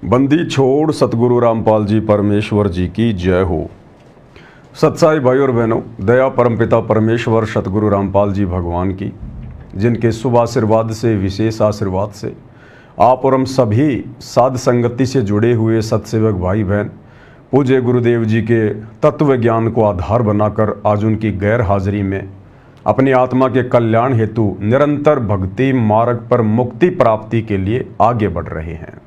बंदी छोड़ सतगुरु रामपाल जी परमेश्वर जी की जय हो। सत्साई भाई और बहनों, दया परमपिता परमेश्वर सतगुरु रामपाल जी भगवान की, जिनके शुभ आशीर्वाद से, विशेष आशीर्वाद से आप और हम सभी साध संगति से जुड़े हुए सत्सेवक भाई बहन पूज्य गुरुदेव जी के तत्व ज्ञान को आधार बनाकर आज उनकी गैर हाजिरी में अपनी आत्मा के कल्याण हेतु निरंतर भक्ति मार्ग पर मुक्ति प्राप्ति के लिए आगे बढ़ रहे हैं।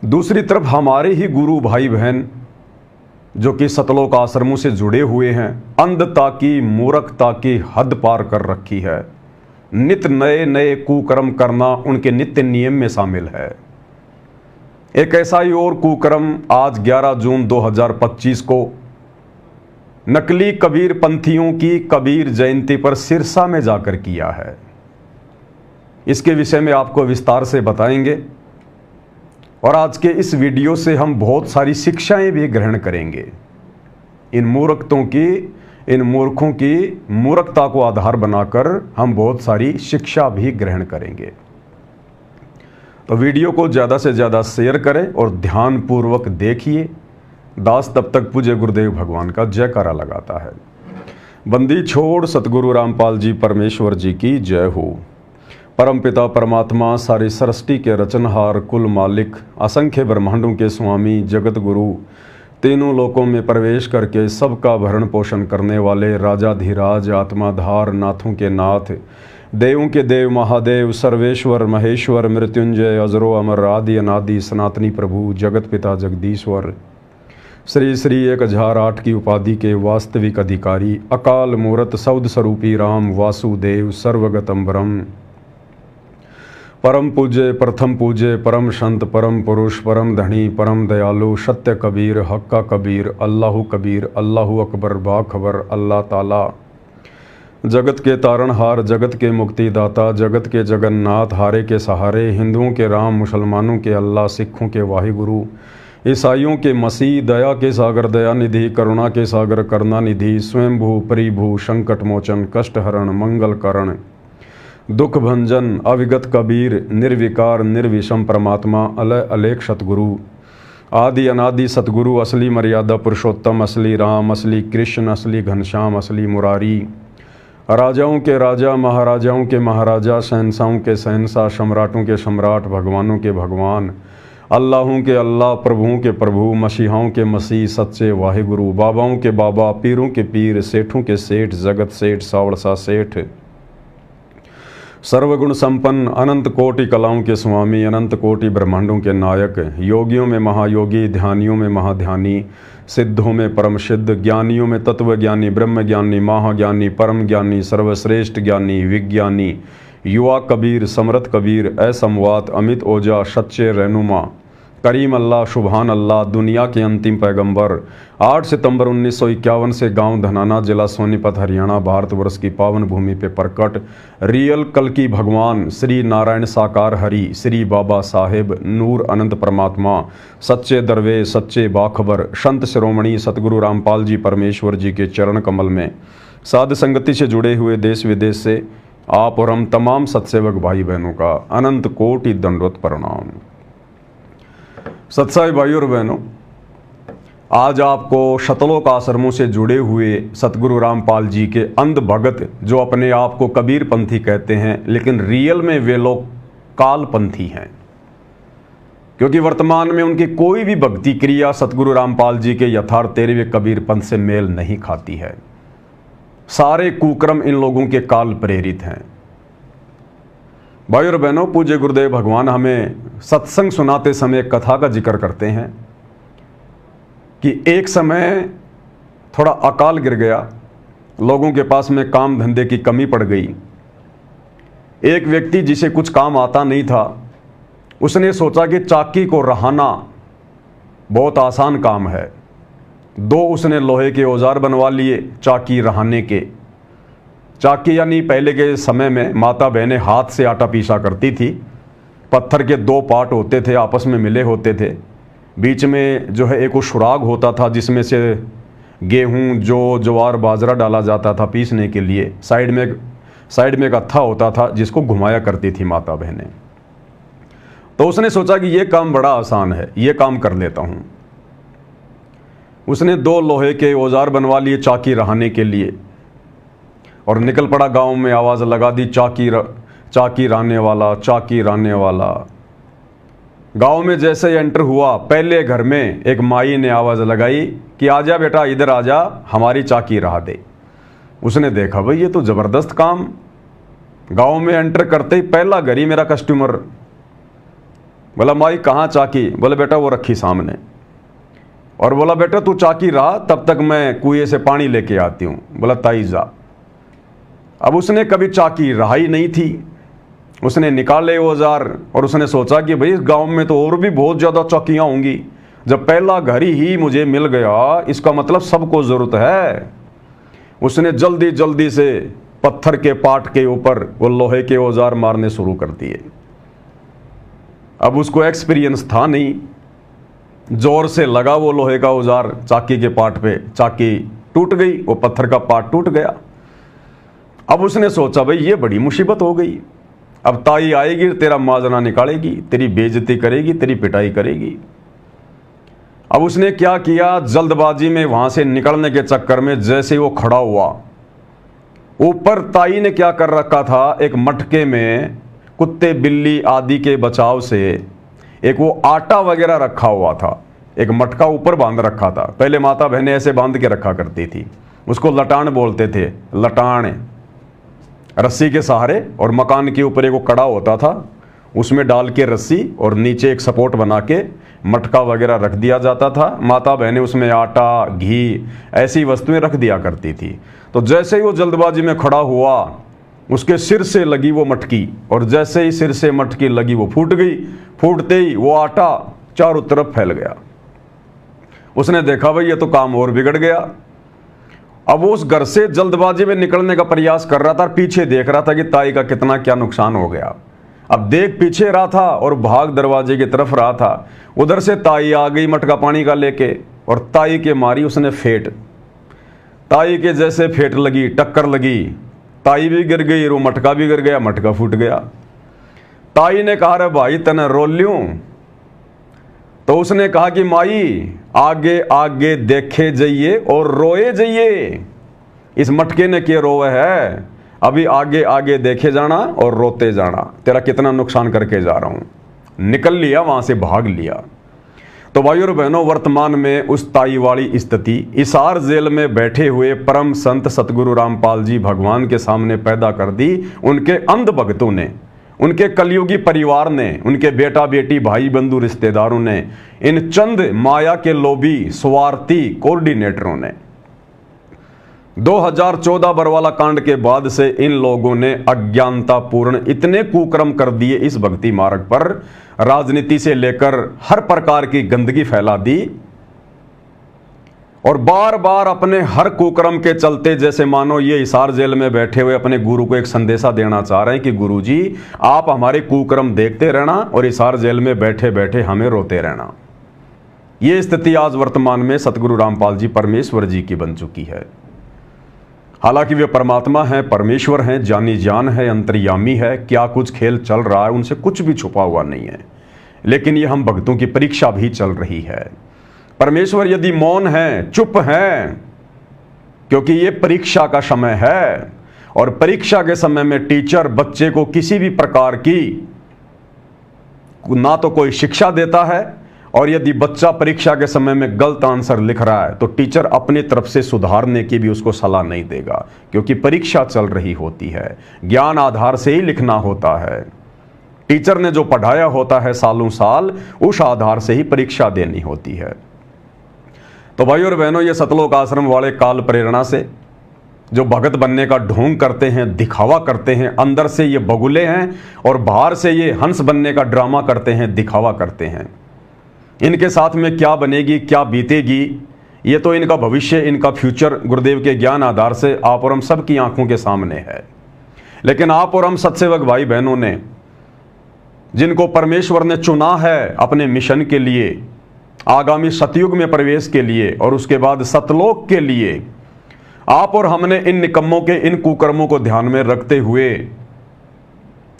दूसरी तरफ हमारे ही गुरु भाई बहन जो कि सतलोक आश्रमों से जुड़े हुए हैं, अंधता की मूर्खता की हद पार कर रखी है। नित नए नए कुकर्म करना उनके नित्य नियम में शामिल है। एक ऐसा ही और कुकर्म आज 11 जून 2025 को नकली कबीर पंथियों की कबीर जयंती पर सिरसा में जाकर किया है। इसके विषय में आपको विस्तार से बताएंगे और आज के इस वीडियो से हम बहुत सारी शिक्षाएं भी ग्रहण करेंगे। इन मूर्खों की मूर्खता को आधार बनाकर हम बहुत सारी शिक्षा भी ग्रहण करेंगे। तो वीडियो को ज़्यादा से ज़्यादा शेयर करें और ध्यानपूर्वक देखिए। दास तब तक पूज्य गुरुदेव भगवान का जयकारा लगाता है। बंदी छोड़ सतगुरु रामपाल जी परमेश्वर जी की जय हो। परमपिता परमात्मा सारी सृष्टि के रचनहार, कुल मालिक, असंख्य ब्रह्मांडों के स्वामी, जगत गुरु, तीनों लोकों में प्रवेश करके सबका भरण पोषण करने वाले राजाधिराज, आत्माधार, नाथों के नाथ, देवों के देव, महादेव, सर्वेश्वर, महेश्वर, मृत्युंजय, अजरो अमर, आदि अनादि, सनातनी प्रभु, जगत पिता जगदीश्वर, श्री श्री 1008 की उपाधि के वास्तविक अधिकारी, अकाल मूरत सौद स्वरूपी राम वासुदेव, सर्वगतम ब्रह्म, परम पूज्य, प्रथम पूज्य, परम संत, परम पुरुष, परम धनी, परम दयालु, सत्य कबीर, हक्का कबीर, अल्लाहु कबीर, अल्लाहु अकबर, बाखबर, अल्लाह ताला, जगत के तारणहार, जगत के मुक्तिदाता, जगत के जगन्नाथ, हारे के सहारे, हिंदुओं के राम, मुसलमानों के अल्लाह, सिखों के वाहिगुरु, ईसाइयों के मसीह, दया के सागर दया निधि, करुणा के सागर करुणा निधि, स्वयंभू परिभू, संकट मोचन, कष्ट हरण, मंगल करण, दुख भंजन, अविगत कबीर, निर्विकार निर्विषम परमात्मा, अलय अलेख सतगुरु, आदि अनादि सतगुरु, असली मर्यादा पुरुषोत्तम, असली राम, असली कृष्ण, असली घनश्याम, असली मुरारी, राजाओं के राजा, महाराजाओं के महाराजा, शहंशाहों के शहंशाह, सम्राटों के सम्राट, भगवानों के भगवान, अल्लाहों के अल्लाह, प्रभुओं के प्रभु, मसीहाओं के मसीह, सच्चे वाहिगुरु, बाबाओं के बाबा, पीरों के पीर, सेठों के सेठ, जगत सेठ, सावड़सा सेठ, सर्वगुण संपन्न, अनंत कोटि कलाओं के स्वामी, अनंत कोटि ब्रह्मांडों के नायक, योगियों में महायोगी, ध्यानियों में महाध्यानी, सिद्धों में परम सिद्ध, ज्ञानियों में तत्व ज्ञानी, ब्रह्म ज्ञानी, महाज्ञानी, परम ज्ञानी, सर्वश्रेष्ठ ज्ञानी, विज्ञानी, युवा कबीर, समरथ कबीर, असमवात, अमित ओजा, सच्चे रहनुमा, करीम अल्लाह, सुभान अल्लाह, दुनिया के अंतिम पैगंबर, 8 सितंबर 1951 से गांव धनाना, जिला सोनीपत, हरियाणा, भारतवर्ष की पावन भूमि पे प्रकट रियल कल की भगवान श्री नारायण साकार हरि, श्री बाबा साहेब नूर अनंत परमात्मा, सच्चे दरवेश, सच्चे बाखबर, संत शिरोमणि सतगुरु रामपाल जी परमेश्वर जी के चरण कमल में साध संगति से जुड़े हुए देश विदेश से आप और हम तमाम सत्सेवक भाई बहनों का अनंत कोटि दंडवत प्रणाम। सत्साई भाई और बहनों, आज आपको सतलोक आश्रमों से जुड़े हुए सतगुरु रामपाल जी के अंध भगत, जो अपने आप को कबीर पंथी कहते हैं, लेकिन रियल में वे लोग काल पंथी हैं, क्योंकि वर्तमान में उनकी कोई भी भक्ति क्रिया सतगुरु रामपाल जी के यथार्थ 13वें कबीर पंथ से मेल नहीं खाती है। सारे कुकर्म इन लोगों के काल प्रेरित हैं। भाई और बहनों, पूज्य गुरुदेव भगवान हमें सत्संग सुनाते समय कथा का जिक्र करते हैं कि एक समय थोड़ा अकाल गिर गया, लोगों के पास में काम धंधे की कमी पड़ गई। एक व्यक्ति जिसे कुछ काम आता नहीं था, उसने सोचा कि चाकी को रहाना बहुत आसान काम है। 2 उसने लोहे के औजार बनवा लिए चाकी रहाने के। चाकी यानी पहले के समय में माता बहनें हाथ से आटा पीसा करती थी। पत्थर के 2 पार्ट होते थे, आपस में मिले होते थे। बीच में जो है एक सुराग होता था जिसमें से गेहूं, जौ, ज्वार, बाजरा डाला जाता था पीसने के लिए। साइड में एक अत्था होता था जिसको घुमाया करती थी माता बहनें। तो उसने सोचा कि ये काम बड़ा आसान है, ये काम कर लेता हूं। उसने 2 लोहे के औजार बनवा लिए चाकी रहाने के लिए और निकल पड़ा गांव में। आवाज लगा दी, चाकी राने वाला, चाकी राने वाला। गांव में जैसे ही एंटर हुआ, पहले घर में एक माई ने आवाज लगाई कि आजा बेटा, इधर आजा, हमारी चाकी रहा दे। उसने देखा भाई ये तो जबरदस्त काम, गांव में एंटर करते ही पहला घर ही मेरा कस्टमर। बोला माई कहाँ चाकी? बोले बेटा वो रखी सामने। और बोला बेटा तू चाकी रहा, तब तक मैं कुएं से पानी लेके आती हूँ। बोला ताई जा। अब उसने कभी चाकी रहाई नहीं थी, उसने निकाले औजार और उसने सोचा कि भाई इस गांव में तो और भी बहुत ज़्यादा चौकियाँ होंगी, जब पहला घर ही मुझे मिल गया इसका मतलब सबको ज़रूरत है। उसने जल्दी जल्दी से पत्थर के पाट के ऊपर वो लोहे के औजार मारने शुरू कर दिए। अब उसको एक्सपीरियंस था नहीं, जोर से लगा वो लोहे का औजार चाकी के पाट पे, चाकी टूट गई, वो पत्थर का पाट टूट गया। अब उसने सोचा भाई ये बड़ी मुसीबत हो गई, अब ताई आएगी तेरा माजना निकालेगी, तेरी बेइज्जती करेगी, तेरी पिटाई करेगी। अब उसने क्या किया, जल्दबाजी में वहां से निकलने के चक्कर में जैसे वो खड़ा हुआ, ऊपर ताई ने क्या कर रखा था, एक मटके में कुत्ते बिल्ली आदि के बचाव से एक वो आटा वगैरह रखा हुआ था, एक मटका ऊपर बांध रखा था। पहले माता बहनें ऐसे बांध के रखा करती थी, उसको लटान बोलते थे, लटान, रस्सी के सहारे। और मकान के ऊपर एक वो कड़ा होता था, उसमें डाल के रस्सी और नीचे एक सपोर्ट बना के मटका वगैरह रख दिया जाता था। माता बहनें उसमें आटा, घी, ऐसी वस्तुएं रख दिया करती थी। तो जैसे ही वो जल्दबाजी में खड़ा हुआ, उसके सिर से लगी वो मटकी, और जैसे ही सिर से मटकी लगी वो फूट गई। फूटते ही वो आटा चारों तरफ फैल गया। उसने देखा भाई ये तो काम और बिगड़ गया। अब वो उस घर से जल्दबाजी में निकलने का प्रयास कर रहा था, पीछे देख रहा था कि ताई का कितना क्या नुकसान हो गया। अब देख पीछे रहा था और भाग दरवाजे की तरफ रहा था। उधर से ताई आ गई मटका पानी का लेके, और ताई के मारी उसने फेंट। ताई के जैसे फेंट लगी, टक्कर लगी, ताई भी गिर गई, वो मटका भी गिर गया, मटका फूट गया। ताई ने कहा रे भाई तने रो ल्यूं? तो उसने कहा कि माई आगे आगे देखे जाइए और रोए जाइए, इस मटके ने क्या रोवे है, अभी आगे आगे देखे जाना और रोते जाना, तेरा कितना नुकसान करके जा रहा हूं। निकल लिया वहां से, भाग लिया। तो भाइयों और बहनों, वर्तमान में उस ताई वाली स्थिति हिसार जेल में बैठे हुए परम संत सतगुरु रामपाल जी भगवान के सामने पैदा कर दी उनके अंध भक्तों ने, उनके कलयुगी परिवार ने, उनके बेटा बेटी भाई बंधु रिश्तेदारों ने, इन चंद माया के लोभी स्वार्थी कोऑर्डिनेटरों ने। 2014 बरवाला कांड के बाद से इन लोगों ने अज्ञानतापूर्ण इतने कुकर्म कर दिए इस भक्ति मार्ग पर, राजनीति से लेकर हर प्रकार की गंदगी फैला दी, और बार बार अपने हर कुकर्म के चलते जैसे मानो ये हिसार जेल में बैठे हुए अपने गुरु को एक संदेशा देना चाह रहे हैं कि गुरु जी आप हमारे कुकर्म देखते रहना और हिसार जेल में बैठे बैठे हमें रोते रहना। ये स्थिति आज वर्तमान में सतगुरु रामपाल जी परमेश्वर जी की बन चुकी है। हालांकि वे परमात्मा हैं, परमेश्वर हैं, जानी जान है, अंतर्यामी है, क्या कुछ खेल चल रहा है उनसे कुछ भी छुपा हुआ नहीं है। लेकिन ये हम भक्तों की परीक्षा भी चल रही है। परमेश्वर यदि मौन है, चुप है, क्योंकि ये परीक्षा का समय है, और परीक्षा के समय में टीचर बच्चे को किसी भी प्रकार की ना तो कोई शिक्षा देता है, और यदि बच्चा परीक्षा के समय में गलत आंसर लिख रहा है तो टीचर अपनी तरफ से सुधारने की भी उसको सलाह नहीं देगा, क्योंकि परीक्षा चल रही होती है। ज्ञान आधार से ही लिखना होता है। टीचर ने जो पढ़ाया होता है सालों साल, उस आधार से ही परीक्षा देनी होती है। तो भाइयों और बहनों, ये सतलोक आश्रम वाले काल प्रेरणा से जो भगत बनने का ढोंग करते हैं, दिखावा करते हैं, अंदर से ये बगुले हैं और बाहर से ये हंस बनने का ड्रामा करते हैं, दिखावा करते हैं। इनके साथ में क्या बनेगी, क्या बीतेगी, ये तो इनका भविष्य, इनका फ्यूचर गुरुदेव के ज्ञान आधार से आप और हम सब की आंखों के सामने है। लेकिन आप और हम सत्सेवक भाई बहनों ने, जिनको परमेश्वर ने चुना है अपने मिशन के लिए, आगामी सतयुग में प्रवेश के लिए और उसके बाद सतलोक के लिए, आप और हमने इन निकम्मों के इन कुकर्मों को ध्यान में रखते हुए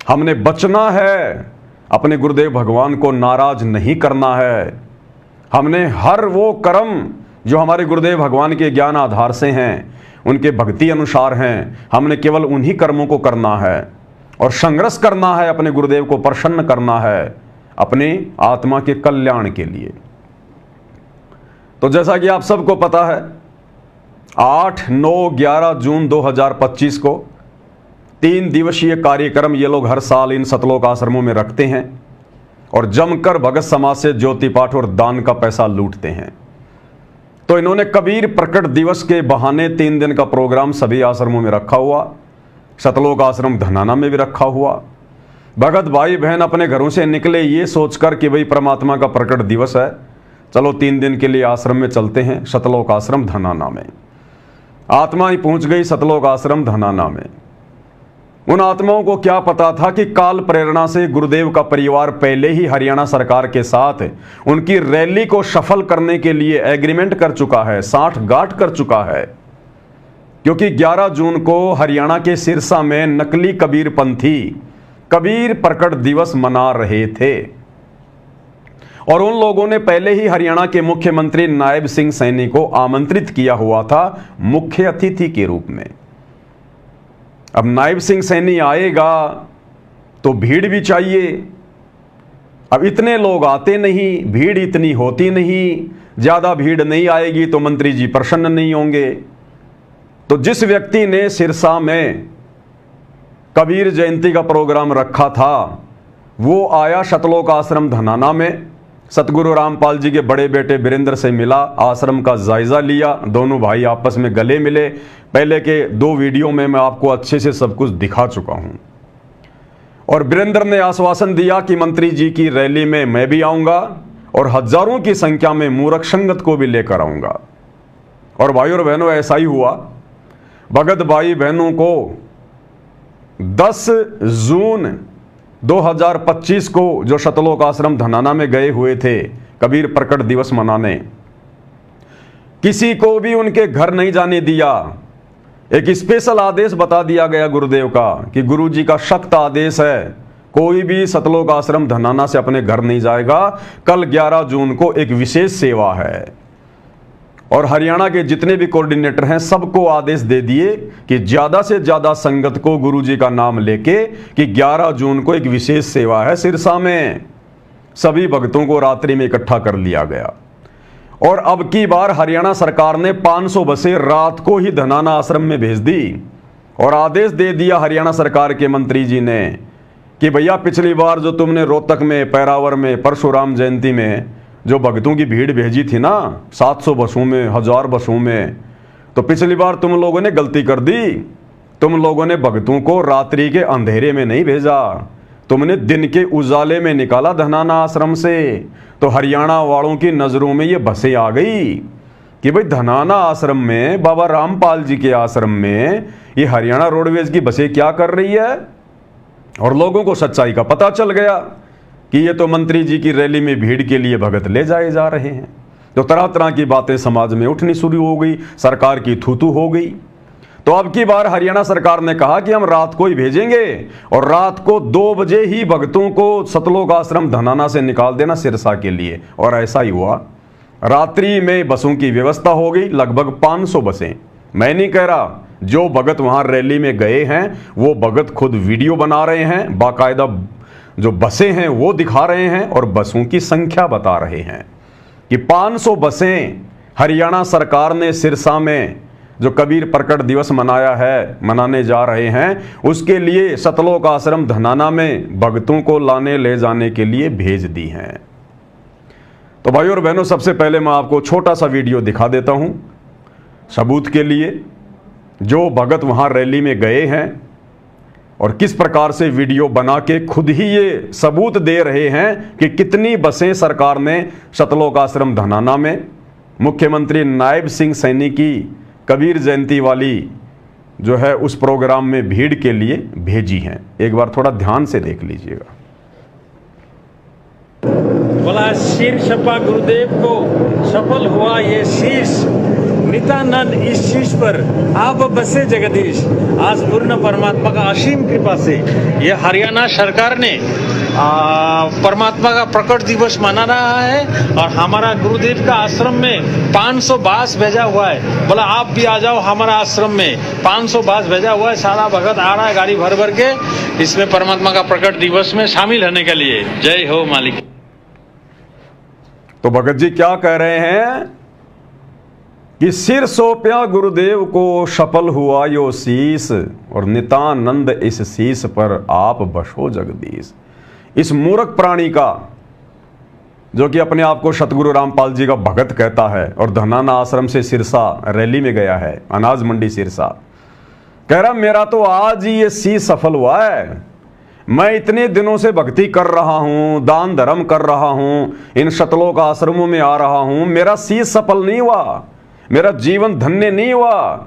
हमने बचना है, अपने गुरुदेव भगवान को नाराज नहीं करना है। हमने हर वो कर्म जो हमारे गुरुदेव भगवान के ज्ञान आधार से हैं, उनके भक्ति अनुसार हैं, हमने केवल उन्हीं कर्मों को करना है और संघर्ष करना है, अपने गुरुदेव को प्रसन्न करना है अपनी आत्मा के कल्याण के लिए। तो जैसा कि आप सबको पता है, 8, 9, 11 जून 2025 को 3 दिवसीय कार्यक्रम ये लोग हर साल इन सतलोक आश्रमों में रखते हैं और जमकर भगत समाज से ज्योति पाठ और दान का पैसा लूटते हैं। तो इन्होंने कबीर प्रकट दिवस के बहाने 3 दिन का प्रोग्राम सभी आश्रमों में रखा हुआ, सतलोक आश्रम धनाना में भी रखा हुआ। भगत भाई बहन अपने घरों से निकले ये सोचकर कि भाई परमात्मा का प्रकट दिवस है, चलो 3 दिन के लिए आश्रम में चलते हैं, सतलोक आश्रम धनाना में। आत्मा ही पहुंच गई सतलोक आश्रम धनाना में। उन आत्माओं को क्या पता था कि काल प्रेरणा से गुरुदेव का परिवार पहले ही हरियाणा सरकार के साथ उनकी रैली को सफल करने के लिए एग्रीमेंट कर चुका है, साठगांठ कर चुका है। क्योंकि 11 जून को हरियाणा के सिरसा में नकली कबीरपंथी कबीर प्रकट दिवस मना रहे थे और उन लोगों ने पहले ही हरियाणा के मुख्यमंत्री नायब सिंह सैनी को आमंत्रित किया हुआ था मुख्य अतिथि के रूप में। अब नायब सिंह सैनी आएगा तो भीड़ भी चाहिए। अब इतने लोग आते नहीं, भीड़ इतनी होती नहीं, ज्यादा भीड़ नहीं आएगी तो मंत्री जी प्रसन्न नहीं होंगे। तो जिस व्यक्ति ने सिरसा में कबीर जयंती का प्रोग्राम रखा था वो आया सतलोक आश्रम धनाना में, सतगुरु रामपाल जी के बड़े बेटे वीरेंद्र से मिला, आश्रम का जायजा लिया, दोनों भाई आपस में गले मिले। पहले के 2 वीडियो में मैं आपको अच्छे से सब कुछ दिखा चुका हूं। और वीरेंद्र ने आश्वासन दिया कि मंत्री जी की रैली में मैं भी आऊंगा और हजारों की संख्या में मूर्ख संगत को भी लेकर आऊंगा। और भाइयों और बहनों ऐसा ही हुआ। भगत भाई बहनों को 10 जून 2025 को जो सतलोक आश्रम धनाना में गए हुए थे कबीर प्रकट दिवस मनाने, किसी को भी उनके घर नहीं जाने दिया। एक स्पेशल आदेश बता दिया गया गुरुदेव का कि गुरुजी का सख्त आदेश है, कोई भी सतलोक आश्रम धनाना से अपने घर नहीं जाएगा। कल 11 जून को एक विशेष सेवा है और हरियाणा के जितने भी कोऑर्डिनेटर हैं सबको आदेश दे दिए कि ज्यादा से ज्यादा संगत को गुरुजी का नाम लेके कि 11 जून को एक विशेष सेवा है सिरसा में। सभी भक्तों को रात्रि में इकट्ठा कर लिया गया और अब की बार हरियाणा सरकार ने 500 बसें रात को ही धनाना आश्रम में भेज दी और आदेश दे दिया हरियाणा सरकार के मंत्री जी ने कि भैया पिछली बार जो तुमने रोहतक में, पैरावर में, परशुराम जयंती में जो भक्तों की भीड़ भेजी थी ना 700 बसों में, 1000 बसों में, तो पिछली बार तुम लोगों ने गलती कर दी। तुम लोगों ने भक्तों को रात्रि के अंधेरे में नहीं भेजा, तुमने दिन के उजाले में निकाला धनाना आश्रम से। तो हरियाणा वालों की नजरों में ये बसें आ गई कि भाई धनाना आश्रम में, बाबा रामपाल जी के आश्रम में ये हरियाणा रोडवेज की बसें क्या कर रही है। और लोगों को सच्चाई का पता चल गया कि ये तो मंत्री जी की रैली में भीड़ के लिए भगत ले जाए जा रहे हैं। तो तरह तरह की बातें समाज में उठनी शुरू हो गई, सरकार की थूथू हो गई। तो अब की बार हरियाणा सरकार ने कहा कि हम रात को ही भेजेंगे और रात को 2 बजे ही भक्तों को सतलोक आश्रम धनाना से निकाल देना सिरसा के लिए। और ऐसा ही हुआ, रात्रि में बसों की व्यवस्था हो गई, लगभग 500 बसें। मैं नहीं कह रहा, जो भगत वहां रैली में गए हैं वो भगत खुद वीडियो बना रहे हैं, बाकायदा जो बसें हैं वो दिखा रहे हैं और बसों की संख्या बता रहे हैं कि 500 बसें हरियाणा सरकार ने सिरसा में जो कबीर प्रकट दिवस मनाने जा रहे हैं उसके लिए सतलोक आश्रम धनाना में भक्तों को लाने ले जाने के लिए भेज दी हैं। तो भाइयों और बहनों, सबसे पहले मैं आपको छोटा सा वीडियो दिखा देता हूं सबूत के लिए, जो भगत वहां रैली में गए हैं और किस प्रकार से वीडियो बना के खुद ही ये सबूत दे रहे हैं कि कितनी बसें सरकार ने सतलोक आश्रम धनाना में मुख्यमंत्री नायब सिंह सैनी की कबीर जयंती वाली जो है उस प्रोग्राम में भीड़ के लिए भेजी हैं। एक बार थोड़ा ध्यान से देख लीजिएगा। बोला शीर शपा गुरुदेव को सफल हुआ ये शीश, नित्यानंद इस शीश पर आप बसे जगदीश। आज पूर्ण परमात्मा का असीम कृपा से ये हरियाणा सरकार ने परमात्मा का प्रकट दिवस मना रहा है और हमारा गुरुदेव का आश्रम में 500 बास भेजा हुआ है। बोला आप भी आ जाओ हमारा आश्रम में, 500 बास भेजा हुआ है। सारा भगत आ रहा है गाड़ी भर भर के इसमें परमात्मा का प्रकट दिवस में शामिल होने के लिए। जय हो मालिक। तो भगत जी क्या कह रहे हैं कि सिर सौंप्या गुरुदेव को सफल हुआ यो शीस, और नितानंद इस शीस पर आप बसो जगदीश। इस मूर्ख प्राणी का, जो कि अपने आप को सतगुरु रामपाल जी का भगत कहता है और धनाना आश्रम से सिरसा रैली में गया है, अनाज मंडी सिरसा, कह रहा मेरा तो आज ही ये शीस सफल हुआ है। मैं इतने दिनों से भक्ति कर रहा हूं, दान धर्म कर रहा हूं, इन शतलोक आश्रमों में आ रहा हूं, मेरा शीस सफल नहीं हुआ, मेरा जीवन धन्य नहीं हुआ।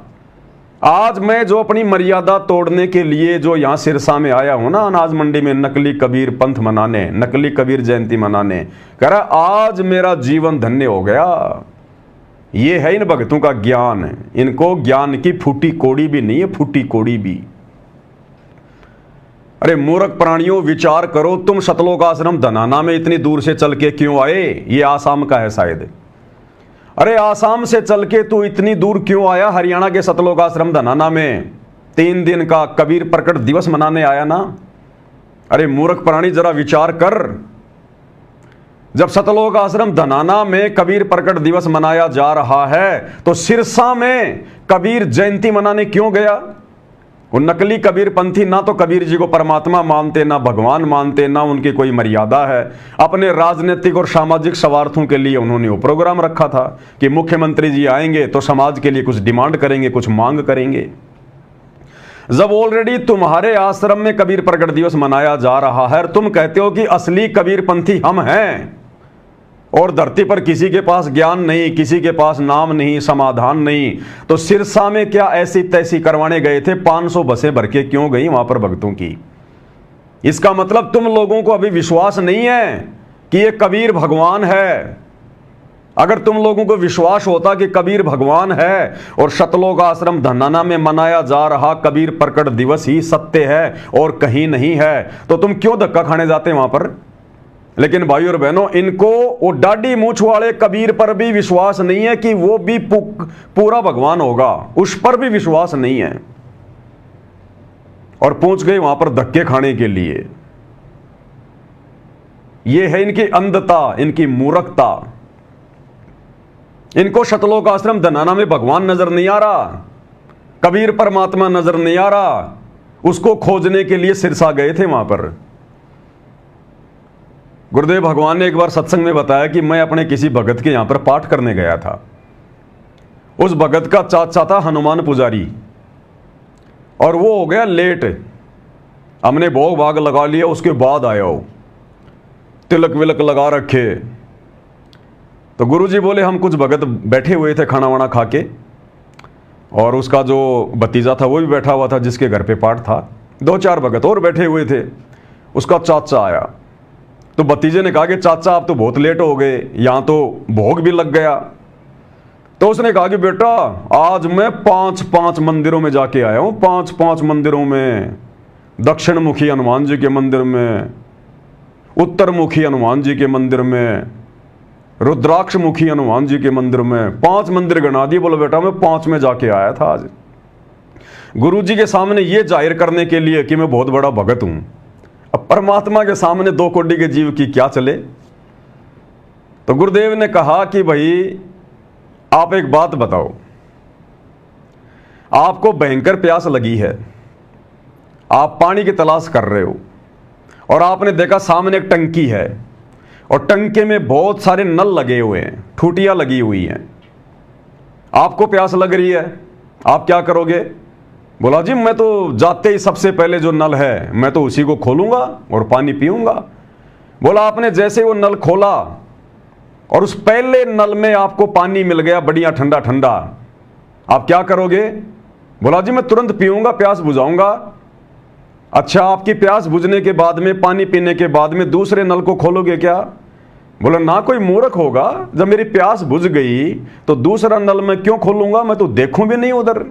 आज मैं जो अपनी मर्यादा तोड़ने के लिए जो यहां सिरसा में आया हूं ना, अनाज मंडी में नकली कबीर पंथ मनाने, नकली कबीर जयंती मनाने, कह रहा आज मेरा जीवन धन्य हो गया। ये है इन भक्तों का ज्ञान। इनको ज्ञान की फूटी कोड़ी भी नहीं है, फूटी कोड़ी भी। अरे मूर्ख प्राणियों, विचार करो, तुम शतलोक आश्रम धनाना में इतनी दूर से चल के क्यों आए? ये आसाम का है शायद। अरे आसाम से चल के तू इतनी दूर क्यों आया? हरियाणा के शतलोक आश्रम धनाना में 3 दिन का कबीर प्रकट दिवस मनाने आया ना। अरे मूर्ख प्राणी, जरा विचार कर। जब शतलोक आश्रम धनाना में कबीर प्रकट दिवस मनाया जा रहा है तो सिरसा में कबीर जयंती मनाने क्यों गया? वो नकली कबीर पंथी ना तो कबीर जी को परमात्मा मानते, ना भगवान मानते, ना उनकी कोई मर्यादा है। अपने राजनीतिक और सामाजिक स्वार्थों के लिए उन्होंने वो प्रोग्राम रखा था कि मुख्यमंत्री जी आएंगे तो समाज के लिए कुछ डिमांड करेंगे, कुछ मांग करेंगे। जब ऑलरेडी तुम्हारे आश्रम में कबीर प्रकट दिवस मनाया जा रहा है, तुम कहते हो कि असली कबीर पंथी हम हैं और धरती पर किसी के पास ज्ञान नहीं, किसी के पास नाम नहीं, समाधान नहीं, तो सिरसा में क्या ऐसी तैसी करवाने गए थे? 500 बसें भर के क्यों गई वहां पर भक्तों की? इसका मतलब तुम लोगों को अभी विश्वास नहीं है कि ये कबीर भगवान है। अगर तुम लोगों को विश्वास होता कि कबीर भगवान है और शतलोक आश्रम धनाना में मनाया जा रहा कबीर प्रकट दिवस ही सत्य है और कहीं नहीं है, तो तुम क्यों धक्का खाने जाते वहां पर? लेकिन भाई और बहनों, इनको वो डाडी मूछ वाले कबीर पर भी विश्वास नहीं है कि वो भी पूरा भगवान होगा, उस पर भी विश्वास नहीं है और पहुंच गए वहां पर धक्के खाने के लिए। ये है इनकी अंधता, इनकी मूर्खता। इनको शतलोक आश्रम धनाना में भगवान नजर नहीं आ रहा, कबीर परमात्मा नजर नहीं आ रहा। उसको खोजने के लिए सिरसा गए थे वहां पर। गुरुदेव भगवान ने एक बार सत्संग में बताया कि मैं अपने किसी भगत के यहां पर पाठ करने गया था। उस भगत का चाचा था हनुमान पुजारी और वो हो गया लेट। हमने भोग भाग लगा लिया, उसके बाद आया हो, तिलक विलक लगा रखे। तो गुरुजी बोले हम कुछ भगत बैठे हुए थे खाना वाना खा के, और उसका जो भतीजा था वो भी बैठा हुआ था जिसके घर पे पाठ था। 2-4 भगत और बैठे हुए थे। उसका चाचा आया तो भतीजे ने कहा कि चाचा आप तो बहुत लेट हो गए, यहां तो भोग भी लग गया। तो उसने कहा कि बेटा आज मैं 5-5 मंदिरों में जाके आया हूं, 5-5 मंदिरों में, दक्षिण मुखी हनुमान जी के मंदिर में, उत्तर मुखी हनुमान जी के मंदिर में, रुद्राक्ष मुखी हनुमान जी के मंदिर में, 5 मंदिर गिना दिए। बोलो बेटा मैं 5 में जाके आया था आज, गुरुजी के सामने ये जाहिर करने के लिए कि मैं बहुत बड़ा भगत हूं। अब परमात्मा के सामने 2 कोटि के जीव की क्या चले? तो गुरुदेव ने कहा कि भाई आप एक बात बताओ, आपको भयंकर प्यास लगी है, आप पानी की तलाश कर रहे हो और आपने देखा सामने एक टंकी है और टंके में बहुत सारे नल लगे हुए हैं, ठूटियां लगी हुई हैं। आपको प्यास लग रही है, आप क्या करोगे? बोला जी मैं तो जाते ही सबसे पहले जो नल है मैं तो उसी को खोलूंगा और पानी पीऊंगा। बोला आपने जैसे वो नल खोला और उस पहले नल में आपको पानी मिल गया बढ़िया ठंडा ठंडा, आप क्या करोगे? बोला जी मैं तुरंत पीऊंगा, प्यास बुझाऊंगा। अच्छा आपकी प्यास बुझने के बाद में, पानी पीने के बाद में दूसरे नल को खोलोगे क्या? बोला ना कोई मूर्ख होगा, जब मेरी प्यास बुझ गई तो दूसरा नल मैं क्यों खोलूंगा, मैं तो देखूं भी नहीं उधर।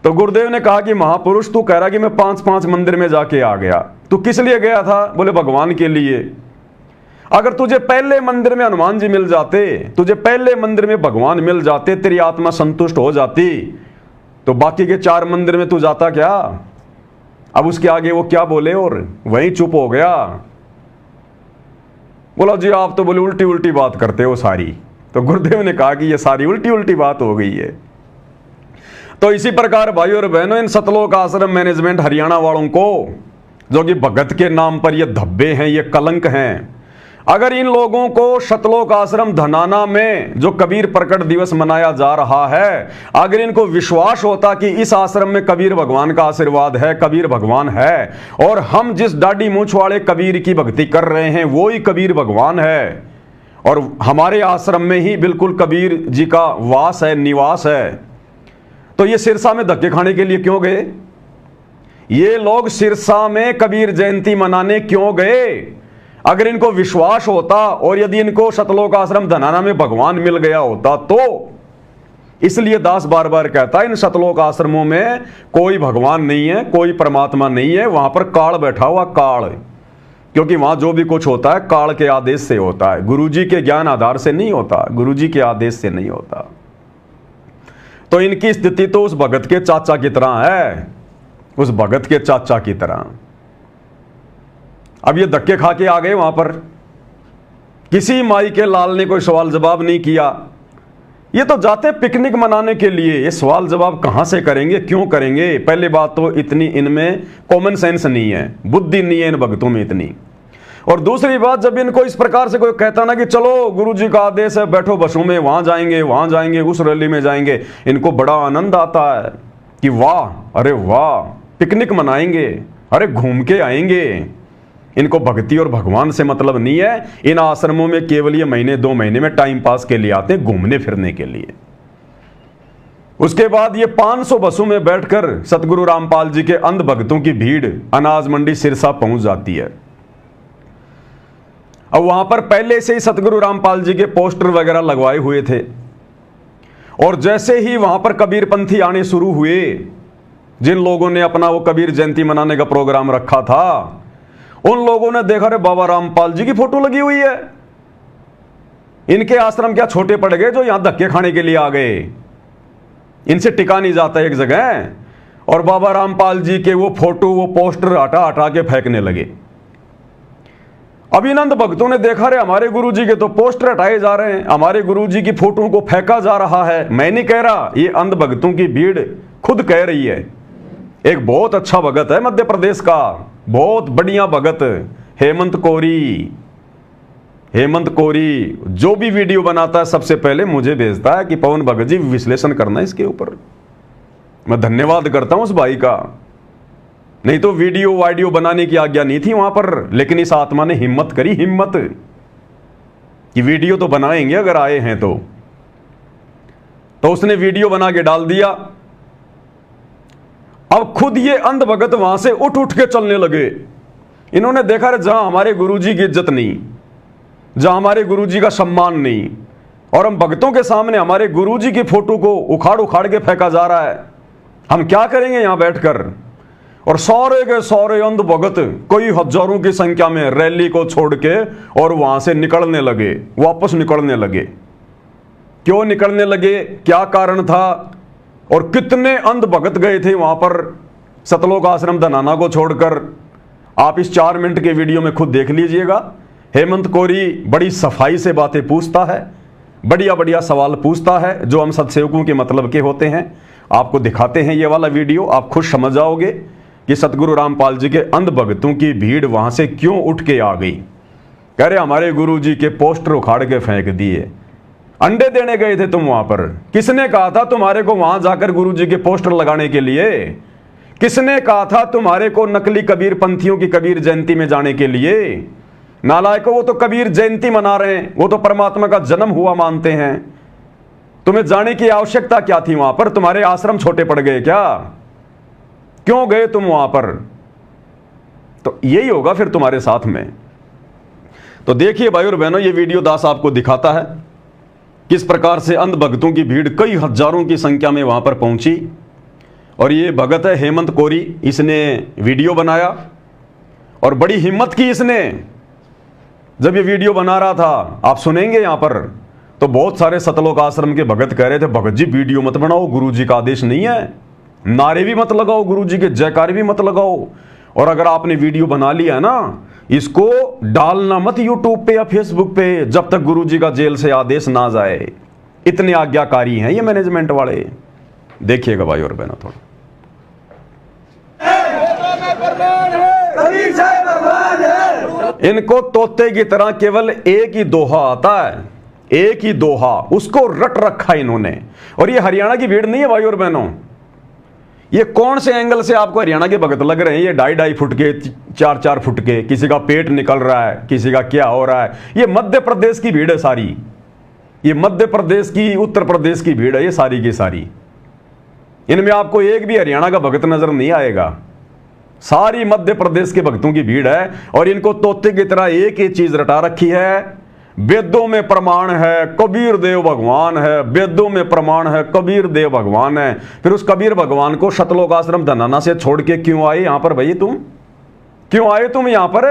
तो गुरुदेव ने कहा कि महापुरुष तू कह रहा कि मैं 5-5 मंदिर में जाके आ गया, तू किस लिए गया था? बोले भगवान के लिए। अगर तुझे पहले मंदिर में हनुमान जी मिल जाते, तुझे पहले मंदिर में भगवान मिल जाते, तेरी आत्मा संतुष्ट हो जाती, तो बाकी के 4 मंदिर में तू जाता क्या? अब उसके आगे वो क्या बोले और वहीं चुप हो गया। बोला जी आप तो बोले उल्टी उल्टी बात करते हो सारी। तो गुरुदेव ने कहा कि ये सारी उल्टी उल्टी बात हो गई है। तो इसी प्रकार भाइयों और बहनों, इन सतलोक आश्रम मैनेजमेंट हरियाणा वालों को, जो कि भगत के नाम पर ये धब्बे हैं, ये कलंक हैं, अगर इन लोगों को सतलोक आश्रम धनाना में जो कबीर प्रकट दिवस मनाया जा रहा है, अगर इनको विश्वास होता कि इस आश्रम में कबीर भगवान का आशीर्वाद है, कबीर भगवान है, और हम जिस दाढ़ी मूंछ वाले कबीर की भक्ति कर रहे हैं वो ही कबीर भगवान है, और हमारे आश्रम में ही बिल्कुल कबीर जी का वास है, निवास है, तो ये सिरसा में धक्के खाने के लिए क्यों गए? ये लोग सिरसा में कबीर जयंती मनाने क्यों गए? अगर इनको विश्वास होता और यदि इनको सतलोक आश्रम धनाना में भगवान मिल गया होता तो। इसलिए दास बार बार कहता है इन सतलोक आश्रमों में कोई भगवान नहीं है, कोई परमात्मा नहीं है, वहां पर काल बैठा हुआ, काल। क्योंकि वहां जो भी कुछ होता है काल के आदेश से होता है, गुरुजी के ज्ञान आधार से नहीं होता, गुरुजी के आदेश से नहीं होता। तो इनकी स्थिति तो उस भगत के चाचा की तरह है, उस भगत के चाचा की तरह। अब ये धक्के खा के आ गए वहां पर, किसी माई के लाल ने कोई सवाल जवाब नहीं किया। ये तो जाते पिकनिक मनाने के लिए, ये सवाल जवाब कहां से करेंगे, क्यों करेंगे? पहली बात तो इतनी इनमें कॉमन सेंस नहीं है, बुद्धि नहीं है इन भक्तों में इतनी। और दूसरी बात, जब इनको इस प्रकार से कोई कहता ना कि चलो गुरुजी का आदेश है, बैठो बसों में, वहां जाएंगे, उस रैली में जाएंगे, इनको बड़ा आनंद आता है कि वाह, अरे वाह, पिकनिक मनाएंगे, अरे घूम के आएंगे। इनको भक्ति और भगवान से मतलब नहीं है। इन आश्रमों में केवल ये महीने 2 महीने में टाइम पास के लिए आते हैं, घूमने फिरने के लिए। उसके बाद ये 500 बसों में बैठकर सतगुरु रामपाल जी के अंध भक्तों की भीड़ अनाज मंडी सिरसा पहुंच जाती है। अब वहां पर पहले से ही सतगुरु रामपाल जी के पोस्टर वगैरह लगवाए हुए थे, और जैसे ही वहां पर कबीरपंथी आने शुरू हुए, जिन लोगों ने अपना वो कबीर जयंती मनाने का प्रोग्राम रखा था, उन लोगों ने देखा रे बाबा रामपाल जी की फोटो लगी हुई है, इनके आश्रम क्या छोटे पड़ गए जो यहां धक्के खाने के लिए आ गए, इनसे टिका नहीं जाता एक जगह। और बाबा रामपाल जी के वो फोटो, वो पोस्टर हटा हटा के फेंकने लगे। अभी नंद भक्तों ने देखा रे हमारे गुरुजी के तो पोस्टर हटाए जा रहे हैं, हमारे गुरुजी की फोटो को फेंका जा रहा है। मैं नहीं कह रहा, ये अंध भक्तों की भीड़ खुद कह रही है। एक बहुत अच्छा भगत है मध्य प्रदेश का, बहुत बढ़िया भगत, हेमंत कोरी। हेमंत कोरी जो भी वीडियो बनाता है सबसे पहले मुझे भेजता है कि पवन भगत जी विश्लेषण करना इसके ऊपर। मैं धन्यवाद करता हूं उस भाई का, नहीं तो वीडियो बनाने की आज्ञा नहीं थी वहां पर, लेकिन इस आत्मा ने हिम्मत करी, हिम्मत कि वीडियो तो बनाएंगे अगर आए हैं तो उसने वीडियो बना के डाल दिया। अब खुद ये अंध भगत वहां से उठ उठ के चलने लगे। इन्होंने देखा रे जहां हमारे गुरुजी की इज्जत नहीं, जहां हमारे गुरुजी का सम्मान नहीं, और हम भक्तों के सामने हमारे गुरुजी की फोटो को उखाड़ उखाड़ के फेंका जा रहा है, हम क्या करेंगे यहां बैठकर? और सारे के सारे अंध भगत कई हजारों की संख्या में रैली को छोड़ के और वहां से निकलने लगे, वापस निकलने लगे। क्यों निकलने लगे, क्या कारण था, और कितने अंध भगत गए थे वहां पर सतलोक आश्रम धनाना को छोड़कर? आप इस 4 मिनट के वीडियो में खुद देख लीजिएगा। हेमंत कोरी बड़ी सफाई से बातें पूछता है, बढ़िया बढ़िया सवाल पूछता है जो हम सत्सेवकों के मतलब के होते हैं। आपको दिखाते हैं ये वाला वीडियो, आप खुद समझ जाओगे कि सतगुरु रामपाल जी के अंध भक्तों की भीड़ वहां से क्यों उठ के आ गई। कह रहे हमारे गुरु जी के पोस्टर उखाड़ के फेंक दिए। अंडे देने गए थे तुम वहां पर, किसने कहा था तुम्हारे को वहां जाकर गुरुजी के पोस्टर लगाने के लिए? किसने कहा था तुम्हारे को नकली कबीर पंथियों की कबीर जयंती में जाने के लिए? नालायकों, वो तो कबीर जयंती मना रहे हैं, वो तो परमात्मा का जन्म हुआ मानते हैं। तुम्हें जाने की आवश्यकता क्या थी वहां पर? तुम्हारे आश्रम छोटे पड़ गए क्या? क्यों गए तुम वहां पर? तो यही होगा फिर तुम्हारे साथ में। तो देखिए भाई और बहनों, ये वीडियो दास आपको दिखाता है किस प्रकार से अंध भक्तों की भीड़ कई हजारों की संख्या में वहां पर पहुंची। और ये भगत है हेमंत कोरी, इसने वीडियो बनाया और बड़ी हिम्मत की इसने। जब ये वीडियो बना रहा था, आप सुनेंगे यहां पर, तो बहुत सारे सतलोक आश्रम के भगत कह रहे थे, भगत जी वीडियो मत बनाओ, गुरु जी का आदेश नहीं है, नारे भी मत लगाओ, गुरु जी के जयकार भी मत लगाओ, और अगर आपने वीडियो बना लिया है ना, इसको डालना मत यूट्यूब पे या फेसबुक पे जब तक गुरु जी का जेल से आदेश ना जाए। इतने आज्ञाकारी हैं ये मैनेजमेंट वाले। देखिएगा भाई और बहनों थोड़ा। इनको तोते की तरह केवल एक ही दोहा आता है, एक ही दोहा, उसको रट रखा इन्होंने। और ये हरियाणा की भीड़ नहीं है भाई और बहनों, ये कौन से एंगल से आपको हरियाणा के भगत लग रहे हैं? ये 2.5 फुट के, 4-4 फुट के, किसी का पेट निकल रहा है, किसी का क्या हो रहा है। ये मध्य प्रदेश की भीड़ है सारी, ये मध्य प्रदेश की, उत्तर प्रदेश की भीड़ है ये सारी की सारी। इनमें आपको एक भी हरियाणा का भगत नजर नहीं आएगा, सारी मध्य प्रदेश के भक्तों की भीड़ है। और इनको तोते की तरह एक ही चीज रटा रखी है, वेदों में प्रमाण है कबीर देव भगवान है, वेदों में प्रमाण है कबीर देव भगवान है। फिर उस कबीर भगवान को सतलोक आश्रम धनाना से छोड़ के क्यों आए यहां पर भाई? तुम क्यों आए तुम यहां पर?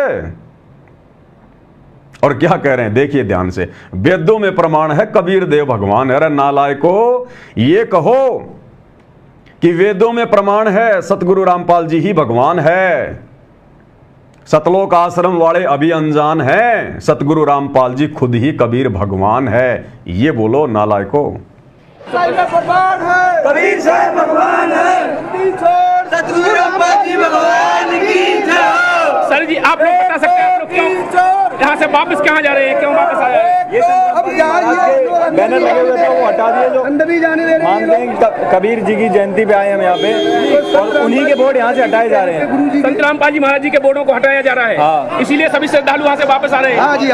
और क्या कह रहे हैं देखिए ध्यान से, वेदों में प्रमाण है कबीर देव भगवान है। अरे नालायको, ये कहो कि वेदों में प्रमाण है सतगुरु रामपाल जी ही भगवान है। सतलोक आश्रम वाले अभी अनजान हैं, सतगुरु रामपाल जी खुद ही कबीर भगवान है। ये बोलो नालायको। कबीर साहब भगवान है, सतगुरु रामपाल जी भगवान की जय। सर जी आप लोग बता सकते हैं आप लोग क्यों यहाँ से वापस कहाँ जा रहे हैं, क्यों वापस आए हैं? ये बैनर लगे हुए थे वो हटा दिए, जो अंदर नहीं जाने दे रहे मानते हैं कबीर जी की जयंती पे आए हम यहाँ पे, और उन्हीं के बोर्ड यहाँ से हटाए जा रहे हैं। संत रामपाल जी महाराज जी के बोर्डों को हटाया जा रहा है। हाँ। इसीलिए सभी श्रद्धालु वहाँ से वापस आ रहे हैं। हाँ जी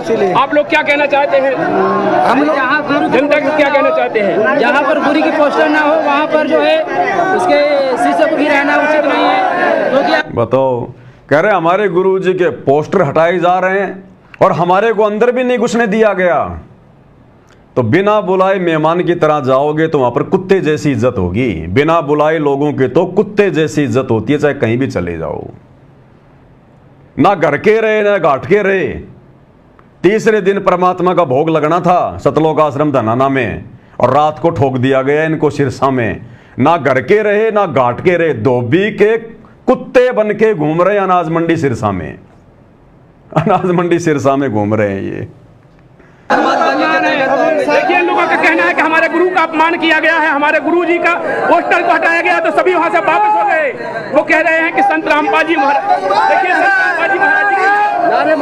इसीलिए आप लोग क्या कहना चाहते हैं? हम लोग जनता को क्या कहना चाहते हैं? जहाँ पर बुरी की पोस्टर ना हो वहाँ पर जो है उसके शीशे भी रहना उचित नहीं है, क्योंकि बताओ, कह रहे हमारे गुरु जी के पोस्टर हटाए जा रहे हैं और हमारे को अंदर भी नहीं घुसने दिया गया। तो बिना बुलाए मेहमान की तरह जाओगे तो वहां पर कुत्ते जैसी इज्जत होगी। बिना बुलाए लोगों के तो कुत्ते जैसी इज्जत होती है, चाहे कहीं भी चले जाओ। ना घर के रहे ना घाट के रहे। तीसरे दिन परमात्मा का भोग लगना था सतलोक आश्रम धनाना में, और रात को ठोक दिया गया इनको सिरसा में। ना घर के रहे ना घाट के रहे, धोबी के कुत्ते बन के घूम रहे अनाज मंडी सिरसा में, अनाज मंडी सिरसा में घूम रहे हैं ये। देखिए लोगों का कहना है कि हमारे गुरु का अपमान किया गया है, हमारे गुरु जी का पोस्टर को हटाया गया, तो सभी वहां से वापस हो गए। वो कह रहे हैं कि संत रामपाल जी महाराज, देखिए संत रामपाल जी महाराज जी के नारे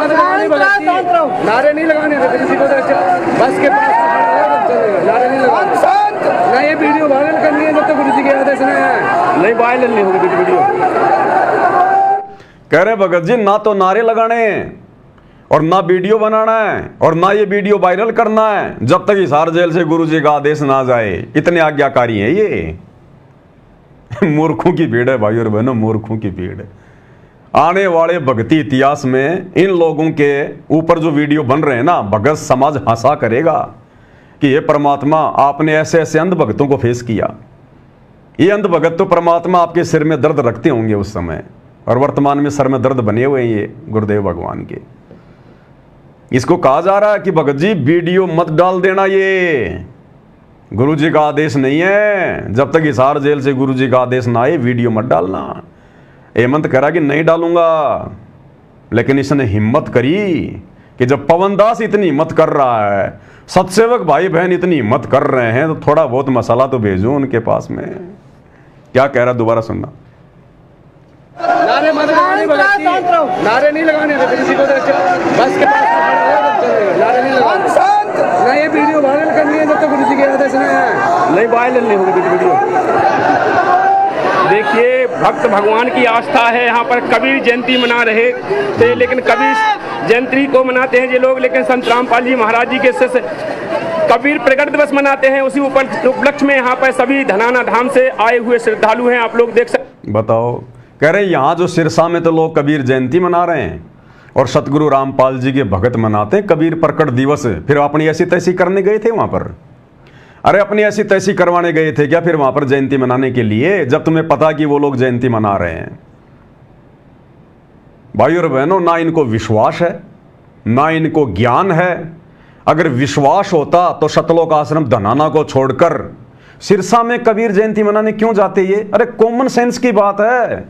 नारे नहीं लगाने देते किसी को, बस के पास नारे नहीं लगाने ना। ये वीडियो वायरल करनी है जब तक गुरु जी के आदेश नहीं वायरल नहीं होगी वीडियो। कह रहे भगत जी ना तो नारे लगाने और ना वीडियो बनाना है और ना ये वीडियो वायरल करना है जब तक हिसार जेल से गुरु जी का आदेश ना जाए। इतने आज्ञाकारी हैं ये। मूर्खों की भीड़ है भाई और बहनों, मूर्खों की भीड़ है। आने वाले भक्ति इतिहास में इन लोगों के ऊपर जो वीडियो बन रहे हैं ना, भगत समाज हंसा करेगा कि ये परमात्मा आपने ऐसे ऐसे अंध भक्तों को फेस किया। ये अंध भगत तो परमात्मा आपके सिर में दर्द रखते होंगे उस समय, और वर्तमान में सर में दर्द बने हुए हैं ये गुरुदेव भगवान के। इसको कहा जा रहा है कि भगत जी वीडियो मत डाल देना, ये गुरु जी का आदेश नहीं है। जब तक हिसार जेल से गुरु जी का आदेश ना आए वीडियो मत डालना। हेमंत कह रहा कि नहीं डालूंगा, लेकिन इसने हिम्मत करी कि जब पवन दास इतनी हिम्मत कर रहा है, सतसेवक भाई बहन इतनी हिम्मत कर रहे हैं, तो थोड़ा बहुत मसाला तो भेजो उनके पास में। क्या कह रहा दोबारा सुनना। नारे नारे नहीं लगाने देते किसी को, बस के पास नारे नहीं लगाने ना। ये वीडियो वायरल करनी है जब तक गुरु जी के आदेश नहीं वायरल नहीं होगी वीडियो। देखिए भक्त भगवान की आस्था है, यहाँ पर कबीर जयंती मना रहे थे, लेकिन कबीर जयंती को मनाते हैं ये लोग, लेकिन संत रामपाल जी महाराज जी के शिष्य कबीर प्रकट दिवस मनाते हैं। उसी उपलक्ष्य में यहाँ पर सभी धनाना धाम से आए हुए श्रद्धालु हैं, आप लोग देख सकते। बताओ, कह रहे यहाँ जो सिरसा में तो लोग कबीर जयंती मना रहे हैं और सतगुरु रामपाल जी के भगत मनाते हैं कबीर प्रकट दिवस। फिर अपनी ऐसी तैसी करने गए थे वहां पर। अरे अपनी ऐसी तैसी करवाने गए थे क्या फिर वहां पर जयंती मनाने के लिए, जब तुम्हें पता कि वो लोग जयंती मना रहे हैं? भाइयों और बहनों, ना इनको विश्वास है ना इनको ज्ञान है। अगर विश्वास होता तो सतलोक आश्रम धनाना को छोड़कर सिरसा में कबीर जयंती मनाने क्यों जाते ये? अरे कॉमन सेंस की बात है,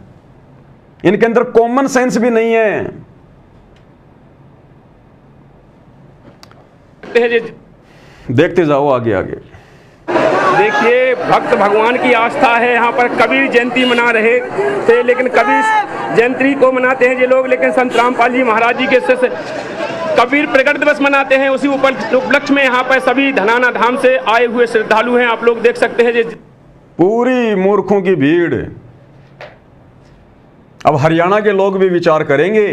इनके अंदर कॉमन सेंस भी नहीं है। देखते जाओ आगे आगे। देखिए, भक्त भगवान की आस्था है, यहाँ पर कबीर जयंती मना रहे थे, लेकिन कबीर जयंती को मनाते हैं ये लोग, लेकिन संत रामपाल जी महाराज जी के शिष्य कबीर प्रकट दिवस मनाते हैं। उसी उपलक्ष्य में यहाँ पर सभी धनाना धाम से आए हुए श्रद्धालु हैं, आप लोग देख सकते हैं। पूरी मूर्खों की भीड़। अब हरियाणा के लोग भी विचार करेंगे,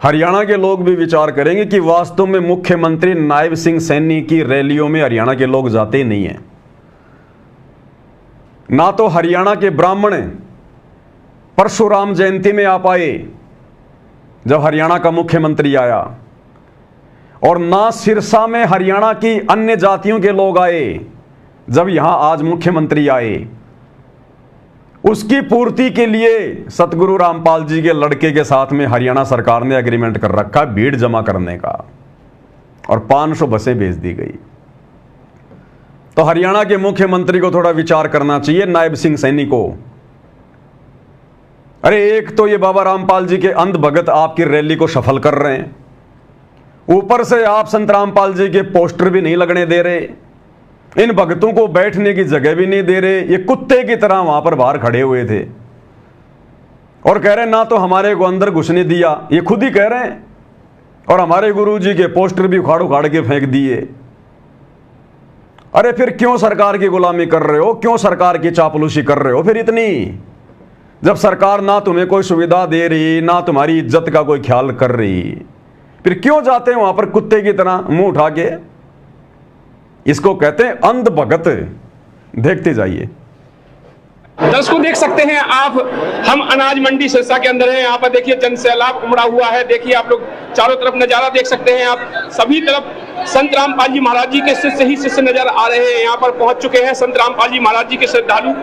हरियाणा के लोग भी विचार करेंगे कि वास्तव में मुख्यमंत्री नायब सिंह सैनी की रैलियों में हरियाणा के लोग जाते ही नहीं हैं। ना तो हरियाणा के ब्राह्मण परशुराम जयंती में आ पाए जब हरियाणा का मुख्यमंत्री आया, और ना सिरसा में हरियाणा की अन्य जातियों के लोग आए जब यहां आज मुख्यमंत्री आए। उसकी पूर्ति के लिए सतगुरु रामपाल जी के लड़के के साथ में हरियाणा सरकार ने एग्रीमेंट कर रखा भीड़ जमा करने का, और 500 बसें भेज दी गई। तो हरियाणा के मुख्यमंत्री को थोड़ा विचार करना चाहिए, नायब सिंह सैनी को। अरे एक तो ये बाबा रामपाल जी के अंध भगत आपकी रैली को सफल कर रहे हैं, ऊपर से आप संत रामपाल जी के पोस्टर भी नहीं लगने दे रहे, इन भक्तों को बैठने की जगह भी नहीं दे रहे। ये कुत्ते की तरह वहां पर बाहर खड़े हुए थे और कह रहे ना तो हमारे को अंदर घुसने दिया, ये खुद ही कह रहे हैं, और हमारे गुरु जी के पोस्टर भी उखाड़ उखाड़ के फेंक दिए। अरे फिर क्यों सरकार की गुलामी कर रहे हो, क्यों सरकार की चापलूसी कर रहे हो फिर इतनी, जब सरकार ना तुम्हें कोई सुविधा दे रही ना तुम्हारी इज्जत का कोई ख्याल कर रही, फिर क्यों जाते हैं वहां पर कुत्ते की तरह मुंह उठा के? इसको कहते हैं अंध भगत। देखते जाइए। दर्शकों देख सकते हैं आप, हम अनाज मंडी सिरसा के अंदर हैं। यहाँ पर देखिए जन सैलाब उमड़ा हुआ है। देखिए आप लोग चारों तरफ नजारा देख सकते हैं। आप सभी तरफ संत रामपाल जी महाराज जी के शिष्य ही शिष्य नजर आ रहे हैं। यहाँ पर पहुंच चुके हैं संत रामपाल जी महाराज जी के श्रद्धालु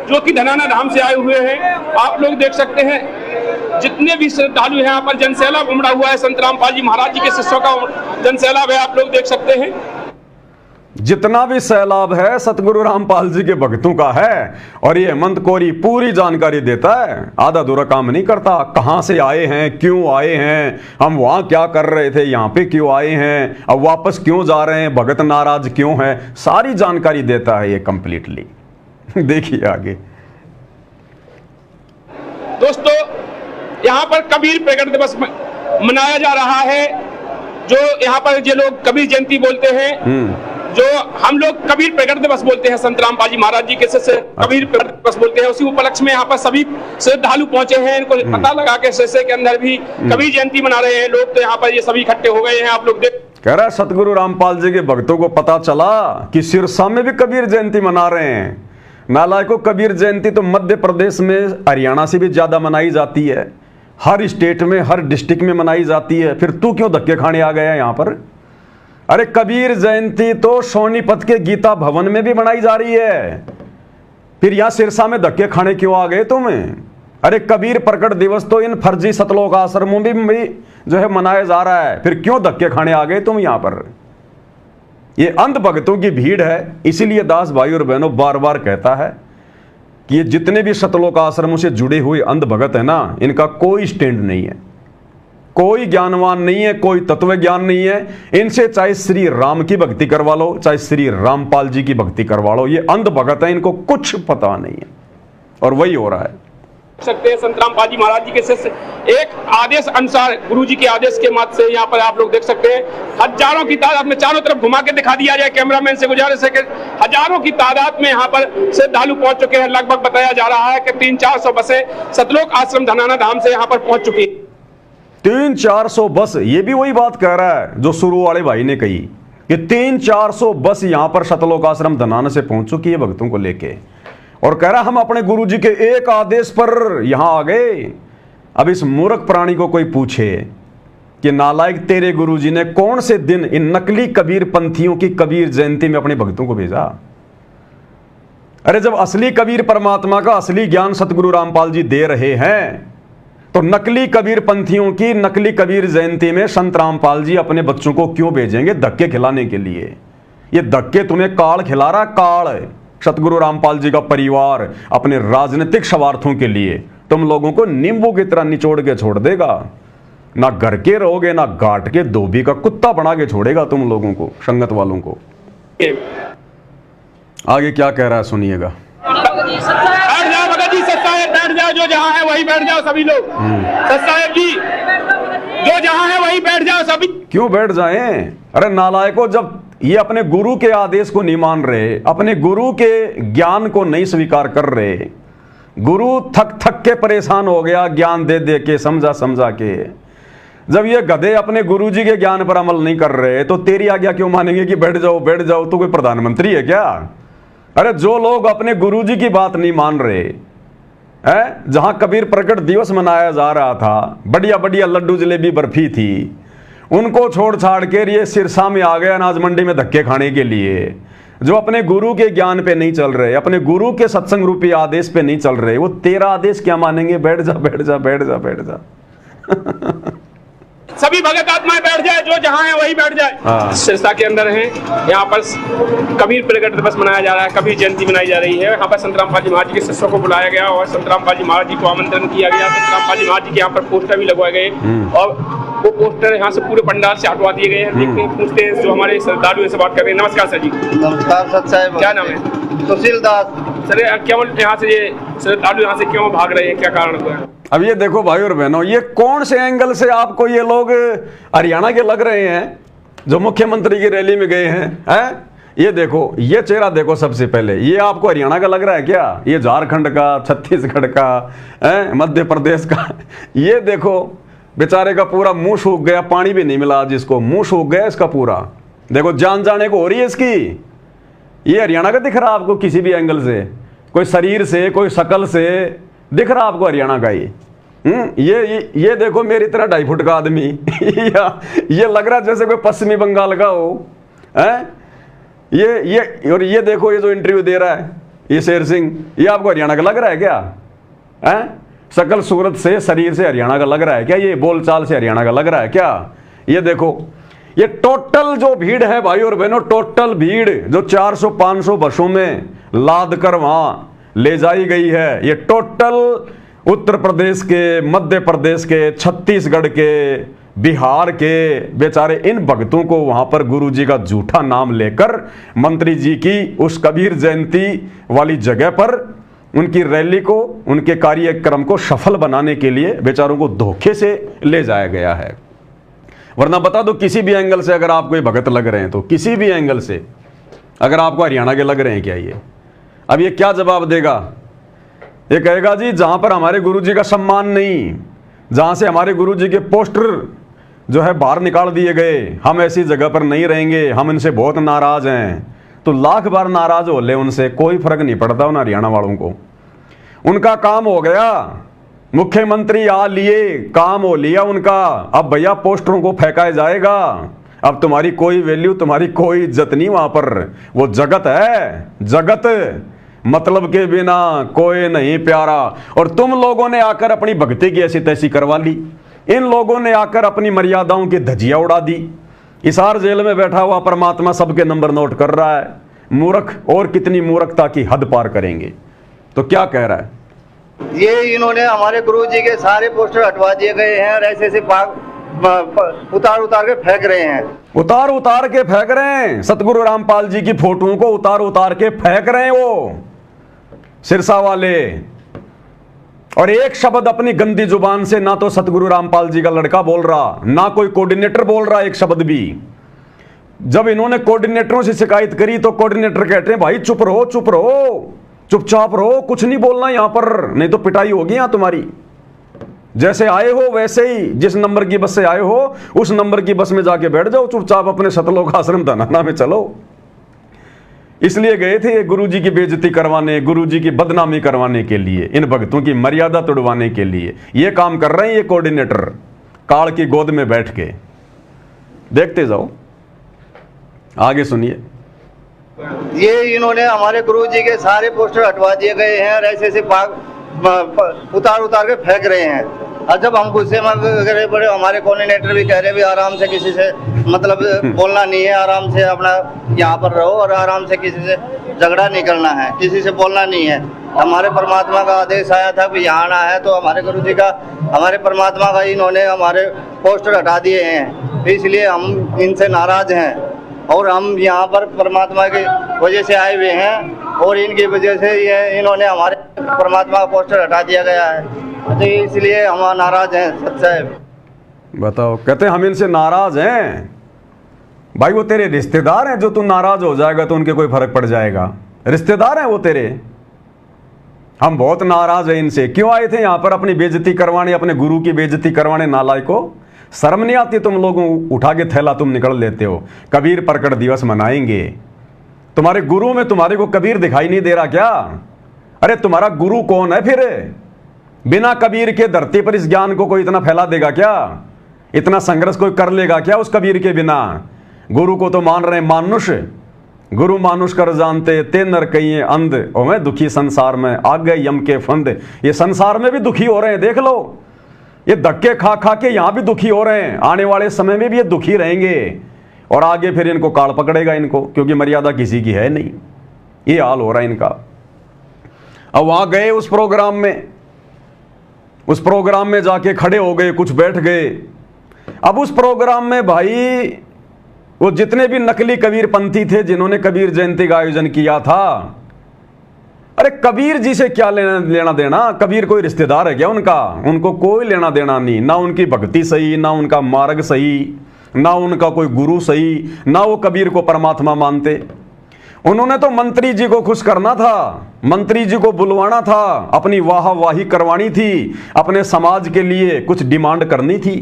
जो कि धनाना धाम से आए हुए हैं। आप लोग देख सकते हैं जितने भी श्रद्धालु हैं यहाँ पर जन सैलाब उमड़ा हुआ है। संत रामपाल जी महाराज जी के शिष्यों का जन सैलाब है, आप लोग देख सकते हैं। जितना भी सैलाब है सतगुरु रामपाल जी के भक्तों का है, और ये हेमंत कोरी पूरी जानकारी देता है, आधा अधूरा काम नहीं करता। कहां से आए हैं, क्यों आए हैं, हम वहां क्या कर रहे थे, यहां पे क्यों आए हैं, अब वापस क्यों जा रहे हैं, भगत नाराज क्यों है, सारी जानकारी देता है ये कंप्लीटली। देखिए आगे। दोस्तों यहाँ पर कबीर प्रकट दिवस मनाया जा रहा है, जो यहाँ पर जो लोग कबीर जयंती बोलते हैं, जो हम लोग कबीर प्रकट दिवस बोलते हैं, संत रामपाल जी महाराज जी के शिष्य कबीर प्रकट दिवस बोलते हैं। उसी उपलक्ष्य में यहाँ पर सभी श्रद्धालु पहुंचे हैं। इनको पता लगा के शिष्य के अंदर भी कबीर जयंती मना रहे हैं लोग, तो यहाँ पर ये सभी इकट्ठे हो गए हैं। आप लोग देख कह रहा है सतगुरु रामपाल जी के भक्तों को पता चला कि सिरसा में भी कबीर जयंती मना रहे हैं। नालायकों, कबीर जयंती तो मध्य प्रदेश में हरियाणा से भी ज्यादा मनाई जाती है, हर स्टेट में हर डिस्ट्रिक्ट में मनाई जाती है। फिर तू क्यों धक्के खाने आ गया यहाँ पर? अरे कबीर जयंती तो सोनीपत के गीता भवन में भी मनाई जा रही है, फिर यहां सिरसा में धक्के खाने क्यों आ गए तुम? अरे कबीर प्रकट दिवस तो इन फर्जी सतलोक आश्रमों में भी जो है मनाया जा रहा है, फिर क्यों धक्के खाने आ गए तुम यहां पर? ये अंध भक्तों की भीड़ है। इसीलिए दास भाई और बहनों बार बार कहता है कि ये जितने भी सतलोक आश्रमों से जुड़े हुए अंध भगत है ना, इनका कोई स्टैंड नहीं है, कोई ज्ञानवान नहीं है, कोई तत्व ज्ञान नहीं है। इनसे चाहे श्री राम की भक्ति करवा लो, चाहे श्री रामपाल जी की भक्ति करवा लो, ये अंध भगत है, इनको कुछ पता नहीं है, और वही हो रहा है। सकते हैं संत रामपाल जी महाराज जी के शिष्य एक आदेश अनुसार, गुरु जी के आदेश के मत से यहाँ पर आप लोग देख सकते हैं हजारों की तादाद में, चारों तरफ घुमा के दिखा दिया जाए, कैमरामैन से गुजारिश है कि हजारों की तादाद में यहाँ पर श्रद्धालु पहुंच चुके हैं। लगभग बताया जा रहा है कि 300-400 बसें सतलोक आश्रम धनाना धाम से यहाँ पर पहुंच चुकी है। 300-400 बस, ये भी वही बात कह रहा है जो शुरू वाले भाई ने कही कि 300-400 बस यहां पर सतलोक आश्रम धनाना से पहुंच चुकी है भक्तों को लेके, और कह रहा हम अपने गुरु जी के एक आदेश पर यहां आ गए। अब इस मूर्ख प्राणी को कोई पूछे कि नालायक तेरे गुरुजी ने कौन से दिन इन नकली कबीर पंथियों की कबीर जयंती में अपने भक्तों को भेजा। अरे जब असली कबीर परमात्मा का असली ज्ञान सतगुरु रामपाल जी दे रहे हैं तो नकली कबीर पंथियों की नकली कबीर जयंती में संत रामपाल जी अपने बच्चों को क्यों भेजेंगे? धक्के खिलाने के लिए। ये धक्के तुम्हें काल खिला रहा, काल। सतगुरु रामपाल जी का परिवार अपने राजनीतिक स्वार्थों के लिए तुम लोगों को नींबू की तरह निचोड़ के छोड़ देगा। ना घर के रहोगे, ना घाट के धोबी का कुत्ता बना के छोड़ेगा तुम लोगों को, संगत वालों को। आगे क्या कह रहा है सुनिएगा। बैठ जाओ भगत जी, सत साहेब बैठ जाओ, जो जहाँ है वही बैठ जाओ सभी लोग। सत साहेब जी, जो जहाँ है वही बैठ जाओ सभी। क्यों बैठ जाएं? अरे नालायकों, जब ये अपने गुरु के आदेश को नहीं मान रहे, अपने गुरु के ज्ञान को नहीं स्वीकार कर रहे, गुरु थक थक के परेशान हो गया ज्ञान दे दे के, समझा समझा के। जब ये गधे अपने गुरुजी के ज्ञान पर अमल नहीं कर रहे तो तेरी आज्ञा क्यों मानेंगे कि बैठ जाओ बैठ जाओ? तो कोई प्रधानमंत्री है क्या? अरे जो लोग अपने गुरुजी की बात नहीं मान रहे हैं, जहां कबीर प्रकट दिवस मनाया जा रहा था, बढ़िया बढ़िया लड्डू जलेबी बर्फी थी, उनको छोड़ छाड़ के ये सिरसा में आ गए अनाज मंडी में धक्के खाने के लिए। जो अपने गुरु के ज्ञान पे नहीं चल रहे, अपने गुरु के सत्संग रूपी आदेश पे नहीं चल रहे, वो तेरा आदेश क्या मानेंगे? बैठ जा बैठ जा बैठ जा बैठ जा। सभी भगत आत्माएं बैठ जाए, जो जहाँ है वही बैठ जाए। सिरसा के अंदर हैं, यहाँ पर कबीर प्रकट दिवस मनाया जा रहा है, कबीर जयंती मनाई जा रही है। यहाँ पर संत रामपाल जी महाराज के शिष्यों को बुलाया गया और संत रामपाल जी महाराज जी को आमंत्रण किया गया। संत रामपाल जी महाराज जी के यहाँ पर पोस्टर भी लगवाए गए और वो पोस्टर यहाँ से पूरे पंडाल से हटवा दिए गए हैं। देखते हैं, पूछते हैं जो हमारे श्रद्धालु से बात कर रहे हैं। नमस्कार सर जी। नमस्कार सत साहब। क्या नाम है? सुशील दास। सर क्या यहाँ से ये श्रद्धालु यहाँ से क्यों भाग रहे हैं, क्या कारण हुआ है? अब ये देखो भाई और बहनों, ये कौन से एंगल से आपको ये लोग हरियाणा के लग रहे हैं जो मुख्यमंत्री की रैली में गए हैं? ये देखो, ये चेहरा देखो सबसे पहले, ये आपको हरियाणा का लग रहा है क्या? ये झारखंड का, छत्तीसगढ़ का, मध्य प्रदेश का। ये देखो बेचारे का पूरा मुंह सूख गया, पानी भी नहीं मिला जिसको, मुंह सूख गया इसका पूरा। देखो जान जाने को हो रही है इसकी। ये हरियाणा का दिख रहा आपको किसी भी एंगल से? कोई शरीर से, कोई शकल से दिख रहा आपको हरियाणा का? ये देखो मेरी तरह 2.5 फुट का आदमी ये लग रहा जैसे कोई पश्चिमी बंगाल का हो। ये देखो ये जो इंटरव्यू दे रहा है ये शेर सिंह, ये आपको हरियाणा का लग रहा है क्या? शकल सूरत से, शरीर से हरियाणा का लग रहा है क्या? ये बोलचाल से हरियाणा का लग रहा है क्या? ये देखो, ये टोटल जो भीड़ है भाई और बहनों, टोटल भीड़ जो 400-500 बसों में लाद कर वहां ले जाई गई है, ये टोटल उत्तर प्रदेश के, मध्य प्रदेश के, छत्तीसगढ़ के, बिहार के बेचारे इन भक्तों को वहां पर गुरुजी का झूठा नाम लेकर मंत्री जी की उस कबीर जयंती वाली जगह पर उनकी रैली को, उनके कार्यक्रम को सफल बनाने के लिए बेचारों को धोखे से ले जाया गया है। वरना बता दो, किसी भी एंगल से अगर आपको ये भगत लग रहे हैं तो किसी भी एंगल से अगर आपको हरियाणा के लग रहे हैं क्या, ये अब ये क्या जवाब देगा? ये कहेगा जी जहां पर हमारे गुरुजी का सम्मान नहीं, जहां से हमारे गुरुजी के पोस्टर जो है बाहर निकाल दिए गए, हम ऐसी जगह पर नहीं रहेंगे, हम इनसे बहुत नाराज हैं। तो लाख बार नाराज हो ले उनसे, कोई फर्क नहीं पड़ता उन हरियाणा वालों को। उनका काम हो गया, मुख्यमंत्री आ लिए, काम हो लिया उनका। अब भैया पोस्टरों को फेंका जाएगा, अब तुम्हारी कोई वैल्यू, तुम्हारी कोई इज्जत नहीं वहां पर। वो जगत है, जगत मतलब के बिना कोई नहीं प्यारा। और तुम लोगों ने आकर अपनी भक्ति की ऐसी तैसी करवा ली, इन लोगों ने आकर अपनी मर्यादाओं की धज्जियां उड़ा दी। हिसार जेल में बैठा हुआ परमात्मा सबके नंबर नोट कर रहा है। मूर्ख और कितनी मूर्खता की हद पार करेंगे। तो क्या कह रहा है ये? इन्होंने हमारे गुरुजी के सारे पोस्टर हटवा दिए गए हैं और ऐसे ऐसे उतार उतार के फेंक रहे हैं, उतार उतार के फेंक रहे हैं। सतगुरु रामपाल जी की फोटोओं को उतार उतार के फेंक रहे हैं वो सिरसा वाले। और एक शब्द अपनी गंदी जुबान से ना तो सतगुरु रामपाल जी का लड़का बोल रहा, ना कोई कोऑर्डिनेटर बोल रहा एक शब्द भी। जब इन्होंने कोऑर्डिनेटरों से शिकायत करी तो कोऑर्डिनेटर कहते हैं भाई चुप रहो, चुप रहो, चुपचाप रहो, कुछ नहीं बोलना यहां पर, नहीं तो पिटाई होगी यहां तुम्हारी। जैसे आए हो वैसे ही, जिस नंबर की बस से आए हो उस नंबर की बस में जाके बैठ जाओ, चुपचाप अपने सतलोक आश्रम धनाना में चलो। इसलिए गए थे गुरुजी की बेइज्जती करवाने, गुरुजी की बदनामी करवाने के लिए, इन भक्तों की मर्यादा तोड़वाने के लिए ये काम कर रहे हैं ये कोऑर्डिनेटर। काल की गोद में बैठ के। देखते जाओ, आगे सुनिए। ये इन्होंने हमारे गुरु जी के सारे पोस्टर हटवा दिए गए हैं और ऐसे उतार उतार के फेंक रहे हैं। और जब हम गुस्से में वगैरह पड़े, हमारे कोऑर्डिनेटर भी कह रहे भी आराम से, किसी से मतलब बोलना नहीं है, आराम से अपना यहाँ पर रहो और आराम से, किसी से झगड़ा नहीं करना है, किसी से बोलना नहीं है। हमारे परमात्मा का आदेश आया था कि यहाँ आना है, तो हमारे गुरु जी का, हमारे परमात्मा का इन्होंने हमारे पोस्टर हटा दिए हैं, इसलिए हम इनसे नाराज हैं और हम यहाँ पर परमात्मा की वजह से आए हुए हैं और इनकी वजह से ये इन्होंने हमारे परमात्मा का पोस्टर हटा दिया गया है, तो इसलिए हम नाराज हैं। सच्चाई बताओ, कहते हैं हम इनसे नाराज हैं। भाई वो तेरे रिश्तेदार हैं, जो तू नाराज हो जाएगा तो उनके कोई फर्क पड़ जाएगा? रिश्तेदार हैं वो तेरे। हम बहुत नाराज हैं इनसे। क्यों आए थे यहाँ पर? अपनी बेइज्जती करवाने, अपने गुरु की बेइज्जती करवाने। नालायको, शर्म नहीं आती तुम लोगों? उठा के थैला तुम निकल लेते हो। कबीर प्रकट दिवस मनाएंगे, तुम्हारे गुरु में तुम्हारे को कबीर दिखाई नहीं दे रहा क्या? अरे तुम्हारा गुरु कौन है फिर? बिना कबीर के धरती पर इस ज्ञान को कोई इतना फैला देगा क्या? इतना संघर्ष कोई कर लेगा क्या उस कबीर के बिना? गुरु को तो मान रहे मानुष, गुरु मानुष कर जानते, ते नर कहिए अंध, और मैं दुखी संसार में आ गए यम के फंद। ये संसार में भी दुखी हो रहे हैं, देख लो। ये धक्के खा खा के यहां भी दुखी हो रहे हैं, आने वाले समय में भी ये दुखी रहेंगे और आगे फिर इनको काल पकड़ेगा इनको, क्योंकि मर्यादा किसी की है नहीं। ये हाल हो रहा है इनका। अब वहां गए उस प्रोग्राम में जाके खड़े हो गए, कुछ बैठ गए। अब उस प्रोग्राम में भाई वो जितने भी नकली कबीर पंथी थे जिन्होंने कबीर जयंती का आयोजन किया था, अरे कबीर जी से क्या लेना देना? कबीर कोई रिश्तेदार है क्या उनका? उनको कोई लेना देना नहीं। ना उनकी भक्ति सही, ना उनका मार्ग सही, ना उनका कोई गुरु सही, ना वो कबीर को परमात्मा मानते। उन्होंने तो मंत्री जी को खुश करना था, मंत्री जी को बुलवाना था, अपनी वाहवाही करवानी थी, अपने समाज के लिए कुछ डिमांड करनी थी।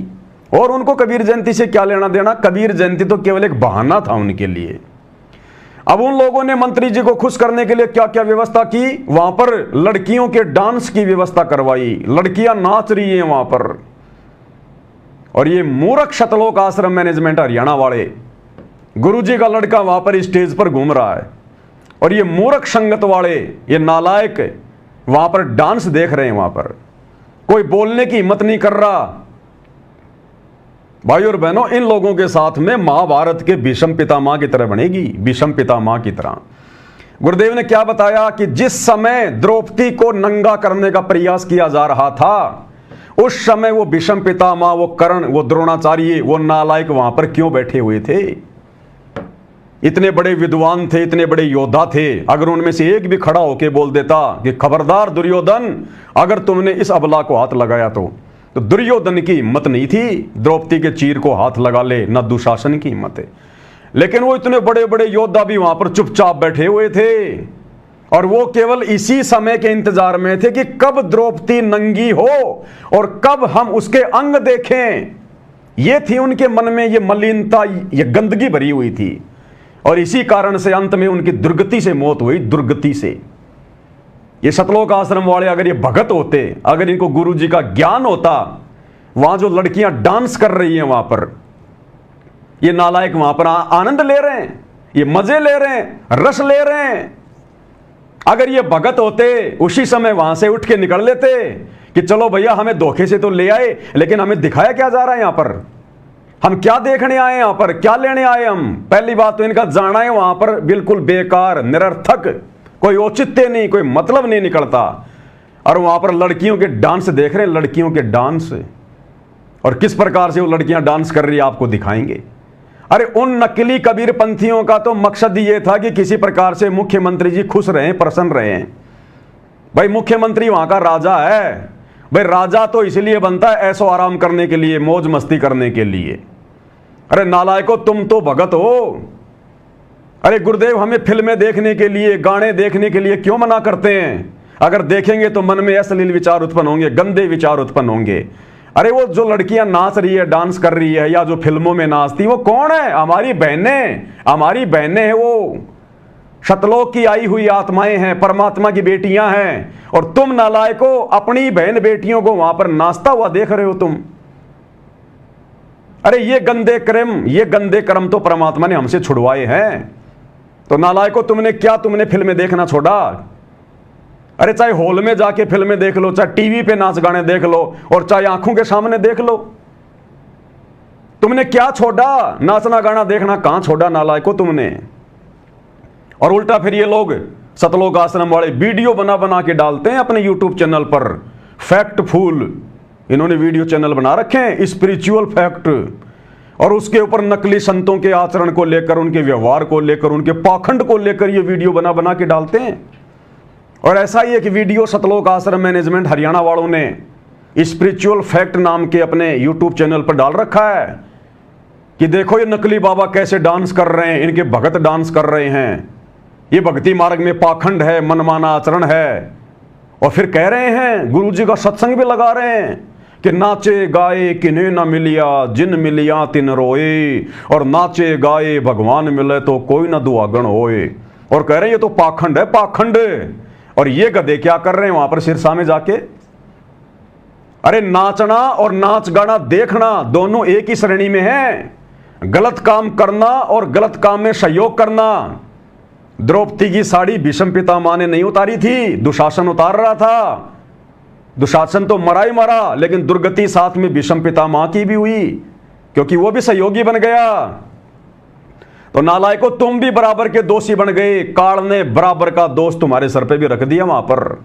और उनको कबीर जयंती से क्या लेना देना? कबीर जयंती तो केवल एक बहाना था उनके लिए। अब उन लोगों ने मंत्री जी को खुश करने के लिए क्या क्या व्यवस्था की? वहां पर लड़कियों के डांस की व्यवस्था करवाई, लड़कियां नाच रही हैं वहां पर। और ये मूर्ख शतलोक आश्रम मैनेजमेंट हरियाणा वाले, गुरुजी का लड़का वहां पर स्टेज पर घूम रहा है और ये मूर्ख संगत वाले, ये नालायक वहां पर डांस देख रहे हैं। वहां पर कोई बोलने की हिम्मत नहीं कर रहा। भाई और बहनों, इन लोगों के साथ में महाभारत के भीष्म पितामह की तरह बनेगी, भीष्म पितामह की तरह। गुरुदेव ने क्या बताया कि जिस समय द्रौपदी को नंगा करने का प्रयास किया जा रहा था, उस समय वो भीष्म पितामह, वो कर्ण, वो द्रोणाचार्य, वो नालायक वहां पर क्यों बैठे हुए थे? इतने बड़े विद्वान थे, इतने बड़े योद्धा थे। अगर उनमें से एक भी खड़ा होकर बोल देता कि खबरदार दुर्योधन, अगर तुमने इस अबला को हाथ लगाया तो दुर्योधन की हिम्मत नहीं थी द्रौपदी के चीर को हाथ लगा ले, न दुशासन की हिम्मत है। लेकिन वो इतने बड़े बड़े योद्धा भी वहां पर चुपचाप बैठे हुए थे और वो केवल इसी समय के इंतजार में थे कि कब द्रौपदी नंगी हो और कब हम उसके अंग देखें। ये थी उनके मन में, ये मलिनता, ये गंदगी भरी हुई थी। और इसी कारण से अंत में उनकी दुर्गति से मौत हुई, दुर्गति से। ये सतलोक आश्रम वाले अगर ये भगत होते, अगर इनको गुरु जी का ज्ञान होता, वहां जो लड़कियां डांस कर रही हैं वहां पर, ये नालायक वहां पर आनंद ले रहे हैं, ये मजे ले रहे हैं, रस ले रहे हैं। अगर ये भगत होते, उसी समय वहां से उठ के निकल लेते कि चलो भैया, हमें धोखे से तो ले आए, लेकिन हमें दिखाया क्या जा रहा है यहां पर? हम क्या देखने आए यहां पर? क्या लेने आए हम? पहली बात तो इनका जाना है वहां पर बिल्कुल बेकार, निरर्थक, कोई औचित्य नहीं, कोई मतलब नहीं निकलता। और वहां पर लड़कियों के डांस देख रहे हैं, लड़कियों के डांस, और किस प्रकार से वो लड़कियां डांस कर रही है आपको दिखाएंगे। अरे उन नकली कबीर पंथियों का तो मकसद ये था कि किसी प्रकार से मुख्यमंत्री जी खुश रहें, प्रसन्न रहें। भाई मुख्यमंत्री वहां का राजा है, भाई राजा तो इसलिए बनता है ऐसो आराम करने के लिए, मौज मस्ती करने के लिए। अरे नालायको, तुम तो भगत हो। अरे गुरुदेव, हमें फिल्में देखने के लिए, गाने देखने के लिए क्यों मना करते हैं? अगर देखेंगे तो मन में अश्लील विचार उत्पन्न होंगे, गंदे विचार उत्पन्न होंगे। अरे वो जो लड़कियां नाच रही है, डांस कर रही है, या जो फिल्मों में नाचती, वो कौन है? हमारी बहनें, हमारी बहनें हैं। वो शतलोक की आई हुई आत्माएं हैं, परमात्मा की बेटियां हैं। और तुम नालायको अपनी बहन बेटियों को वहां पर नाचता हुआ देख रहे हो तुम। अरे ये गंदे कर्म तो परमात्मा ने हमसे छुड़वाए हैं। तो नालायकों, तुमने फिल्में देखना छोड़ा? अरे चाहे हॉल में जाके फिल्में देख लो, चाहे टीवी पे नाच गाने देख लो, और चाहे आंखों के सामने देख लो। तुमने क्या छोड़ा? नाचना गाना देखना कहां छोड़ा नालायकों तुमने? और उल्टा फिर ये लोग सतलोक आश्रम वाले वीडियो बना बना के डालते हैं अपने यूट्यूब चैनल पर। फैक्टफुल इन्होंने वीडियो चैनल बना रखे हैं, स्पिरिचुअल फैक्ट, और उसके ऊपर नकली संतों के आचरण को लेकर, उनके व्यवहार को लेकर, उनके पाखंड को लेकर ये वीडियो बना बना के डालते हैं। और ऐसा ही एक वीडियो सतलोक आश्रम मैनेजमेंट हरियाणा वालों ने स्पिरिचुअल फैक्ट नाम के अपने यूट्यूब चैनल पर डाल रखा है कि देखो ये नकली बाबा कैसे डांस कर रहे हैं, इनके भगत डांस कर रहे हैं, ये भक्ति मार्ग में पाखंड है, मनमाना आचरण है। और फिर कह रहे हैं, गुरु जी का सत्संग भी लगा रहे हैं कि नाचे गाए किन्हें न मिलिया, जिन मिलिया तिन रोए, और नाचे गाए भगवान मिले तो कोई न दुआगण होए। और कह रहे हैं ये तो पाखंड है, पाखंड। और ये गधे क्या कर रहे हैं वहां पर सिरसा में जाके? अरे नाचना और नाच गाना देखना दोनों एक ही श्रेणी में है। गलत काम करना और गलत काम में सहयोग करना। द्रौपदी की साड़ी भीष्म पितामह ने नहीं उतारी थी, दुशासन उतार रहा था। दुशासन तो मरा ही मरा, लेकिन दुर्गति साथ में भीष्म पितामह की भी हुई, क्योंकि वो भी सहयोगी बन गया। तो नालायकों, तुम भी बराबर के दोषी बन गए। काल ने बराबर का दोष तुम्हारे सर पे भी रख दिया वहां पर।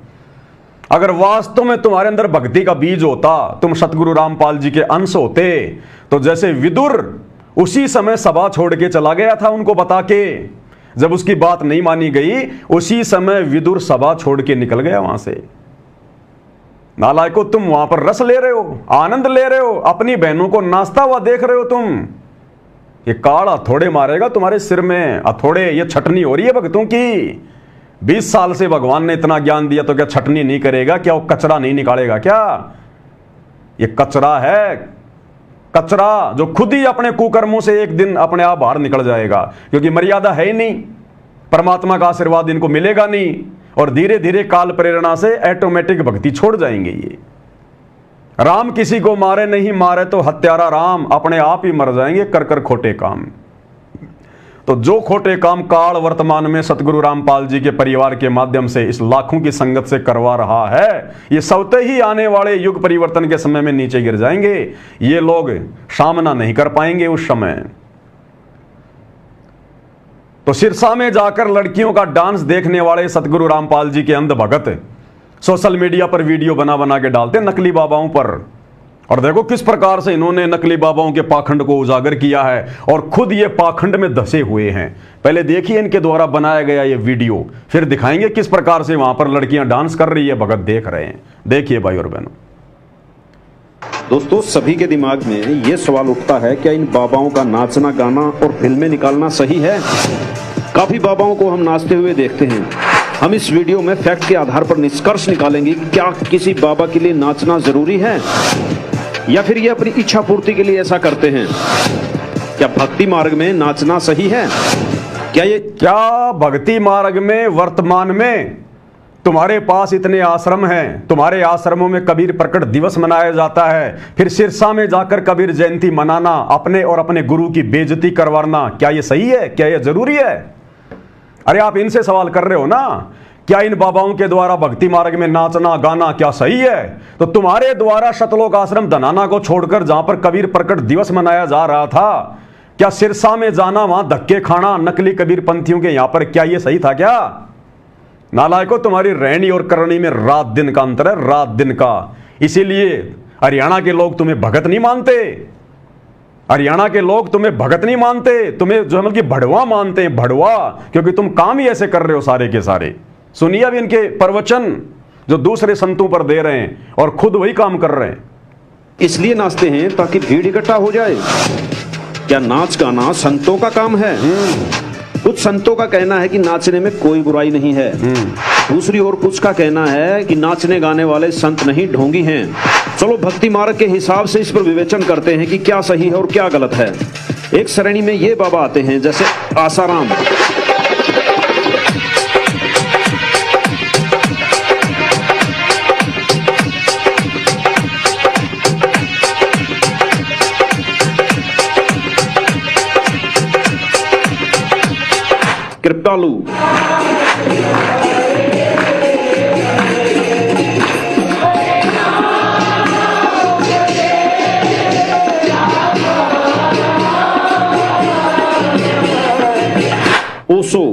अगर वास्तव में तुम्हारे अंदर भक्ति का बीज होता, तुम सतगुरु रामपाल जी के अंश होते, तो जैसे विदुर उसी समय सभा छोड़ के चला गया था उनको बता के, जब उसकी बात नहीं मानी गई, उसी समय विदुर सभा छोड़ के निकल गया वहां से। नालायकों, तुम वहां पर रस ले रहे हो, आनंद ले रहे हो, अपनी बहनों को नाचता हुआ देख रहे हो तुम। ये काल हथौड़े मारेगा तुम्हारे सिर में। हथौड़े, ये छटनी हो रही है भक्तों की। 20 साल से भगवान ने इतना ज्ञान दिया, तो क्या छटनी नहीं करेगा? क्या वो कचरा नहीं निकालेगा क्या? ये कचरा है, कचरा जो खुद ही अपने कुकर्मों से एक दिन अपने आप बाहर निकल जाएगा, क्योंकि मर्यादा है ही नहीं, परमात्मा का आशीर्वाद इनको मिलेगा नहीं, और धीरे धीरे काल प्रेरणा से ऑटोमेटिक भक्ति छोड़ जाएंगे ये। राम किसी को मारे नहीं, मारे तो हत्यारा राम, अपने आप ही मर जाएंगे कर कर खोटे काम। तो जो खोटे काम काल वर्तमान में सतगुरु रामपाल जी के परिवार के माध्यम से इस लाखों की संगत से करवा रहा है, ये स्वतः ही आने वाले युग परिवर्तन के समय में नीचे गिर जाएंगे। ये लोग सामना नहीं कर पाएंगे उस समय। तो सिरसा में जाकर लड़कियों का डांस देखने वाले सतगुरु रामपाल जी के अंध भगत सोशल मीडिया पर वीडियो बना बना के डालते नकली बाबाओं पर। और देखो किस प्रकार से इन्होंने नकली बाबाओं के पाखंड को उजागर किया है, और खुद ये पाखंड में धसे हुए हैं। पहले देखिए इनके द्वारा बनाया गया ये वीडियो, फिर दिखाएंगे किस प्रकार से वहां पर लड़कियां डांस कर रही है, भगत देख रहे हैं। देखिए भाई और बहनों। दोस्तों, सभी के दिमाग में ये सवाल उठता है, क्या इन बाबाओं का नाचना गाना और फिल्में निकालना सही है? काफी बाबाओं को हम नाचते हुए देखते हैं। हम इस वीडियो में फैक्ट के आधार पर निष्कर्ष निकालेंगे, क्या किसी बाबा के लिए नाचना जरूरी है, या फिर ये अपनी इच्छा पूर्ति के लिए ऐसा करते हैं? क्या भक्ति मार्ग में नाचना सही है? क्या भक्ति मार्ग में वर्तमान में तुम्हारे पास इतने आश्रम हैं, तुम्हारे आश्रमों में कबीर प्रकट दिवस मनाया जाता है, फिर सिरसा में जाकर कबीर जयंती मनाना, अपने और अपने गुरु की बेइज्जती करवाना, क्या ये सही है? क्या ये जरूरी है? अरे आप इनसे सवाल कर रहे हो ना, क्या इन बाबाओं के द्वारा भक्ति मार्ग में नाचना गाना क्या सही है? तो तुम्हारे द्वारा सतलोक आश्रम धनाना को छोड़कर जहां पर कबीर प्रकट दिवस मनाया जा रहा था, क्या सिरसा में जाना, वहां धक्के खाना नकली कबीर पंथियों के यहां पर, क्या ये सही था क्या? नालायकों, तुम्हारी रहनी और करनी में रात दिन का अंतर है, रात दिन का। इसीलिए हरियाणा के लोग तुम्हें भगत नहीं मानते, हरियाणा के लोग तुम्हें भगत नहीं मानते, तुम्हें जो है कि भड़वा मानते हैं, भड़वा, क्योंकि तुम काम ही ऐसे कर रहे हो सारे के सारे। सुनिए अब इनके प्रवचन जो दूसरे संतों पर दे रहे हैं और खुद वही काम कर रहे हैं। इसलिए नाचते हैं ताकि भीड़ इकट्ठा हो जाए। क्या नाच गाना संतों का काम है? कुछ संतों का कहना है कि नाचने में कोई बुराई नहीं है। दूसरी ओर कुछ का कहना है कि नाचने गाने वाले संत नहीं, ढोंगी हैं। चलो भक्ति मार्ग के हिसाब से इस पर विवेचन करते हैं कि क्या सही है और क्या गलत है। एक श्रेणी में ये बाबा आते हैं जैसे आसाराम, कृपालु, ओशो,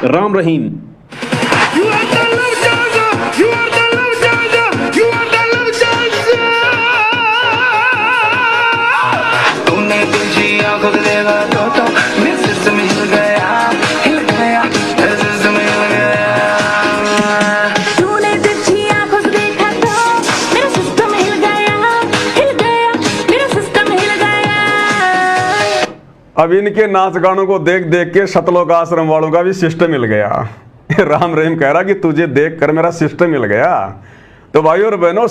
राम रहीम, अब इनके नाच गानों को देख देख के सतलोक आश्रम वालों का भी सिस्टम हिल गया। राम रहीम कह रहा कि तुझे देख कर मेरा सिस्टम हिल गया। तो भाइयों और बहनों,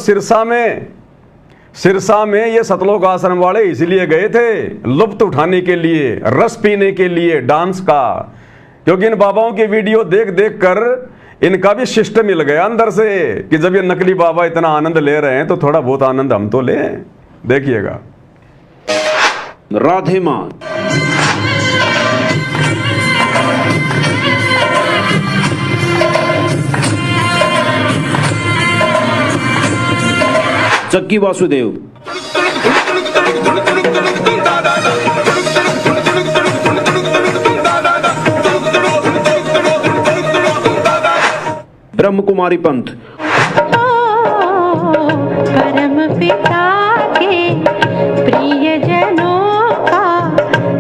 सिरसा में ये सतलोक आश्रम वाले इसलिए गए थे, लुत्फ उठाने के लिए, रस पीने के लिए डांस का, क्योंकि इन बाबाओं की वीडियो देख देख कर इनका भी सिस्टम मिल गया अंदर से कि जब ये नकली बाबा इतना आनंद ले रहे हैं तो थोड़ा बहुत आनंद हम तो लें। देखिएगा। राधे मां, चक्की वासुदेव, ब्रह्म कुमारी पंथ, परम पिता के प्रियजनों का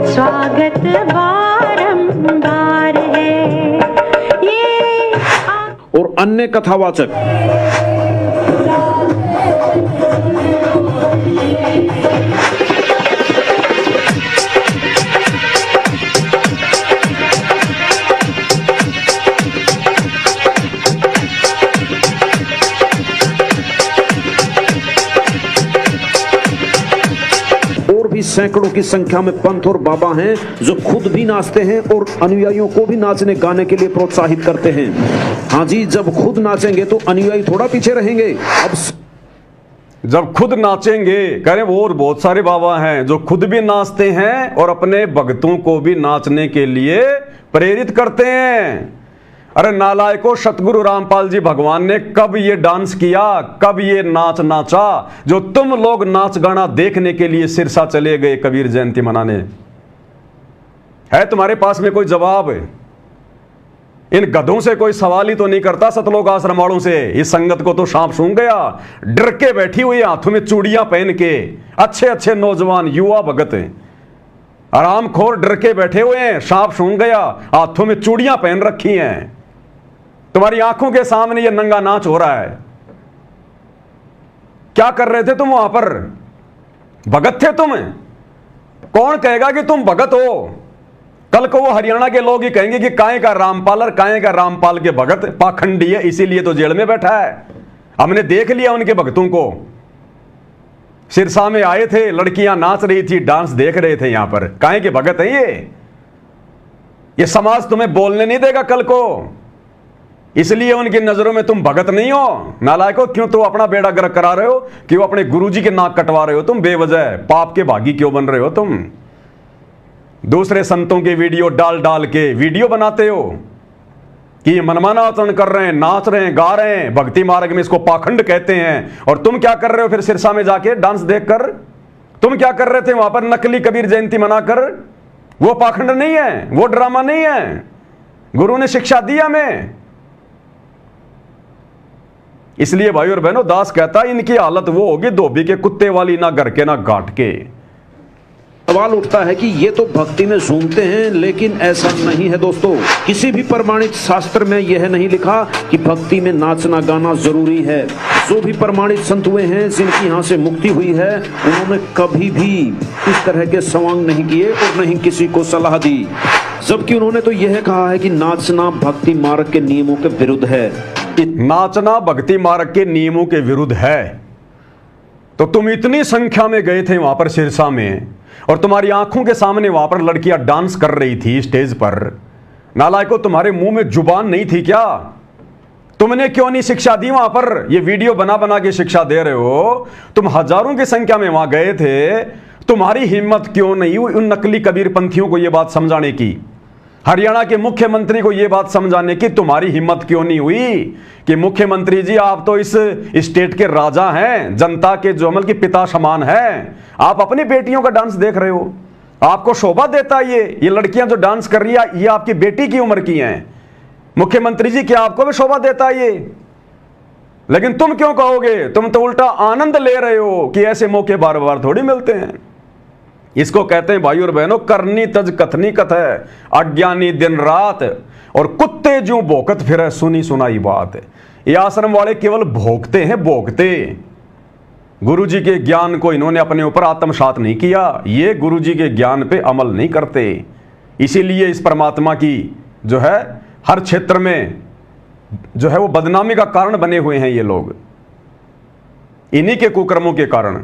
स्वागत बारंबार है ये और अन्य कथावाचक। सैकड़ों की संख्या में पंथ और बाबा हैं जो खुद भी नाचते हैं और अनुयायियों को भी नाचने गाने के लिए प्रोत्साहित करते हैं। हाँ जी, जब खुद नाचेंगे तो अनुयायी थोड़ा पीछे रहेंगे। अब जब खुद नाचेंगे, करें, वो और बहुत सारे बाबा हैं जो खुद भी नाचते हैं और अपने भक्तों को भी नाचने के लिए प्रेरित करते हैं। अरे नालायकों, सतगुरु रामपाल जी भगवान ने कब ये डांस किया, कब ये नाच नाचा जो तुम लोग नाच गाना देखने के लिए सिरसा चले गए कबीर जयंती मनाने? है तुम्हारे पास में कोई जवाब? इन गधों से कोई सवाल ही तो नहीं करता सतलोक आश्रम वालों से। इस संगत को तो सांप सूंघ गया। डर के बैठी हुई, हाथों में चूड़ियां पहन के, अच्छे अच्छे नौजवान युवा भगत आरामखोर डर के बैठे हुए हैं। सांप सूंघ गया, हाथों में चूड़ियां पहन रखी हैं। तुम्हारी आंखों के सामने ये नंगा नाच हो रहा है। क्या कर रहे थे तुम वहां पर? भगत थे तुम? कौन कहेगा कि तुम भगत हो? कल को वो हरियाणा के लोग ही कहेंगे कि काहे का रामपाल और काहे का रामपाल के भगत पाखंडी है, इसीलिए तो जेल में बैठा है। हमने देख लिया उनके भक्तों को। सिरसा में आए थे, लड़कियां नाच रही थी, डांस देख रहे थे। यहां पर काहे के भगत हैं ये समाज तुम्हें बोलने नहीं देगा कल को, इसलिए उनकी नजरों में तुम भगत नहीं हो। नालायकों, क्यों तो अपना बेड़ा गर्क करा रहे हो? क्यों अपने गुरुजी के नाक कटवा रहे हो? तुम बेवजह पाप के भागी क्यों बन रहे हो? तुम दूसरे संतों के वीडियो डाल डाल के वीडियो बनाते हो कि ये मनमाना आचरण कर रहे हैं, नाच रहे हैं, गा रहे हैं, भक्ति मार्ग में इसको पाखंड कहते हैं। और तुम क्या कर रहे हो फिर सिरसा में जाके डांस देखकर? तुम क्या कर रहे थे वहां पर नकली कबीर जयंती मनाकर? वो पाखंड नहीं है, वो ड्रामा नहीं है। गुरु ने शिक्षा दी हमें। इसलिए भाई और बहनों, दास कहता है इनकी हालत वो होगी धोबी के कुत्ते वाली, ना घर के ना घाट के। सवाल उठता है कि ये तो भक्ति में झूमते हैं, लेकिन ऐसा नहीं है दोस्तों। किसी भी प्रमाणित शास्त्र में यह नहीं लिखा कि भक्ति में नाचना गाना जरूरी है। जो भी प्रमाणित संत हुए हैं, जिनकी यहाँ से मुक्ति हुई है, उन्होंने कभी भी इस तरह के सवांग नहीं किए और नहीं किसी को सलाह दी। जबकि उन्होंने तो यह कहा है कि नाचना भक्ति मार्ग के नियमों के विरुद्ध है। नाचना भक्ति मार्ग के नियमों के विरुद्ध है। तो तुम इतनी संख्या में गए थे वहां पर सिरसा में, और तुम्हारी आंखों के सामने वहां पर लड़कियां डांस कर रही थी स्टेज पर। नालायकों, तुम्हारे मुंह में जुबान नहीं थी क्या? तुमने क्यों नहीं शिक्षा दी वहां पर? ये वीडियो बना बना के शिक्षा दे रहे हो। तुम हजारों की संख्या में वहां गए थे, तुम्हारी हिम्मत क्यों नहीं हुई उन नकली कबीरपंथियों को यह बात समझाने की? हरियाणा के मुख्यमंत्री को यह बात समझाने की तुम्हारी हिम्मत क्यों नहीं हुई कि मुख्यमंत्री जी, आप तो इस स्टेट के राजा हैं, जनता के जो अमल के पिता समान हैं, आप अपनी बेटियों का डांस देख रहे हो, आपको शोभा देता है ये लड़कियां जो डांस कर रही है, ये आपकी बेटी की उम्र की हैं। मुख्यमंत्री जी, क्या आपको भी शोभा देता है ये? लेकिन तुम क्यों कहोगे? तुम तो उल्टा आनंद ले रहे हो कि ऐसे मौके बार बार थोड़ी मिलते हैं। इसको कहते हैं भाई और बहनों, करनी तज कथनी कथ है, अज्ञानी दिन रात और कुत्ते जो भोकत फिर सुनी सुनाई बात। ये आश्रम वाले केवल भोगते हैं, भोगते। गुरु जी के ज्ञान को इन्होंने अपने ऊपर आत्मसात नहीं किया, ये गुरु जी के ज्ञान पे अमल नहीं करते। इसीलिए इस परमात्मा की जो है हर क्षेत्र में जो है वो बदनामी का कारण बने हुए हैं ये लोग, इन्हीं के कुकर्मों के कारण।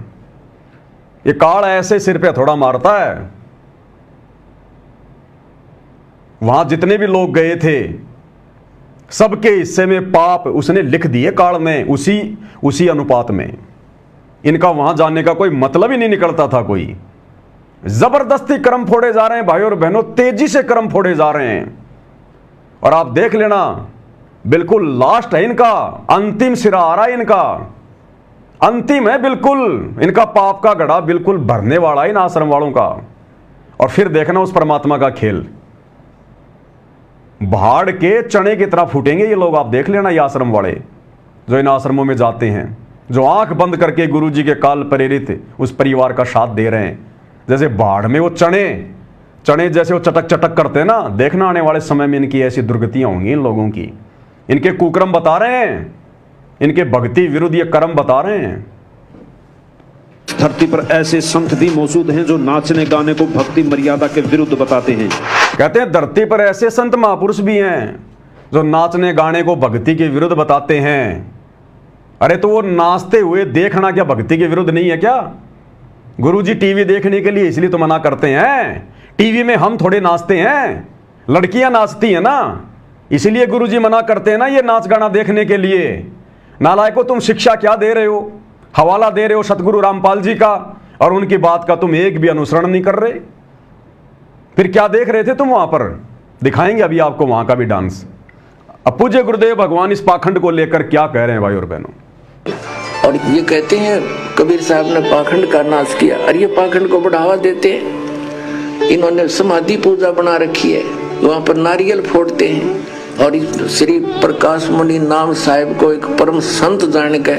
ये काल ऐसे सिर पे थोड़ा मारता है। वहां जितने भी लोग गए थे, सबके हिस्से में पाप उसने लिख दिए काल में, उसी अनुपात में। इनका वहां जाने का कोई मतलब ही नहीं निकलता था कोई। जबरदस्ती कर्म फोड़े जा रहे हैं भाई और बहनों, तेजी से कर्म फोड़े जा रहे हैं। और आप देख लेना, बिल्कुल लास्ट है इनका, अंतिम सिरा आ रहा है इनका, अंतिम है बिल्कुल। इनका पाप का घड़ा बिल्कुल भरने वाला है इन आश्रम वालों का। और फिर देखना उस परमात्मा का खेल, भाड़ के चने की तरह फूटेंगे ये लोग। आप देख लेना, ये आश्रम वाले जो इन आश्रमों में जाते हैं, जो आंख बंद करके गुरु जी के काल प्रेरित उस परिवार का साथ दे रहे हैं, जैसे भाड़ में वो चने जैसे वो चटक चटक करते हैं ना, देखना आने वाले समय में इनकी ऐसी दुर्गतियां होंगी इन लोगों की। इनके कुकर्म बता रहे हैं, इनके भक्ति विरुद्ध ये कर्म बता रहे हैं। धरती पर ऐसे संत भी मौजूद हैं जो नाचने गाने को भक्ति मर्यादा के विरुद्ध बताते हैं। कहते हैं धरती पर ऐसे संत महापुरुष भी हैं जो नाचने गाने को भक्ति के विरुद्ध बताते हैं। अरे तो वो नाचते हुए देखना क्या भक्ति के विरुद्ध नहीं है क्या? गुरुजी टीवी देखने के लिए इसलिए तो मना करते हैं। टीवी में हम थोड़े नाचते हैं, लड़कियां नाचती हैं ना, इसलिए गुरुजी मना करते हैं ना ये नाच गाना देखने के लिए। नालायकों, तुम शिक्षा क्या दे रहे हो? हवाला दे रहे हो सतगुरु रामपाल जी का, और उनकी बात का तुम एक भी अनुसरण नहीं कर रहे। फिर क्या देख रहे थे तुम वहां पर? दिखाएंगे अभी आपको वहां का भी डांस। अब पूज्य गुरुदेव भगवान इस पाखंड को लेकर क्या कह रहे हैं भाई और बहनों। और ये कहते हैं कबीर साहब ने पाखंड का नाश किया, और ये पाखंड को बढ़ावा देते हैं। इन्होंने समाधि पूजा बना रखी है, वहां पर नारियल फोड़ते हैं, और श्री प्रकाश मुनि नाम साहिब को एक परम संत जान के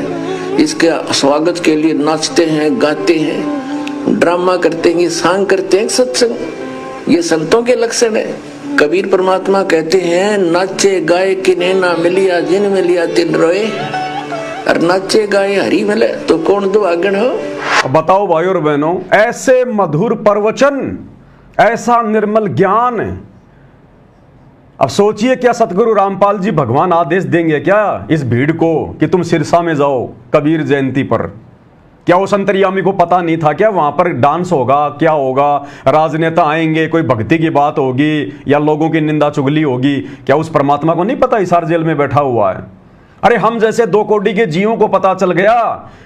इसके स्वागत के लिए नाचते हैं, गाते हैं, ड्रामा करते हैं, सांग करते हैं, सत्संग। ये संतों के लक्षण है। कबीर परमात्मा कहते हैं, नाचे गाए किन्हें ना मिलिया, जिन मिलिया तिन रोए। और नाचे गाए हरी मिले तो कौन दुआगन हो। बताओ भाई और बहनों, ऐसे मधुर प्रवचन, ऐसा निर्मल ज्ञान। अब सोचिए, क्या सतगुरु रामपाल जी भगवान आदेश देंगे क्या इस भीड़ को कि तुम सिरसा में जाओ कबीर जयंती पर? क्या उस अंतर्यामी को पता नहीं था क्या वहां पर डांस होगा, क्या होगा, राजनेता आएंगे, कोई भक्ति की बात होगी या लोगों की निंदा चुगली होगी? क्या उस परमात्मा को नहीं पता हिसार जेल में बैठा हुआ है? अरे हम जैसे 2 कोटि के जीवों को पता चल गया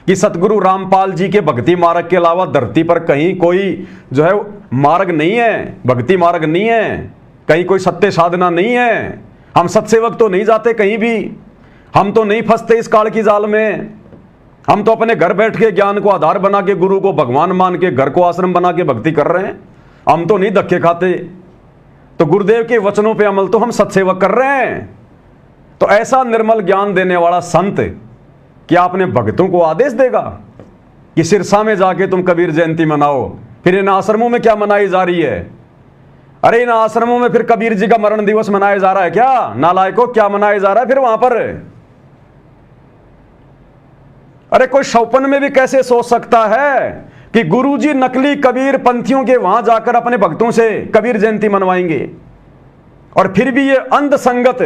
कि सतगुरु रामपाल जी के भक्ति मार्ग के अलावा धरती पर कहीं कोई जो है मार्ग नहीं है, भक्ति मार्ग नहीं है, कहीं कोई सत्य साधना नहीं है। हम सत्सेवक तो नहीं जाते कहीं भी, हम तो नहीं फंसते इस काल की जाल में। हम तो अपने घर बैठ के ज्ञान को आधार बना के, गुरु को भगवान मान के, घर को आश्रम बना के भक्ति कर रहे हैं। हम तो नहीं धक्के खाते। तो गुरुदेव के वचनों पे अमल तो हम सत्सेवक कर रहे हैं। तो ऐसा निर्मल ज्ञान देने वाला संत क्या अपने भक्तों को आदेश देगा कि सिरसा में जाके तुम कबीर जयंती मनाओ? फिर इन आश्रमों में क्या मनाई जा रही है? अरे इन आश्रमों में फिर कबीर जी का मरण दिवस मनाया जा रहा है क्या? नालायकों, क्या मनाया जा रहा है फिर वहां पर? अरे कोई शौपन में भी कैसे सोच सकता है कि गुरुजी नकली कबीर पंथियों के वहां जाकर अपने भक्तों से कबीर जयंती मनवाएंगे? और फिर भी ये अंध संगत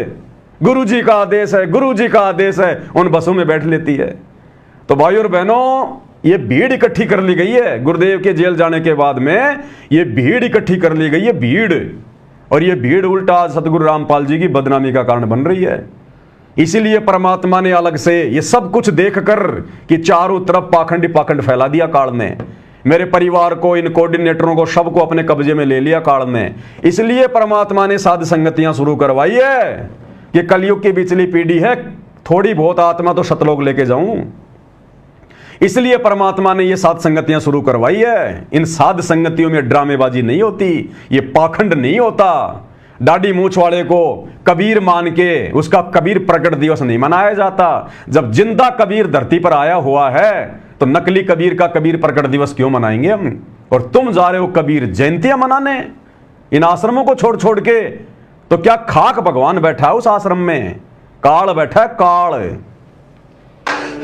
गुरुजी का आदेश है, गुरुजी का आदेश है, उन बसों में बैठ लेती है। तो भाई और बहनों, ये भीड़ इकट्ठी कर ली गई है गुरुदेव के जेल जाने के बाद में। ये भीड़ इकट्ठी कर ली गई है, भीड़। और ये भीड़ उल्टा सतगुरु रामपाल जी की बदनामी का कारण बन रही है। इसीलिए परमात्मा ने अलग से ये सब कुछ देखकर कि चारों तरफ पाखंड फैला दिया काल ने, मेरे परिवार को, इन कोऑर्डिनेटरों को, सबको अपने कब्जे में ले लिया काल ने। इसलिए परमात्मा ने साध संगतियां शुरू करवाई है कि कलयुग की बिचली पीढ़ी है, थोड़ी बहुत आत्मा तो सतलोक लेके जाऊं। इसलिए परमात्मा ने ये साध संगतियां शुरू करवाई है। इन साध संगतियों में ड्रामेबाजी नहीं होती, ये पाखंड नहीं होता। दाढ़ी मूछ वाले को कबीर मान के उसका कबीर प्रकट दिवस नहीं मनाया जाता। जब जिंदा कबीर धरती पर आया हुआ है तो नकली कबीर का कबीर प्रकट दिवस क्यों मनाएंगे हम? और तुम जा रहे हो कबीर जयंतियां मनाने इन आश्रमों को छोड़ छोड़ के। तो क्या खाक भगवान बैठा है उस आश्रम में? काल बैठा है, काल।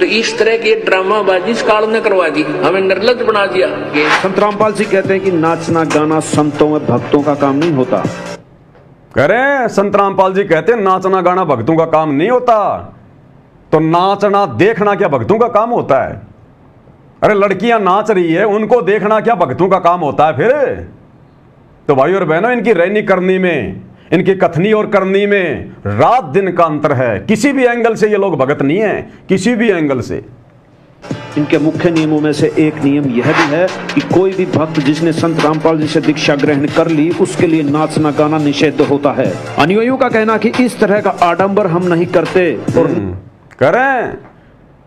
तो इस तरह की ड्रामाबाजी इस काल ने करवा दी, हमें निर्लज बना दिया। संत रामपाल जी कहते हैं कि नाचना गाना संतों में भक्तों का काम नहीं होता। कह रहे हैं संत रामपाल जी कहते हैं नाचना गाना भक्तों का काम नहीं होता। तो नाचना देखना क्या भक्तों का काम होता है? अरे लड़कियां नाच रही है, उनको देखना क्या भक्तों का काम होता है फिर? तो भाई और बहनों, इनकी रहनी करनी में, इनकी कथनी और करनी में रात दिन का अंतर है। किसी भी एंगल से ये लोग भगत नहीं है, किसी भी एंगल से। इनके मुख्य नियमों में से एक नियम यह भी है कि कोई भी भक्त जिसने संत रामपाल जी से दीक्षा ग्रहण कर ली उसके लिए नाचना गाना निषेध होता है। अनुयायियों का कहना कि इस तरह का आडंबर हम नहीं करते। और करें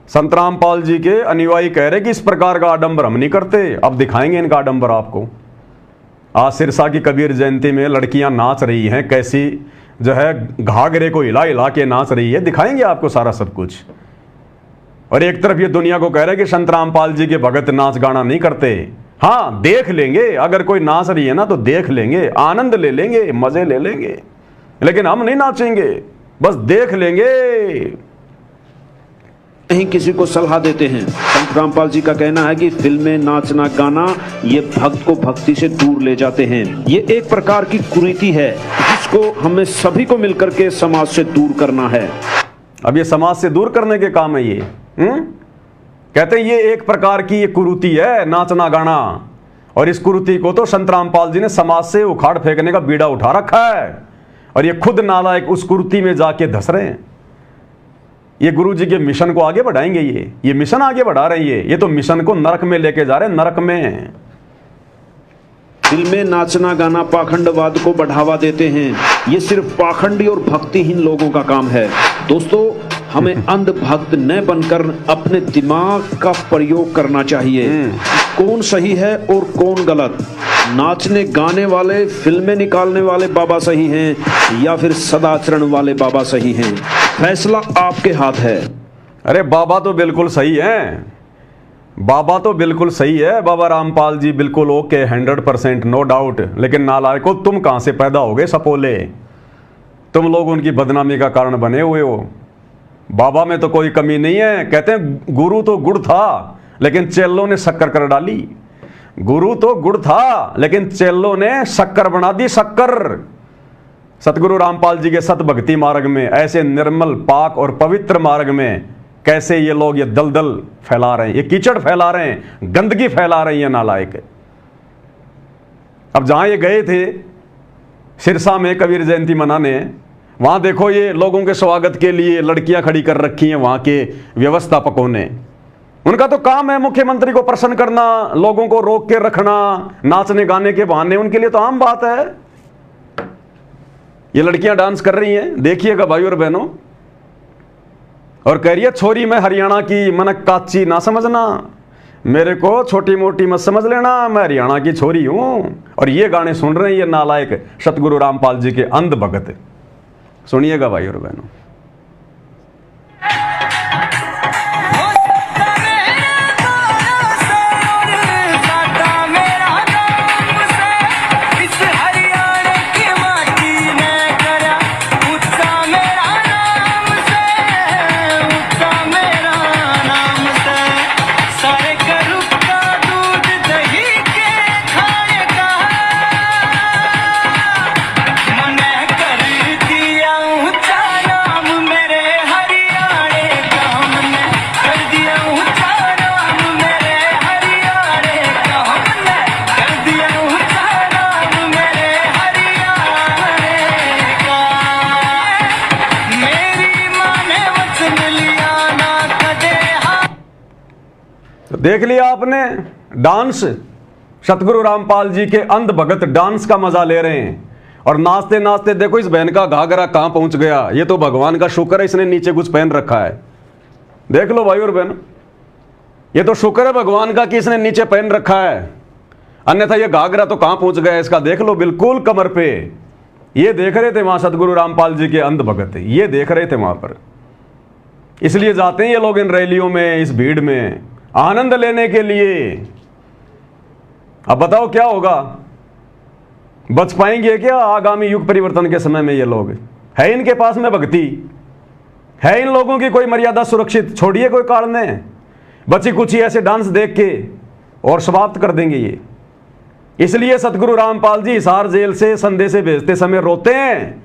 संत रामपाल जी के अनुयायी कह रहे कि इस प्रकार का आडंबर हम नहीं करते। अब दिखाएंगे इनका आडंबर आपको। आज सिरसा की कबीर जयंती में लड़कियां नाच रही हैं, कैसी जो है घाघरे को हिला हिला के नाच रही है, दिखाएंगे आपको सारा सब कुछ। और एक तरफ ये दुनिया को कह रहा है कि संत रामपाल जी के भगत नाच गाना नहीं करते। हाँ, देख लेंगे, अगर कोई नाच रही है ना तो देख लेंगे, आनंद ले लेंगे, मजे ले लेंगे, लेकिन हम नहीं नाचेंगे, बस देख लेंगे। नहीं किसी को सलाह देते हैं। संत रामपाल जी का कहना है कि फिल्में, नाचना गाना ये भक्त को भक्ति से दूर ले जाते हैं। ये एक प्रकार की कुरीति है जिसको हमें सभी को मिलकर के समाज से दूर करना है। अब ये समाज से दूर करने के काम है ये। कहते हैं ये एक प्रकार की ये कुरीति है नाचना गाना, और इस कुरीति को तो संत रामपाल जी ने समाज से उखाड़ फेंकने का बीड़ा उठा रखा है। और ये खुद नालायक उस कुरीति में जाके धस रहे हैं। ये गुरु जी के मिशन को आगे बढ़ाएंगे, ये मिशन आगे बढ़ा रहे हैं। ये तो मिशन को नरक में लेके जा रहे हैं, नरक में। फिल्में, नाचना गाना पाखंडवाद को बढ़ावा देते हैं। ये सिर्फ पाखंडी और भक्तिहीन लोगों का काम है। दोस्तों, हमें अंध भक्त न बनकर अपने दिमाग का प्रयोग करना चाहिए। कौन सही है और कौन गलत? नाचने गाने वाले, फिल्में निकालने वाले बाबा सही हैं या फिर सदाचरण वाले बाबा सही हैं? फैसला आपके हाथ है। अरे बाबा तो बिल्कुल सही है, बाबा तो बिल्कुल सही है। बाबा रामपाल जी बिल्कुल ओके, 100% नो डाउट। लेकिन नालायको, तुम कहां से पैदा हो गए सपोले? तुम लोग उनकी बदनामी का कारण बने हुए हो। बाबा में तो कोई कमी नहीं है। कहते हैं गुरु तो गुड़ था लेकिन चेलों ने शक्कर कर डाली। गुरु तो गुड़ था लेकिन चेलों ने शक्कर बना दी, शक्कर। सतगुरु रामपाल जी के सत भक्ति मार्ग में, ऐसे निर्मल, पाक और पवित्र मार्ग में कैसे ये लोग ये दलदल फैला रहे हैं, ये कीचड़ फैला रहे हैं, गंदगी फैला रही है नालायक। अब जहां ये गए थे सिरसा में कबीर जयंती मनाने, वहां देखो ये लोगों के स्वागत के लिए लड़कियां खड़ी कर रखी हैं वहां के व्यवस्थापकों ने। उनका तो काम है मुख्यमंत्री को प्रसन्न करना, लोगों को रोक के रखना नाचने गाने के बहाने। उनके लिए तो आम बात है। ये लड़कियां डांस कर रही हैं, देखिएगा भाई और बहनों। और कह रही है छोरी मैं हरियाणा की, मन काची ना समझना, मेरे को छोटी मोटी मत समझ लेना, मैं हरियाणा की छोरी हूं। और ये गाने सुन रहे हैं ये नालायक सतगुरु रामपाल जी के अंध भगत। सुनिएगा भाई और बहनों। देख लिया आपने डांस, सतगुरु रामपाल जी के अंध भगत डांस का मजा ले रहे हैं। और नाचते नाचते देखो इस बहन का घाघरा कहां पहुंच गया। ये तो भगवान का शुक्र है इसने नीचे कुछ पहन रखा है। देख लो भाई और बहन, ये तो शुक्र है भगवान का कि इसने नीचे पहन रखा है, अन्यथा ये घाघरा तो कहां पहुंच गया इसका। देख लो बिल्कुल कमर पे। ये देख रहे थे वहां सतगुरु रामपाल जी के अंध भगत, ये देख रहे थे वहां पर। इसलिए जाते हैं ये लोग इन रैलियों में, इस भीड़ में आनंद लेने के लिए। अब बताओ क्या होगा, बच पाएंगे क्या आगामी युग परिवर्तन के समय में? ये लोग है इनके पास में भक्ति है, इन लोगों की कोई मर्यादा सुरक्षित छोड़िए कोई काल ने, बची कुछ ऐसे डांस देख के और समाप्त कर देंगे ये। इसलिए सतगुरु रामपाल जी हिसार जेल से संदेशे भेजते समय रोते हैं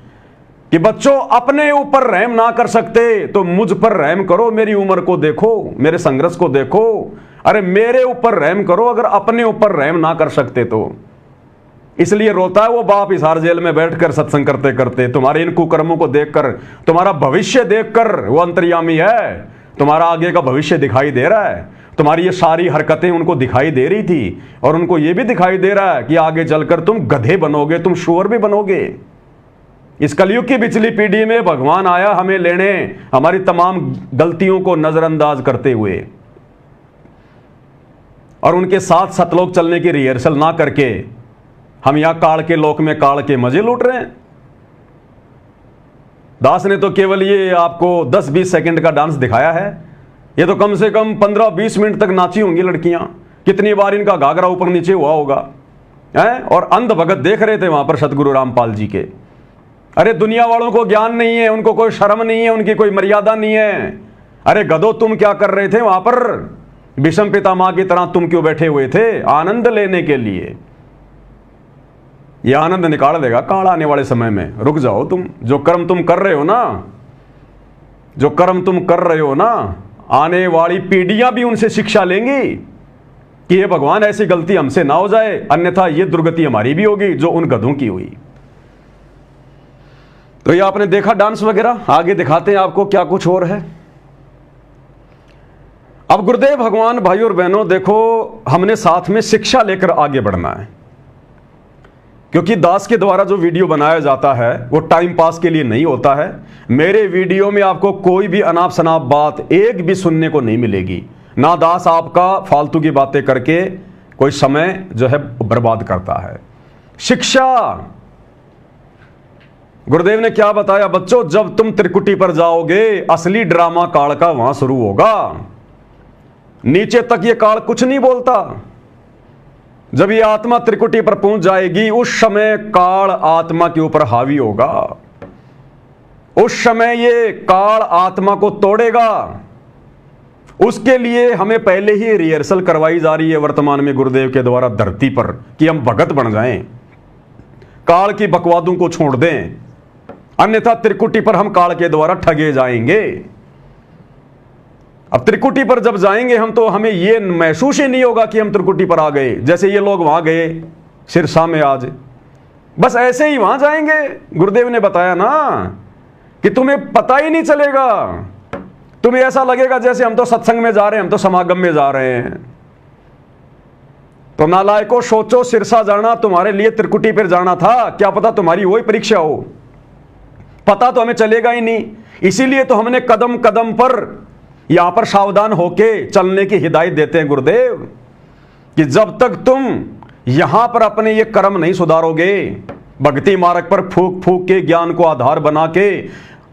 कि बच्चों अपने ऊपर रहम ना कर सकते तो मुझ पर रहम करो, मेरी उम्र को देखो, मेरे संघर्ष को देखो, अरे मेरे ऊपर रहम करो अगर अपने ऊपर रहम ना कर सकते तो। इसलिए रोता है वो बाप हिसार जेल में बैठकर सत्संग करते करते। तुम्हारे इन कुकर्मों को देखकर, तुम्हारा भविष्य देखकर, वो अंतर्यामी है, तुम्हारा आगे का भविष्य दिखाई दे रहा है। तुम्हारी ये सारी हरकतें उनको दिखाई दे रही थी और उनको ये भी दिखाई दे रहा है कि आगे चलकर तुम गधे बनोगे, तुम शुअर भी बनोगे। इस कलयुग की पिछली पीढ़ी में भगवान आया हमें लेने, हमारी तमाम गलतियों को नजरअंदाज करते हुए, और उनके साथ सतलोक चलने की रिहर्सल ना करके हम यहां काल के लोक में काल के मजे लूट रहे हैं। दास ने तो केवल ये आपको 10-20 सेकंड का डांस दिखाया है, ये तो कम से कम 15-20 मिनट तक नाची होंगी लड़कियां। कितनी बार इनका घाघरा ऊपर नीचे हुआ होगा है? और अंध भगत देख रहे थे वहां पर सतगुरु रामपाल जी के। अरे दुनिया वालों को ज्ञान नहीं है, उनको कोई शर्म नहीं है, उनकी कोई मर्यादा नहीं है। अरे गधो तुम क्या कर रहे थे वहां पर? विषम पितामह की तरह तुम क्यों बैठे हुए थे? आनंद लेने के लिए। यह आनंद निकाल देगा काल आने वाले समय में। रुक जाओ तुम, जो कर्म तुम कर रहे हो ना, जो कर्म तुम कर रहे हो ना, आने वाली पीढ़ियां भी उनसे शिक्षा लेंगी कि ये भगवान ऐसी गलती हमसे ना हो जाए, अन्यथा ये दुर्गति हमारी भी होगी जो उन गधों की हुई। तो ये आपने देखा डांस वगैरह, आगे दिखाते हैं आपको क्या कुछ और है। अब गुरुदेव भगवान भाई और बहनों देखो, हमने साथ में शिक्षा लेकर आगे बढ़ना है, क्योंकि दास के द्वारा जो वीडियो बनाया जाता है वो टाइम पास के लिए नहीं होता है। मेरे वीडियो में आपको कोई भी अनाप शनाप बात एक भी सुनने को नहीं मिलेगी। ना दास आपका फालतू की बातें करके कोई समय जो है बर्बाद करता है। शिक्षा, गुरुदेव ने क्या बताया बच्चों, जब तुम त्रिकुटी पर जाओगे असली ड्रामा काल का वहां शुरू होगा। नीचे तक ये काल कुछ नहीं बोलता। जब ये आत्मा त्रिकुटी पर पहुंच जाएगी उस समय काल आत्मा के ऊपर हावी होगा। उस समय ये काल आत्मा को तोड़ेगा। उसके लिए हमें पहले ही रिहर्सल करवाई जा रही है वर्तमान में गुरुदेव के द्वारा धरती पर, कि हम भगत बन जाएं, काल की बकवादों को छोड़ दें, अन्यथा त्रिकुटी पर हम काल के द्वारा ठगे जाएंगे। अब त्रिकुटी पर जब जाएंगे हम तो हमें यह महसूस ही नहीं होगा कि हम त्रिकुटी पर आ गए, जैसे ये लोग वहां गए सिरसा में आज, बस ऐसे ही वहां जाएंगे। गुरुदेव ने बताया ना कि तुम्हें पता ही नहीं चलेगा, तुम्हें ऐसा लगेगा जैसे हम तो सत्संग में जा रहे हैं, हम तो समागम में जा रहे हैं। तो नालायकों सोचो, सिरसा जाना तुम्हारे लिए त्रिकुटी पर जाना था, क्या पता तुम्हारी वही परीक्षा हो, पता तो हमें चलेगा ही नहीं। इसीलिए तो हमने कदम कदम पर यहां पर सावधान होके चलने की हिदायत देते हैं गुरुदेव, कि जब तक तुम यहां पर अपने ये कर्म नहीं सुधारोगे, भक्ति मार्ग पर फूक फूक के ज्ञान को आधार बना के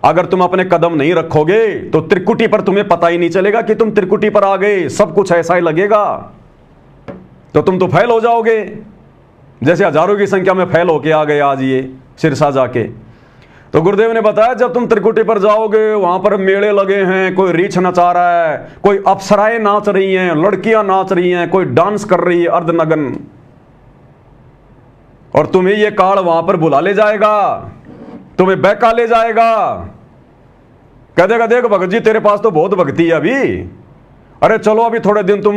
अगर तुम अपने कदम नहीं रखोगे तो त्रिकुटी पर तुम्हें पता ही नहीं चलेगा कि तुम त्रिकुटी पर आ गए। सब कुछ ऐसा ही लगेगा, तो तुम तो फेल हो जाओगे, जैसे हजारों की संख्या में फेल होके आ गए आज ये सिरसा जाके। तो गुरुदेव ने बताया जब तुम त्रिकुटी पर जाओगे वहां पर मेले लगे हैं, कोई रीछ नचा रहा है, कोई अप्सराएं नाच रही हैं, लड़कियां नाच रही हैं, कोई डांस कर रही है अर्धनग्न, और तुम्हें ये काल वहां पर बुला ले जाएगा, तुम्हें बहका ले जाएगा, कह देगा देख भगत जी तेरे पास तो बहुत भक्ति है अभी, अरे चलो अभी थोड़े दिन तुम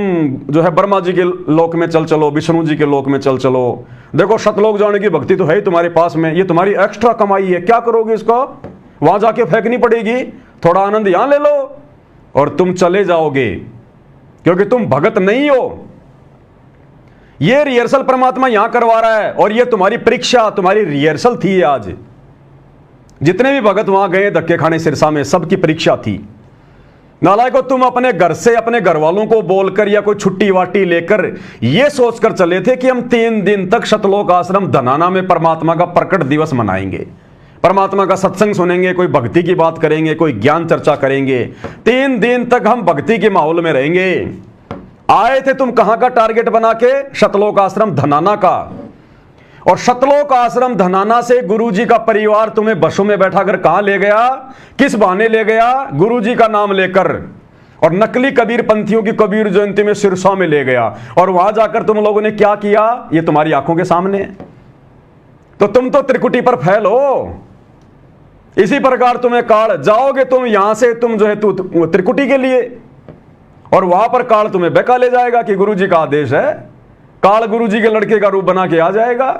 जो है ब्रह्मा जी के लोक में चल चलो, विष्णु जी के लोक में चल चलो, देखो शतलोक जाने की भक्ति तो है ही तुम्हारे पास में, ये तुम्हारी एक्स्ट्रा कमाई है, क्या करोगे इसको, वहां जाके फेंकनी पड़ेगी, थोड़ा आनंद यहां ले लो, और तुम चले जाओगे क्योंकि तुम भगत नहीं हो। ये रिहर्सल परमात्मा यहां करवा रहा है, और ये तुम्हारी परीक्षा, तुम्हारी रिहर्सल थी आज। जितने भी भगत वहां गए धक्के खाने सिरसा में, सबकी परीक्षा थी। नालायको, तुम अपने घर से अपने घर वालों को बोलकर या कोई छुट्टी वाटी लेकर यह सोचकर चले थे कि हम 3 दिन तक शतलोक आश्रम धनाना में परमात्मा का प्रकट दिवस मनाएंगे, परमात्मा का सत्संग सुनेंगे, कोई भक्ति की बात करेंगे, कोई ज्ञान चर्चा करेंगे, 3 दिन तक हम भक्ति के माहौल में रहेंगे। आए थे तुम कहां का टारगेट बना के? शतलोक आश्रम धनाना का। और शतलोक आश्रम धनाना से गुरुजी का परिवार तुम्हें बसों में बैठाकर कहां ले गया? किस बहाने ले गया? गुरुजी का नाम लेकर, और नकली कबीर पंथियों की कबीर जयंती में सिरसा में ले गया। और वहां जाकर तुम लोगों ने क्या किया, ये तुम्हारी आंखों के सामने है। तो तुम तो त्रिकुटी पर फैल हो। इसी प्रकार तुम्हें काल, जाओगे तुम यहां से, तुम जो है त्रिकुटी के लिए, और वहां पर काल तुम्हें बहका ले जाएगा कि गुरुजी का आदेश है। काल गुरुजी के लड़के का रूप बना के आ जाएगा,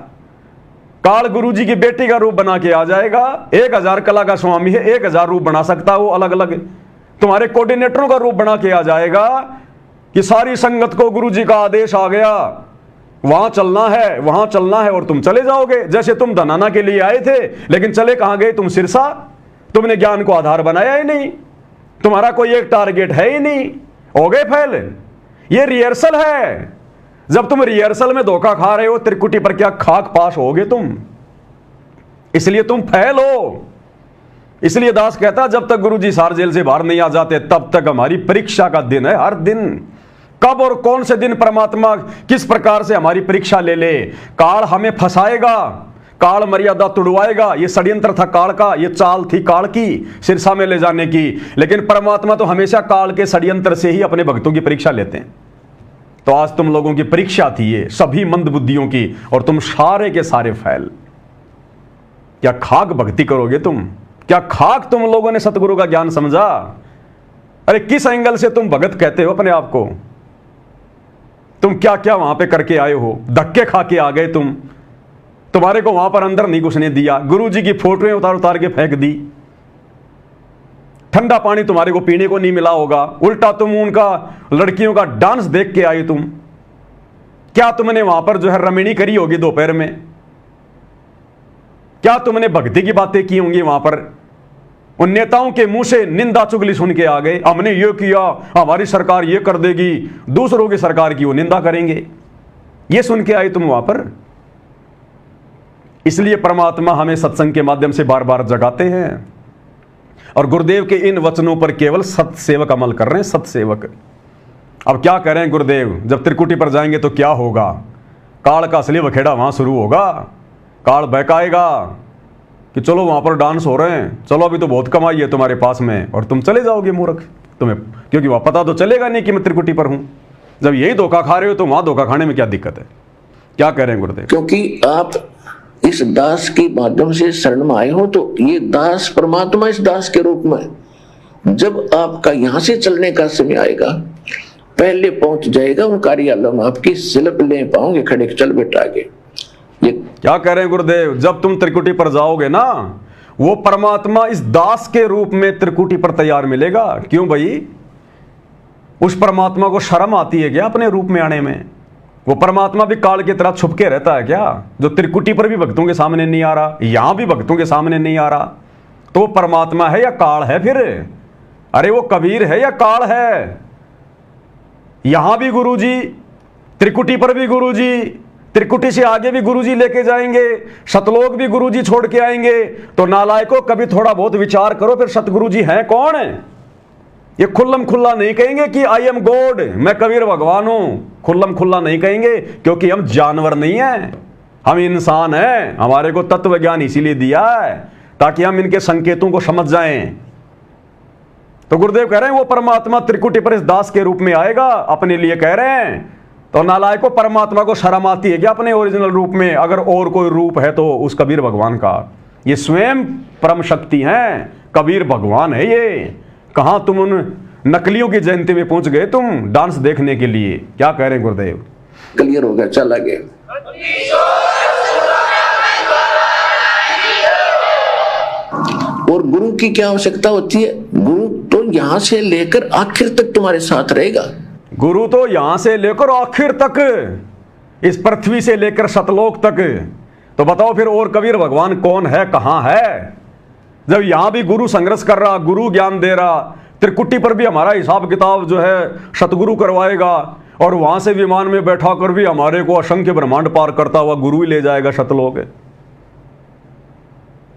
काल गुरुजी की बेटी का रूप बना के आ जाएगा। 1000 कला का स्वामी है, 1000 रूप बना सकता है वो अलग अलग। तुम्हारे कोऑर्डिनेटरों का रूप बना के आ जाएगा कि सारी संगत को गुरुजी का आदेश आ गया, वहां चलना है, वहां चलना है, और तुम चले जाओगे। जैसे तुम धनाना के लिए आए थे, लेकिन चले कहां गए तुम? सिरसा। तुमने ज्ञान को आधार बनाया ही नहीं, तुम्हारा कोई एक टारगेट है ही नहीं, हो गए फैल। ये रिहर्सल है। जब तुम रिहर्सल में धोखा खा रहे हो, त्रिकुटी पर क्या खाक पास होगे तुम? इसलिए तुम फैल हो। इसलिए दास कहता, जब तक गुरुजी सार जेल से बाहर नहीं आ जाते, तब तक हमारी परीक्षा का दिन है। हर दिन, कब और कौन से दिन परमात्मा किस प्रकार से हमारी परीक्षा ले ले। काल हमें फंसाएगा, काल मर्यादा तुड़वाएगा। ये षड्यंत्र था काल का, ये चाल थी काल की सिरसा में ले जाने की। लेकिन परमात्मा तो हमेशा काल के षड्यंत्र से ही अपने भक्तों की परीक्षा लेते हैं। तो आज तुम लोगों की परीक्षा थी ये, सभी मंद बुद्धियों की, और तुम सारे के सारे फैल। क्या खाक भक्ति करोगे तुम? क्या खाक तुम लोगों ने सतगुरु का ज्ञान समझा? अरे किस एंगल से तुम भगत कहते हो अपने आप को? तुम क्या क्या वहां पे करके आए हो? धक्के खा के आ गए तुम। तुम्हारे को वहां पर अंदर नहीं घुसने दिया, गुरुजी की फोटोएं उतार उतार के फेंक दी, ठंडा पानी तुम्हारे को पीने को नहीं मिला होगा, उल्टा तुम उनका लड़कियों का डांस देख के आई तुम। क्या तुमने वहां पर जो है रमणी करी होगी दोपहर में? क्या तुमने भक्ति की बातें की होंगी वहां पर? उन नेताओं के मुंह से निंदा चुगली सुन के आ गए, हमने ये किया, हमारी सरकार ये कर देगी, दूसरों की सरकार की वो निंदा करेंगे, ये सुन के आई तुम वहां पर। इसलिए परमात्मा हमें सत्संग के माध्यम से बार बार जगाते हैं, और गुरुदेव के इन वचनों पर केवल सत्सेवक अमल कर रहे हैं। सत्सेवक अब क्या करें गुरुदेव? जब त्रिकुटी पर जाएंगे तो क्या होगा? काल का असली बखेड़ा वहां शुरू होगा। काल बहकाएगा कि चलो वहां पर डांस हो रहे हैं, चलो अभी तो बहुत कमाई है तुम्हारे पास में, और तुम चले जाओगे मूर्ख। तुम्हें क्योंकि वहां पता तो चलेगा नहीं कि मैं त्रिकुटी पर हूं। जब यही धोखा खा रहे हो तो वहां धोखा खाने में क्या दिक्कत है? क्या करें गुरुदेव? क्योंकि आप इस दास के माध्यम से शरण में आए हो, तो ये दास परमात्मा इस दास के रूप में जब आपका यहां से चलने का समय आएगा, पहले पहुंच जाएगा उन कार्यालयों में, आपकी सिलप ले पाओगे खड़े, चल बेटा आगे। ये क्या कह रहे हैं गुरुदेव? जब तुम त्रिकुटी पर जाओगे ना, वो परमात्मा इस दास के रूप में त्रिकुटी पर तैयार मिलेगा। क्यों भाई? उस परमात्मा को शर्म आती है क्या अपने रूप में आने में? वो परमात्मा भी काल की तरह छुप के रहता है क्या? जो त्रिकुटी पर भी भक्तों के सामने नहीं आ रहा, यहां भी भक्तों के सामने नहीं आ रहा, तो वो परमात्मा है या काल है फिर? अरे वो कबीर है या काल है? यहां भी गुरुजी, त्रिकुटी पर भी गुरुजी, त्रिकुटी से आगे भी गुरुजी लेके जाएंगे, सतलोक भी गुरुजी छोड़ के आएंगे। तो नालायकों, कभी थोड़ा बहुत विचार करो, फिर सतगुरुजी हैं कौन है? ये खुल्लम खुल्ला नहीं कहेंगे कि आई एम गॉड, मैं कबीर भगवान हूं। खुल्लम खुल्ला नहीं कहेंगे, क्योंकि हम जानवर नहीं हैं, हम इंसान हैं। हमारे को तत्व ज्ञान इसीलिए दिया है ताकि हम इनके संकेतों को समझ जाएं। तो गुरुदेव कह रहे हैं वो परमात्मा त्रिकुटी पर इस दास के रूप में आएगा, अपने लिए कह रहे हैं। तो नालायकों, परमात्मा को शर्म आती है क्या अपने ओरिजिनल रूप में? अगर और कोई रूप है तो उस कबीर भगवान का। ये स्वयं परम शक्ति हैं, कबीर भगवान है ये। कहां तुम उन नकलियों की जयंती में पहुंच गए तुम डांस देखने के लिए? क्या कह रहे हैं गुरुदेव? क्लियर हो गया, चल आगे। और गुरु की क्या आवश्यकता होती है? गुरु तो यहां से लेकर आखिर तक तुम्हारे साथ रहेगा। गुरु तो यहां से लेकर आखिर तक, इस पृथ्वी से लेकर सतलोक तक। तो बताओ फिर और कबीर भगवान कौन है, कहां है? जब यहां भी गुरु संघर्ष कर रहा, गुरु ज्ञान दे रहा, त्रिकुटी पर भी हमारा हिसाब किताब जो है सतगुरु करवाएगा, और वहां से विमान में बैठा कर भी हमारे को असंख्य ब्रह्मांड पार करता हुआ गुरु ही ले जाएगा सतलोक।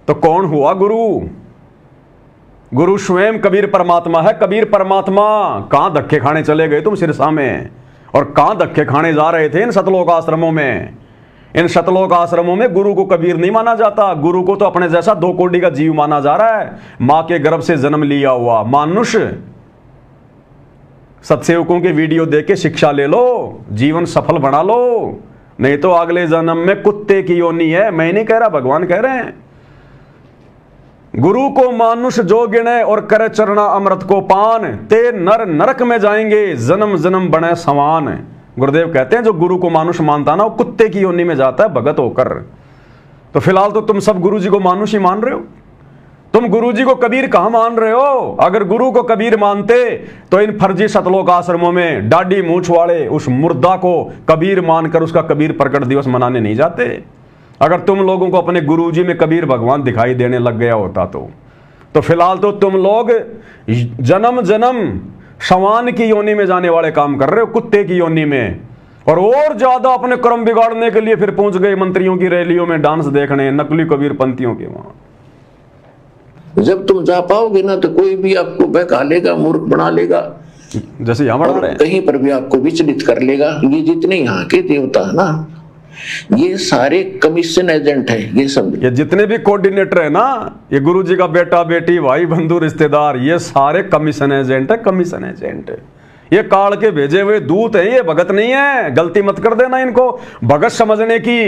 तो कौन हुआ गुरु? गुरु स्वयं कबीर परमात्मा है। कबीर परमात्मा कहां धक्के खाने चले गए तुम सिरसा में, और कहां धक्के खाने जा रहे थे इन सतलोक आश्रमों में? इन सतलोक आश्रमों में गुरु को कबीर नहीं माना जाता। गुरु को तो अपने जैसा 2 कोड़ी का जीव माना जा रहा है, मां के गर्भ से जन्म लिया हुआ मानुष। सत्सेवकों के वीडियो देख के शिक्षा ले लो, जीवन सफल बना लो, नहीं तो अगले जन्म में कुत्ते की योनि है। मैं नहीं कह रहा, भगवान कह रहे हैं। गुरु को मानुष जो गिने और करे चरना अमृत को पान, ते नर नरक में जाएंगे जन्म जन्म बने समान। गुरुदेव कहते हैं जो गुरु को मानुष मानता ना, वो कुत्ते की योनि में जाता है भगत होकर। तो फिलहाल तो तुम सब गुरु जी को मानुष ही मान रहे हो। तुम गुरु जी को कबीर कहां मान रहे हो? अगर गुरु को कबीर मानते तो इन फर्जी सतलोक आश्रमों में डाडी मूछ वाले उस मुर्दा को कबीर मानकर उसका कबीर प्रकट दिवस मनाने नहीं जाते। अगर तुम लोगों को अपने गुरु जी में कबीर भगवान दिखाई देने लग गया होता तो फिलहाल तो तुम लोग जन्म जन्म शवान की योनि में जाने वाले काम कर रहे हो, कुत्ते की योनि में। और ज्यादा अपने कर्म बिगाड़ने के लिए फिर पहुंच गए मंत्रियों की रैलियों में डांस देखने, नकली कबीर पंथियों के वहां। जब तुम जा पाओगे ना तो कोई भी आपको बहका लेगा, मूर्ख बना लेगा, जैसे यहाँ बना रहे हैं। कहीं पर भी आपको विचलित कर लेगा। ये जितने यहाँ के देवता है ना, ये सारे कमीशन एजेंट हैं। ये सब ये जितने भी कोऑर्डिनेटर है ना, ये गुरु जी का बेटा बेटी भाई बंधु रिश्तेदार, ये सारे कमीशन एजेंट है। कमीशन एजेंट ये काल के भेजे हुए दूत हैं, ये भगत नहीं है। गलती मत कर देना इनको भगत समझने की।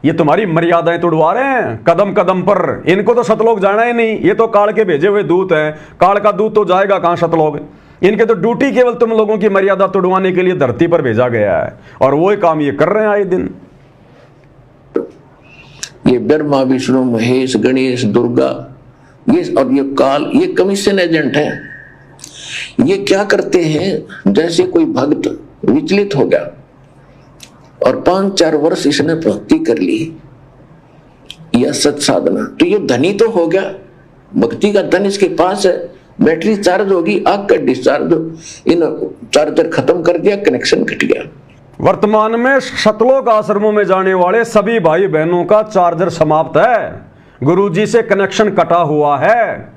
ये तुम्हारी मर्यादाएं तोड़वा रहे हैं कदम कदम पर। इनको तो सतलोक जाना ही नहीं, ये तो काल के भेजे हुए दूत हैं। काल का दूत तो जाएगा कहां सतलोक? इनके तो ड्यूटी केवल तुम लोगों की मर्यादा तोड़वाने के लिए धरती पर भेजा गया है, और वो काम ये कर रहे हैं आए दिन। ये ब्रह्मा विष्णु महेश गणेश दुर्गा, ये और ये काल, ये कमीशन एजेंट हैं। ये क्या करते हैं, जैसे कोई भक्त विचलित हो गया और 5-4 वर्ष इसने भक्ति कर ली या सत साधना, तो ये धनी तो हो गया, भक्ति का धन इसके पास है, बैटरी चार्ज होगी, आग का डिस्चार्ज, इन चार्जर खत्म कर दिया, कनेक्शन कट गया। वर्तमान में सतलोक आश्रमों में जाने वाले सभी भाई बहनों का चार्जर समाप्त है, गुरुजी से कनेक्शन कटा हुआ है।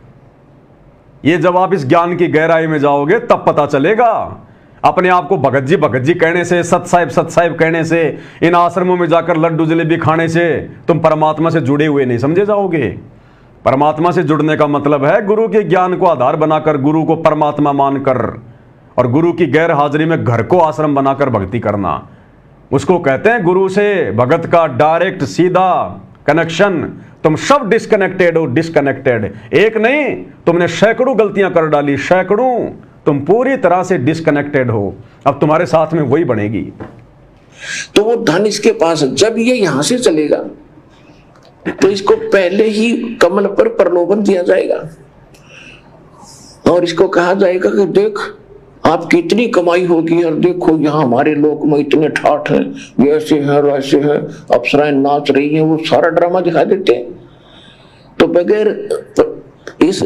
ये जब आप इस ज्ञान की गहराई में जाओगे तब पता चलेगा। अपने आप को भगत जी कहने से, सत साहिब कहने से, इन आश्रमों में जाकर लड्डू जलेबी खाने से तुम परमात्मा से जुड़े हुए नहीं समझे जाओगे। परमात्मा से जुड़ने का मतलब है गुरु के ज्ञान को आधार बनाकर, गुरु को परमात्मा मानकर, और गुरु की गैर हाजिरी में घर को आश्रम बनाकर भक्ति करना। उसको कहते हैं गुरु से भगत का डायरेक्ट सीधा कनेक्शन। तुम सब डिस्कनेक्टेड हो, डिस्कनेक्टेड। एक नहीं, तुमने सैकड़ों गलतियां कर डाली, सैकड़ों। तुम पूरी तरह से डिस्कनेक्टेड हो। अब तुम्हारे साथ में वही बनेगी। तो वो धन इसके पास, जब ये यहां से चलेगा तो इसको पहले ही कमल पर प्रलोभन दिया जाएगा और इसको कहा जाएगा कि देख आपकी इतनी कमाई होगी, और देखो यहाँ हमारे लोक में इतने ठाठ हैं, ये ऐसे है वैसे है, अप्सराएं नाच रही हैं, वो सारा ड्रामा दिखा देते हैं। तो बगैर इस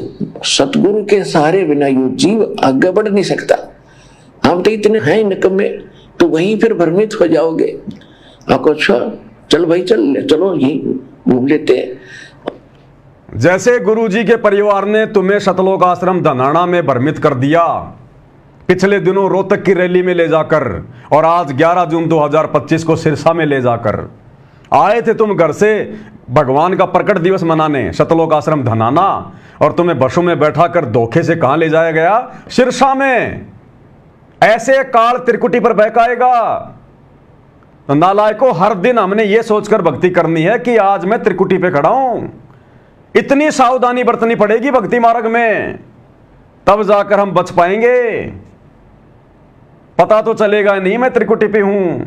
सतगुरु के सहारे बिना ये जीव आगे बढ़ नहीं सकता। हम तो इतने हैं निकम्मे, तो वहीं फिर भ्रमित हो जाओगे। आपको अच्छा चल भाई चलो यही घूम लेते हैं। जैसे गुरुजी के परिवार ने तुम्हें सतलोक आश्रम धनाना में भ्रमित कर दिया पिछले दिनों रोहतक की रैली में ले जाकर, और आज 11 जून 2025 को सिरसा में ले जाकर आए थे तुम घर से भगवान का प्रकट दिवस मनाने सतलोक आश्रम धनाना, और तुम्हें बसों में बैठा कर धोखे से कहां ले जाया गया? सिरसा में। ऐसे काल त्रिकुटी पर बहकाएगा। तो नालायकों, हर दिन हमने ये सोचकर भक्ति करनी है कि आज मैं त्रिकुटी पे खड़ा हूं। इतनी सावधानी बरतनी पड़ेगी भक्ति मार्ग में, तब जाकर हम बच पाएंगे। पता तो चलेगा नहीं मैं त्रिकुटी पे हूं।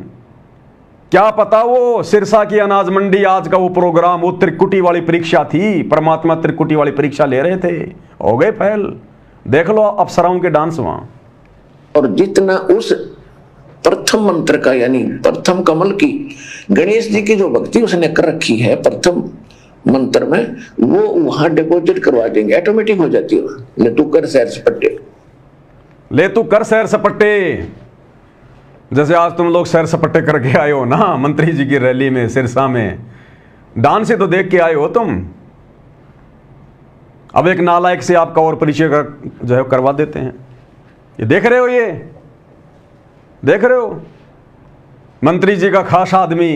क्या पता वो सिरसा की अनाज मंडी, आज का वो प्रोग्राम, वो त्रिकुटी वाली परीक्षा थी। परमात्मा त्रिकुटी वाली परीक्षा ले रहे थे, हो गए फेल। देख लो अप्सराओं के डांस वहां। और जितना उस प्रथम मंत्र का यानी प्रथम कमल की गणेश जी की जो भक्ति उसने कर रखी है प्रथम मंत्र में, वो वहां डिपॉजिट करवा देंगे, ऑटोमेटिक हो जाती है। ले तू कर सैर सपट्टे, ले तू कर सैर सपट्टे। जैसे आज तुम लोग सैर सपट्टे करके आए हो ना मंत्री जी की रैली में सिरसा में, डांस से तो देख के आए हो तुम। अब एक नालायक से आपका और परिचय जो है करवा देते हैं। ये देख रहे हो, ये देख रहे हो, मंत्री जी का खास आदमी,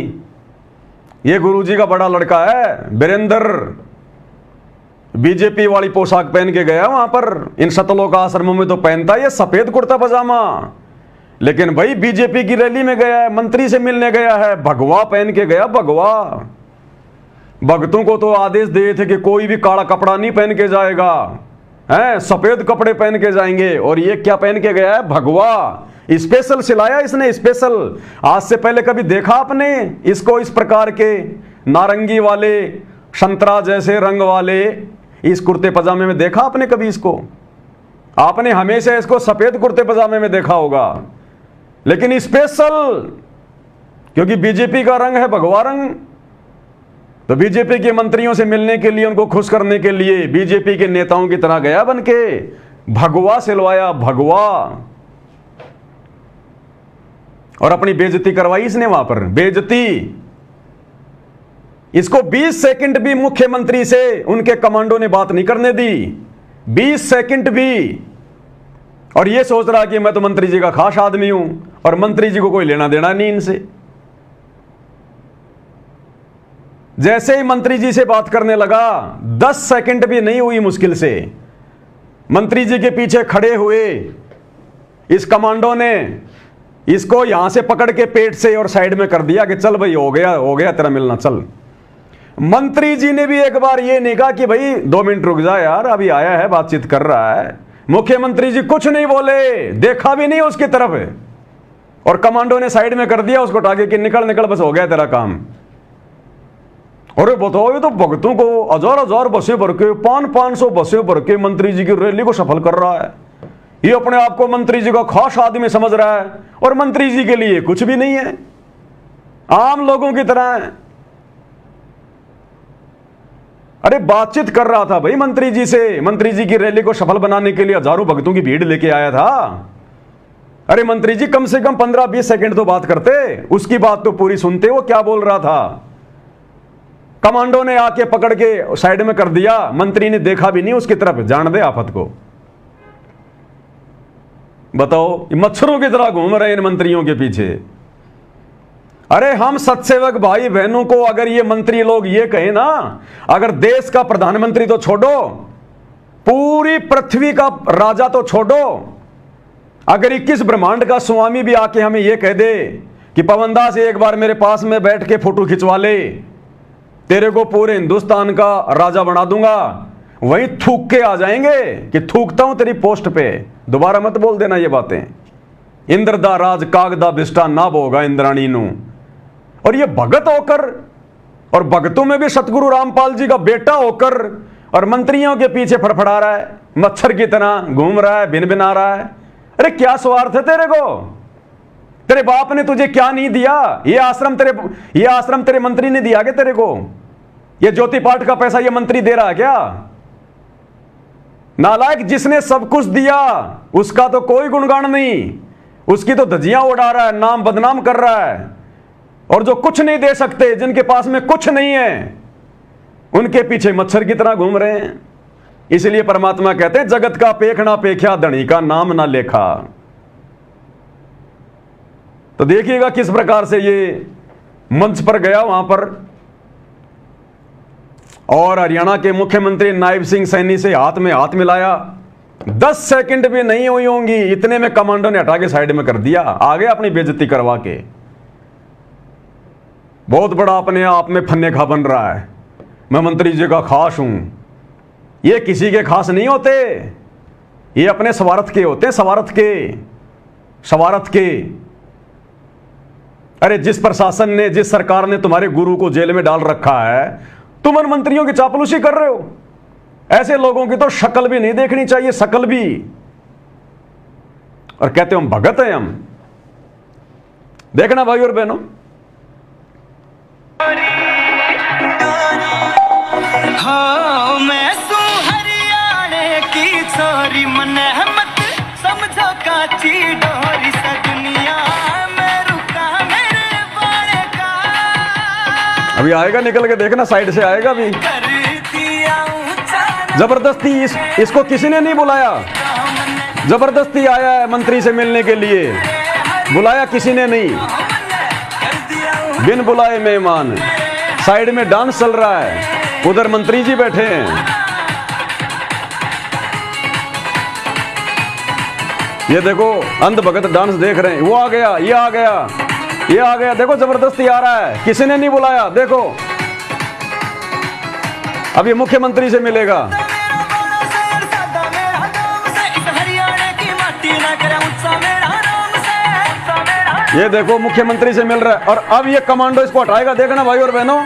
ये गुरु जी का बड़ा लड़का है वीरेंद्र, बीजेपी वाली पोशाक पहन के गया वहां पर। इन सतलोक आश्रमों में तो पहनता है ये सफेद कुर्ता पजामा, लेकिन भाई बीजेपी की रैली में गया है, मंत्री से मिलने गया है, भगवा पहन के गया, भगवा। भक्तों को तो आदेश दिए थे कि कोई भी काला कपड़ा नहीं पहन के जाएगा, हैं सफेद कपड़े पहन के जाएंगे, और ये क्या पहन के गया है, भगवा। स्पेशल सिलाया इसने, स्पेशल। आज से पहले कभी देखा आपने इसको इस प्रकार के नारंगी वाले, संतरा जैसे रंग वाले इस कुर्ते पजामे में देखा आपने कभी इसको? आपने हमेशा इसको सफेद कुर्ते पजामे में देखा होगा, लेकिन स्पेशल, क्योंकि बीजेपी का रंग है भगवा रंग, तो बीजेपी के मंत्रियों से मिलने के लिए, उनको खुश करने के लिए बीजेपी के नेताओं की तरह गया बनके, भगवा सिलवाया, भगवा, और अपनी बेइज्जती करवाई इसने वहां पर, बेइज्जती। इसको 20 सेकंड भी मुख्यमंत्री से उनके कमांडो ने बात नहीं करने दी, 20 सेकंड भी। और ये सोच रहा कि मैं तो मंत्री जी का खास आदमी हूं और मंत्री जी को कोई लेना देना नहीं इनसे। जैसे ही मंत्री जी से बात करने लगा, 10 सेकंड भी नहीं हुई मुश्किल से, मंत्री जी के पीछे खड़े हुए इस कमांडो ने इसको यहां से पकड़ के पेट से और साइड में कर दिया कि चल भाई हो गया तेरा मिलना, चल। मंत्री जी ने भी एक बार ये नहीं कहा कि भाई 2 मिनट रुक जा यार, अभी आया है बातचीत कर रहा है। मुख्यमंत्री जी कुछ नहीं बोले, देखा भी नहीं उसकी तरफ, और कमांडो ने साइड में कर दिया उसको टाके कि निकल निकल, बस हो गया तेरा काम। अरे बताओ, ये तो भक्तों को 1000 बसें भर के, 500 बसें भर के मंत्री जी की रैली को सफल कर रहा है। ये अपने आप को मंत्री जी का खास आदमी समझ रहा है, और मंत्री जी के लिए कुछ भी नहीं है, आम लोगों की तरह है। अरे बातचीत कर रहा था भाई मंत्री जी से, मंत्री जी की रैली को सफल बनाने के लिए हजारों भक्तों की भीड़ लेके आया था। अरे मंत्री जी कम से कम 15-20 सेकंड तो बात करते, उसकी बात तो पूरी सुनते, वो क्या बोल रहा था। कमांडो ने आके पकड़ के साइड में कर दिया, मंत्री ने देखा भी नहीं उसकी तरफ, जान दे आफत को। बताओ, मच्छरों की तरह घूम रहे इन मंत्रियों के पीछे। अरे हम सत्सेवक भाई बहनों को अगर ये मंत्री लोग ये कहें ना, अगर देश का प्रधानमंत्री तो छोड़ो, पूरी पृथ्वी का राजा तो छोड़ो, अगर 21 ब्रह्मांड का स्वामी भी आके हमें ये कह दे कि पवनदास से एक बार मेरे पास में बैठ के फोटो खिंचवा ले, तेरे को पूरे हिंदुस्तान का राजा बना दूंगा, वहीं थूक के आ जाएंगे कि थूकता हूं तेरी पोस्ट पे, दोबारा मत बोल देना ये बातें। इंद्र दा राज कागदा बिस्टा ना बोगा इंद्राणी नू। और ये भगत होकर, और भगतों में भी सतगुरु रामपाल जी का बेटा होकर, और मंत्रियों के पीछे फड़फड़ा रहा है, मच्छर की तरह घूम रहा है, भिन भिना रहा है। अरे क्या स्वार्थ है तेरे को? तेरे बाप ने तुझे क्या नहीं दिया? ये आश्रम तेरे मंत्री ने दिया क्या तेरे को? ये ज्योति पाठ का पैसा ये मंत्री दे रहा है क्या? नालायक, जिसने सब कुछ दिया उसका तो कोई गुणगान नहीं, उसकी तो धज्जियां उड़ा रहा है, नाम बदनाम कर रहा है। और जो कुछ नहीं दे सकते, जिनके पास में कुछ नहीं है, उनके पीछे मच्छर की तरह घूम रहे हैं। इसलिए परमात्मा कहते हैं, जगत का पेखना पेख्या धनी का नाम ना लेखा। तो देखिएगा किस प्रकार से ये मंच पर गया वहां पर, और हरियाणा के मुख्यमंत्री नायब सिंह सैनी से हाथ में हाथ मिलाया। 10 सेकंड भी नहीं हुई होंगी, इतने में कमांडो ने हटा के साइड में कर दिया, आगे अपनी बेइज्जती करवा के। बहुत बड़ा अपने आप में फन्ने खा बन रहा है, मैं मंत्री जी का खास हूं। ये किसी के खास नहीं होते, ये अपने स्वार्थ के होते हैं, स्वार्थ के। अरे जिस प्रशासन ने, जिस सरकार ने तुम्हारे गुरु को जेल में डाल रखा है, तुम उन मंत्रियों की चापलूसी कर रहे हो। ऐसे लोगों की तो शक्ल भी नहीं देखनी चाहिए, शक्ल भी। और कहते हम भगत हैं हम। देखना भाई और बहनों, हाँ मैं सू हरियाणे की छोरी मन मत समझो काची डोरी सा दुनिया में रुका मेरे बाड़े का। अभी आएगा निकल के, देखना साइड से आएगा अभी। जबरदस्ती इसको किसी ने नहीं बुलाया, जबरदस्ती आया है मंत्री से मिलने के लिए, बुलाया किसी ने नहीं, बिन बुलाए मेहमान। साइड में डांस चल रहा है, उधर मंत्री जी बैठे हैं। ये देखो अंध भगत डांस देख रहे हैं, वो आ गया, ये आ गया, ये आ गया, देखो जबरदस्ती आ रहा है, किसी ने नहीं बुलाया। देखो अब ये मुख्यमंत्री से मिलेगा। ये देखो मुख्यमंत्री से मिल रहा है, और अब ये कमांडो इसको हटाएगा। देखना भाई और बहनों,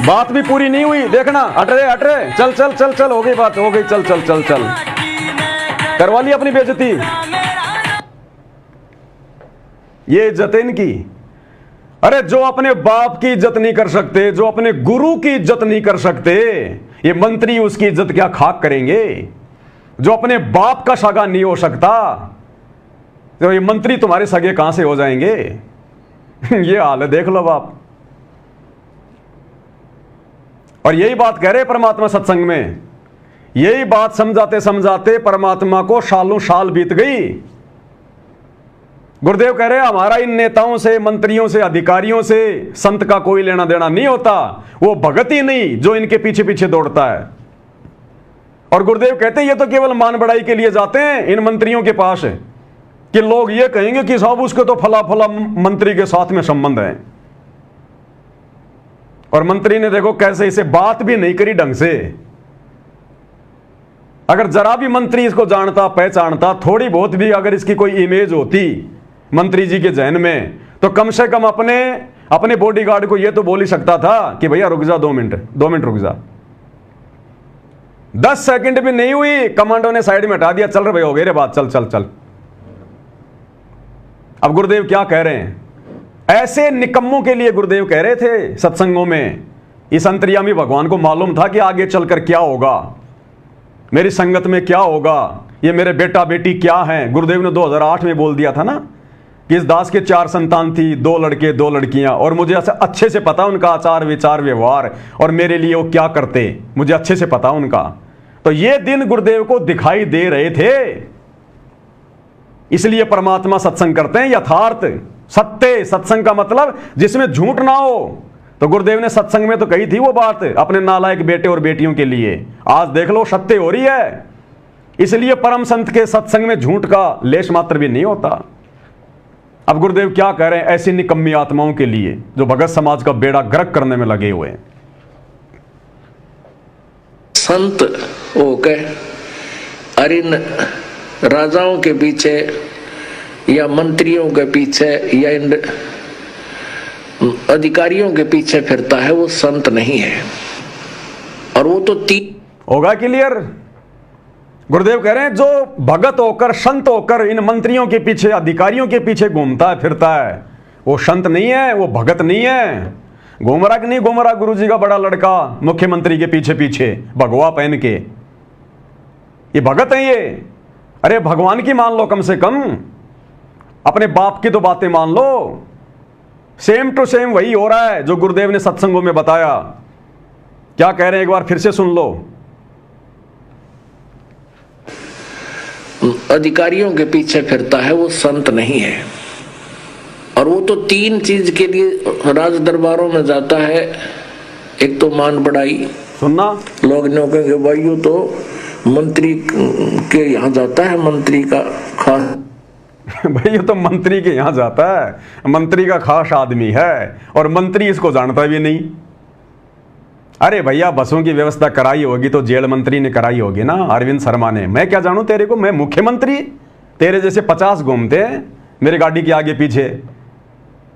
बात भी पूरी नहीं हुई, देखना। हट रहे हट रहे, चल चल चल चल, हो गई बात, हो गई, चल चल चल चल, करवा ली अपनी बेइज्जती। ये इज्जत इनकी। अरे जो अपने बाप की इज्जत नहीं कर सकते, जो अपने गुरु की इज्जत नहीं कर सकते, ये मंत्री उसकी इज्जत क्या खाक करेंगे। जो अपने बाप का सगा नहीं हो सकता, तो ये मंत्री तुम्हारे सगे कहां से हो जाएंगे। ये हाल है, देख लो बाप। और यही बात कह रहे परमात्मा सत्संग में, यही बात समझाते समझाते परमात्मा को सालों साल बीत गई। गुरुदेव कह रहे हमारा इन नेताओं से, मंत्रियों से, अधिकारियों से, संत का कोई लेना देना नहीं होता। वो भगत ही नहीं जो इनके पीछे पीछे दौड़ता है। और गुरुदेव कहते ये तो केवल मान बढ़ाई के लिए जाते हैं इन मंत्रियों के पास, कि लोग ये कहेंगे कि साहब उसके तो फला फला मंत्री के साथ में संबंध है। और मंत्री ने देखो कैसे इसे बात भी नहीं करी ढंग से। अगर जरा भी मंत्री इसको जानता, पहचानता, थोड़ी बहुत भी अगर इसकी कोई इमेज होती मंत्री जी के जहन में, तो कम से कम अपने बॉडीगार्ड को यह तो बोल ही सकता था कि भैया रुक जा, 2 मिनट रुक जा। 10 सेकंड भी नहीं हुई, कमांडो ने साइड में हटा दिया, चल रहे भाई, हो गई रे बात, चल चल चल। अब गुरुदेव क्या कह रहे हैं, ऐसे निकम्मों के लिए गुरुदेव कह रहे थे सत्संगों में। इस अंतर्यामी भगवान को मालूम था कि आगे चलकर क्या होगा, मेरी संगत में क्या होगा, ये मेरे बेटा बेटी क्या हैं। गुरुदेव ने 2008 में बोल दिया था ना कि इस दास के 4 संतान थी, 2 लड़के 2 लड़कियां, और मुझे अच्छे से पता उनका आचार विचार व्यवहार, और मेरे लिए वो क्या करते मुझे अच्छे से पता उनका। तो ये दिन गुरुदेव को दिखाई दे रहे थे, इसलिए परमात्मा सत्संग करते हैं। यथार्थ सत्य, सत्संग का मतलब जिसमें झूठ ना हो। तो गुरुदेव ने सत्संग में तो कही थी वो बात अपने नालायक बेटे और बेटियों के लिए। आज देख लो सत्य हो रही है। इसलिए परम संत के सत्संग में झूठ का लेश मात्र भी नहीं होता। अब गुरुदेव क्या कह रहे हैं ऐसी निकम्मी आत्माओं के लिए जो भगत समाज का बेड़ा गर्क करने में लगे हुए हैं। संत होकर और इन राजाओं के पीछे या मंत्रियों के पीछे या इन अधिकारियों के पीछे फिरता है, वो संत नहीं है। और वो तो होगा क्लियर। गुरुदेव कह रहे हैं जो भगत होकर, संत होकर इन मंत्रियों के पीछे, अधिकारियों के पीछे घूमता है फिरता है, वो संत नहीं है, वो भगत नहीं है। घूमरा कि नहीं घूमरा गुरु जी का बड़ा लड़का मुख्यमंत्री के पीछे पीछे भगवा पहन के, ये भगत है ये। अरे भगवान की मान लो, कम से कम अपने बाप की तो बातें मान लो। सेम टू सेम वही हो रहा है जो गुरुदेव ने सत्संगों में बताया। क्या कह रहे हैं एक बार फिर से सुन लो। अधिकारियों के पीछे फिरता है, वो संत नहीं है। और वो तो 3 चीज के लिए राज दरबारों में जाता है। एक तो मान बढ़ाई, सुनना, लोग ने कहेंगे भाई ये तो मंत्री के यहाँ जाता है, मंत्री का खास भाई ये तो मंत्री के यहां जाता है, मंत्री का खास आदमी है, और मंत्री इसको जानता भी नहीं। अरे भैया बसों की व्यवस्था कराई होगी तो जेल मंत्री ने कराई होगी ना, अरविंद शर्मा ने। मैं क्या जानूं तेरे को, मैं मुख्यमंत्री, तेरे जैसे 50 घूमते हैं मेरे गाड़ी के आगे पीछे,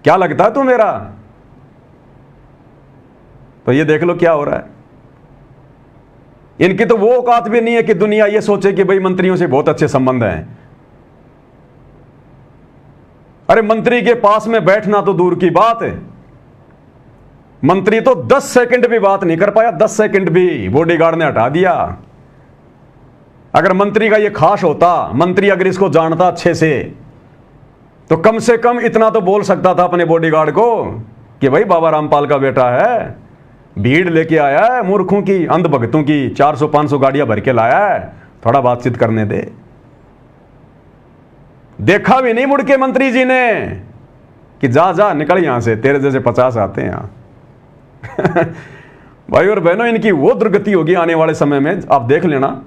क्या लगता है तू मेरा। तो ये देख लो क्या हो रहा है। इनकी तो वो औकात भी नहीं है कि दुनिया ये सोचे कि भाई मंत्रियों से बहुत अच्छे संबंध हैं। अरे मंत्री के पास में बैठना तो दूर की बात है, मंत्री तो 10 सेकंड भी बात नहीं कर पाया, 10 सेकंड भी बॉडीगार्ड ने हटा दिया। अगर मंत्री का ये खास होता, मंत्री अगर इसको जानता अच्छे से, तो कम से कम इतना तो बोल सकता था अपने बॉडीगार्ड को कि भाई बाबा रामपाल का बेटा है, भीड़ लेके आया है मूर्खों की, अंधभक्तों की, 400-500 गाड़ियां भर के लाया है, थोड़ा बातचीत करने दे। देखा भी नहीं मुड़ के मंत्री जी ने कि जा जा निकल यहां से, तेरे जैसे 50 आते हैं यहां। भाई और बहनों, इनकी वो दुर्गति होगी आने वाले समय में, आप देख लेना।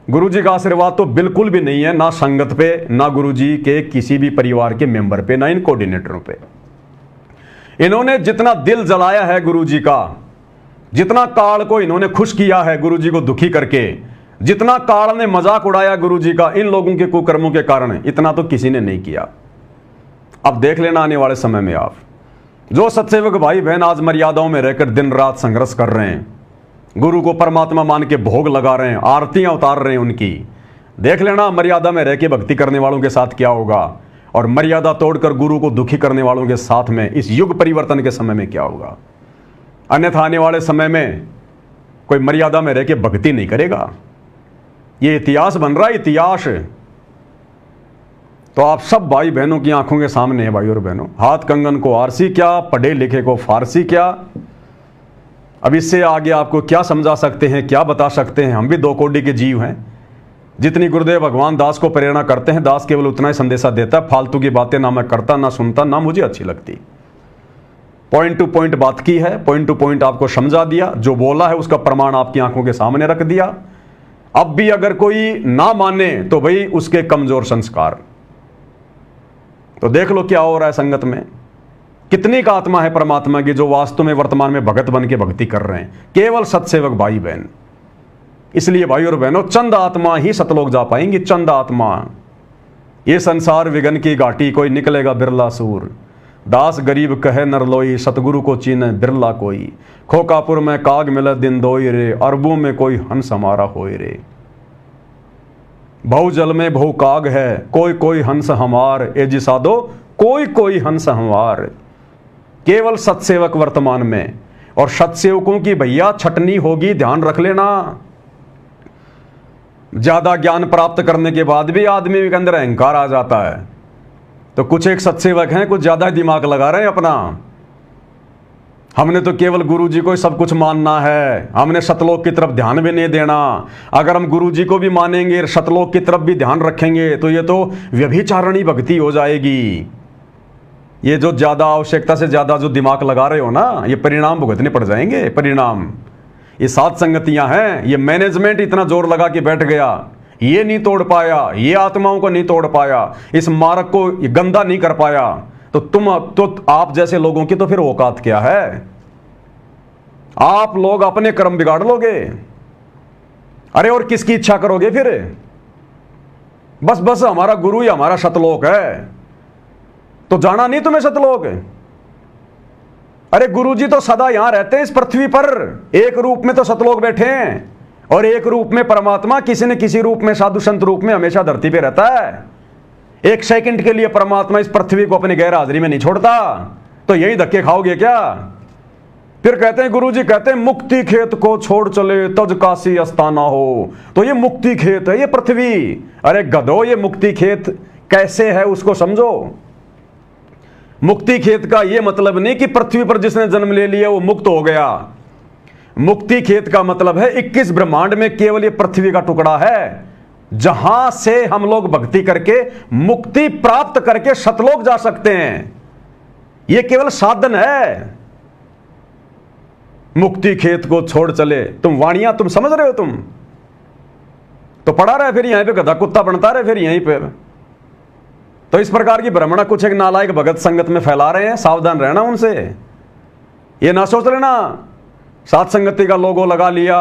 गुरुजी का आशीर्वाद तो बिल्कुल भी नहीं है, ना संगत पे, ना गुरुजी के किसी भी परिवार के मेंबर पे, ना इन कोऑर्डिनेटरों पे। इन्होंने जितना दिल जलाया है गुरुजी का, जितना काल को इन्होंने खुश किया है गुरुजी को दुखी करके, जितना काल ने मजाक उड़ाया गुरुजी का इन लोगों के कुकर्मों के कारण, इतना तो किसी ने नहीं किया। अब देख लेना आने वाले समय में आप, जो सत्सेवक भाई बहन आज मर्यादाओं में रहकर दिन रात संघर्ष कर रहे हैं, गुरु को परमात्मा मान के भोग लगा रहे हैं, आरतियां उतार रहे हैं उनकी, देख लेना मर्यादा में रह के भक्ति करने वालों के साथ क्या होगा, और मर्यादा तोड़कर गुरु को दुखी करने वालों के साथ में इस युग परिवर्तन के समय में क्या होगा। अन्यथा आने वाले समय में कोई मर्यादा में रह के भक्ति नहीं करेगा। ये इतिहास बन रहा है, इतिहास। तो आप सब भाई बहनों की आंखों के सामने है भाई और बहनों, हाथ कंगन को आरसी क्या, पढ़े लिखे को फारसी क्या। अब इससे आगे आपको क्या समझा सकते हैं, क्या बता सकते हैं। हम भी 2 कोटि के जीव हैं। जितनी गुरुदेव भगवान दास को प्रेरणा करते हैं, दास केवल उतना ही संदेशा देता है, फालतू की बातें ना मैं करता, ना सुनता, ना मुझे अच्छी लगती। पॉइंट टू पॉइंट बात की है, पॉइंट टू पॉइंट आपको समझा दिया, जो बोला है उसका प्रमाण आपकी आंखों के सामने रख दिया। अब भी अगर कोई ना माने तो भाई उसके कमजोर संस्कार। तो देख लो क्या हो रहा है संगत में, कितनी का आत्मा है परमात्मा की जो वास्तव में वर्तमान में भगत बन के भक्ति कर रहे हैं, केवल सत्सेवक भाई बहन। इसलिए भाई और बहनों, चंद आत्मा ही सतलोक जा पाएंगी, चंद आत्मा। ये संसार विघन की घाटी, कोई निकलेगा बिरला सूर। दास गरीब कहे नरलोई, सतगुरु को चीने बिरला कोई। खोकापुर में काग मिले दिन दोई रे, अरबों में कोई हंस हमारा होए रे। बहु जल में बहु काग है, कोई कोई हंस हमार, ए जी साधो कोई कोई हंस हमार। केवल सत्सेवक वर्तमान में, और सत्सेवकों की भैया छटनी होगी, ध्यान रख लेना। ज्यादा ज्ञान प्राप्त करने के बाद भी आदमी के अंदर अहंकार आ जाता है। तो कुछ एक सत्सेवक हैं, कुछ ज्यादा दिमाग लगा रहे हैं अपना। हमने तो केवल गुरु जी को ही सब कुछ मानना है, हमने सतलोक की तरफ ध्यान भी नहीं देना। अगर हम गुरु जी को भी मानेंगे, सतलोक की तरफ भी ध्यान रखेंगे, तो ये तो व्यभिचारणी भक्ति हो जाएगी। ये जो ज्यादा आवश्यकता से ज्यादा जो दिमाग लगा रहे हो ना, ये परिणाम भुगतने पड़ जाएंगे। परिणाम ये 7 संगतियां हैं, ये मैनेजमेंट इतना जोर लगा के बैठ गया, ये नहीं तोड़ पाया, ये आत्माओं को नहीं तोड़ पाया, इस मार्ग को गंदा नहीं कर पाया, तो आप जैसे लोगों की तो फिर औकात क्या है। आप लोग अपने कर्म बिगाड़ लोगे। अरे और किसकी इच्छा करोगे फिर। बस बस हमारा गुरु ही हमारा सतलोक है, तो जाना नहीं तुम्हें सतलोक। अरे गुरु जी तो सदा यहां रहते हैं इस पृथ्वी पर, एक रूप में तो सतलोक बैठे हैं, और एक रूप में परमात्मा किसी न किसी रूप में, साधु संत रूप में हमेशा धरती पे रहता है। एक सेकंड के लिए परमात्मा इस पृथ्वी को अपनी गैर हाजिरी में नहीं छोड़ता। तो यही धक्के खाओगे क्या। फिर कहते हैं गुरुजी कहते हैं, मुक्ति खेत को छोड़ चले तज काशी अस्ताना हो। तो ये मुक्ति खेत है, ये पृथ्वी। अरे गधो, ये मुक्ति खेत कैसे है उसको समझो। मुक्ति खेत का ये मतलब नहीं कि पृथ्वी पर जिसने जन्म ले लिया वो मुक्त हो गया। मुक्ति खेत का मतलब है 21 ब्रह्मांड में केवल ये पृथ्वी का टुकड़ा है, जहां से हम लोग भक्ति करके मुक्ति प्राप्त करके सतलोक जा सकते हैं। यह केवल साधन है। मुक्ति खेत को छोड़ चले, तुम वाणियां तुम समझ रहे हो, तुम तो पढ़ा रहे फिर यहीं पे गधा कुत्ता बनता रहे फिर यहीं पे। तो इस प्रकार की भ्रमणा कुछ एक नालायक भगत संगत में फैला रहे हैं, सावधान रहना उनसे। ये ना सोच लेना 7 संगति का लोगो लगा लिया,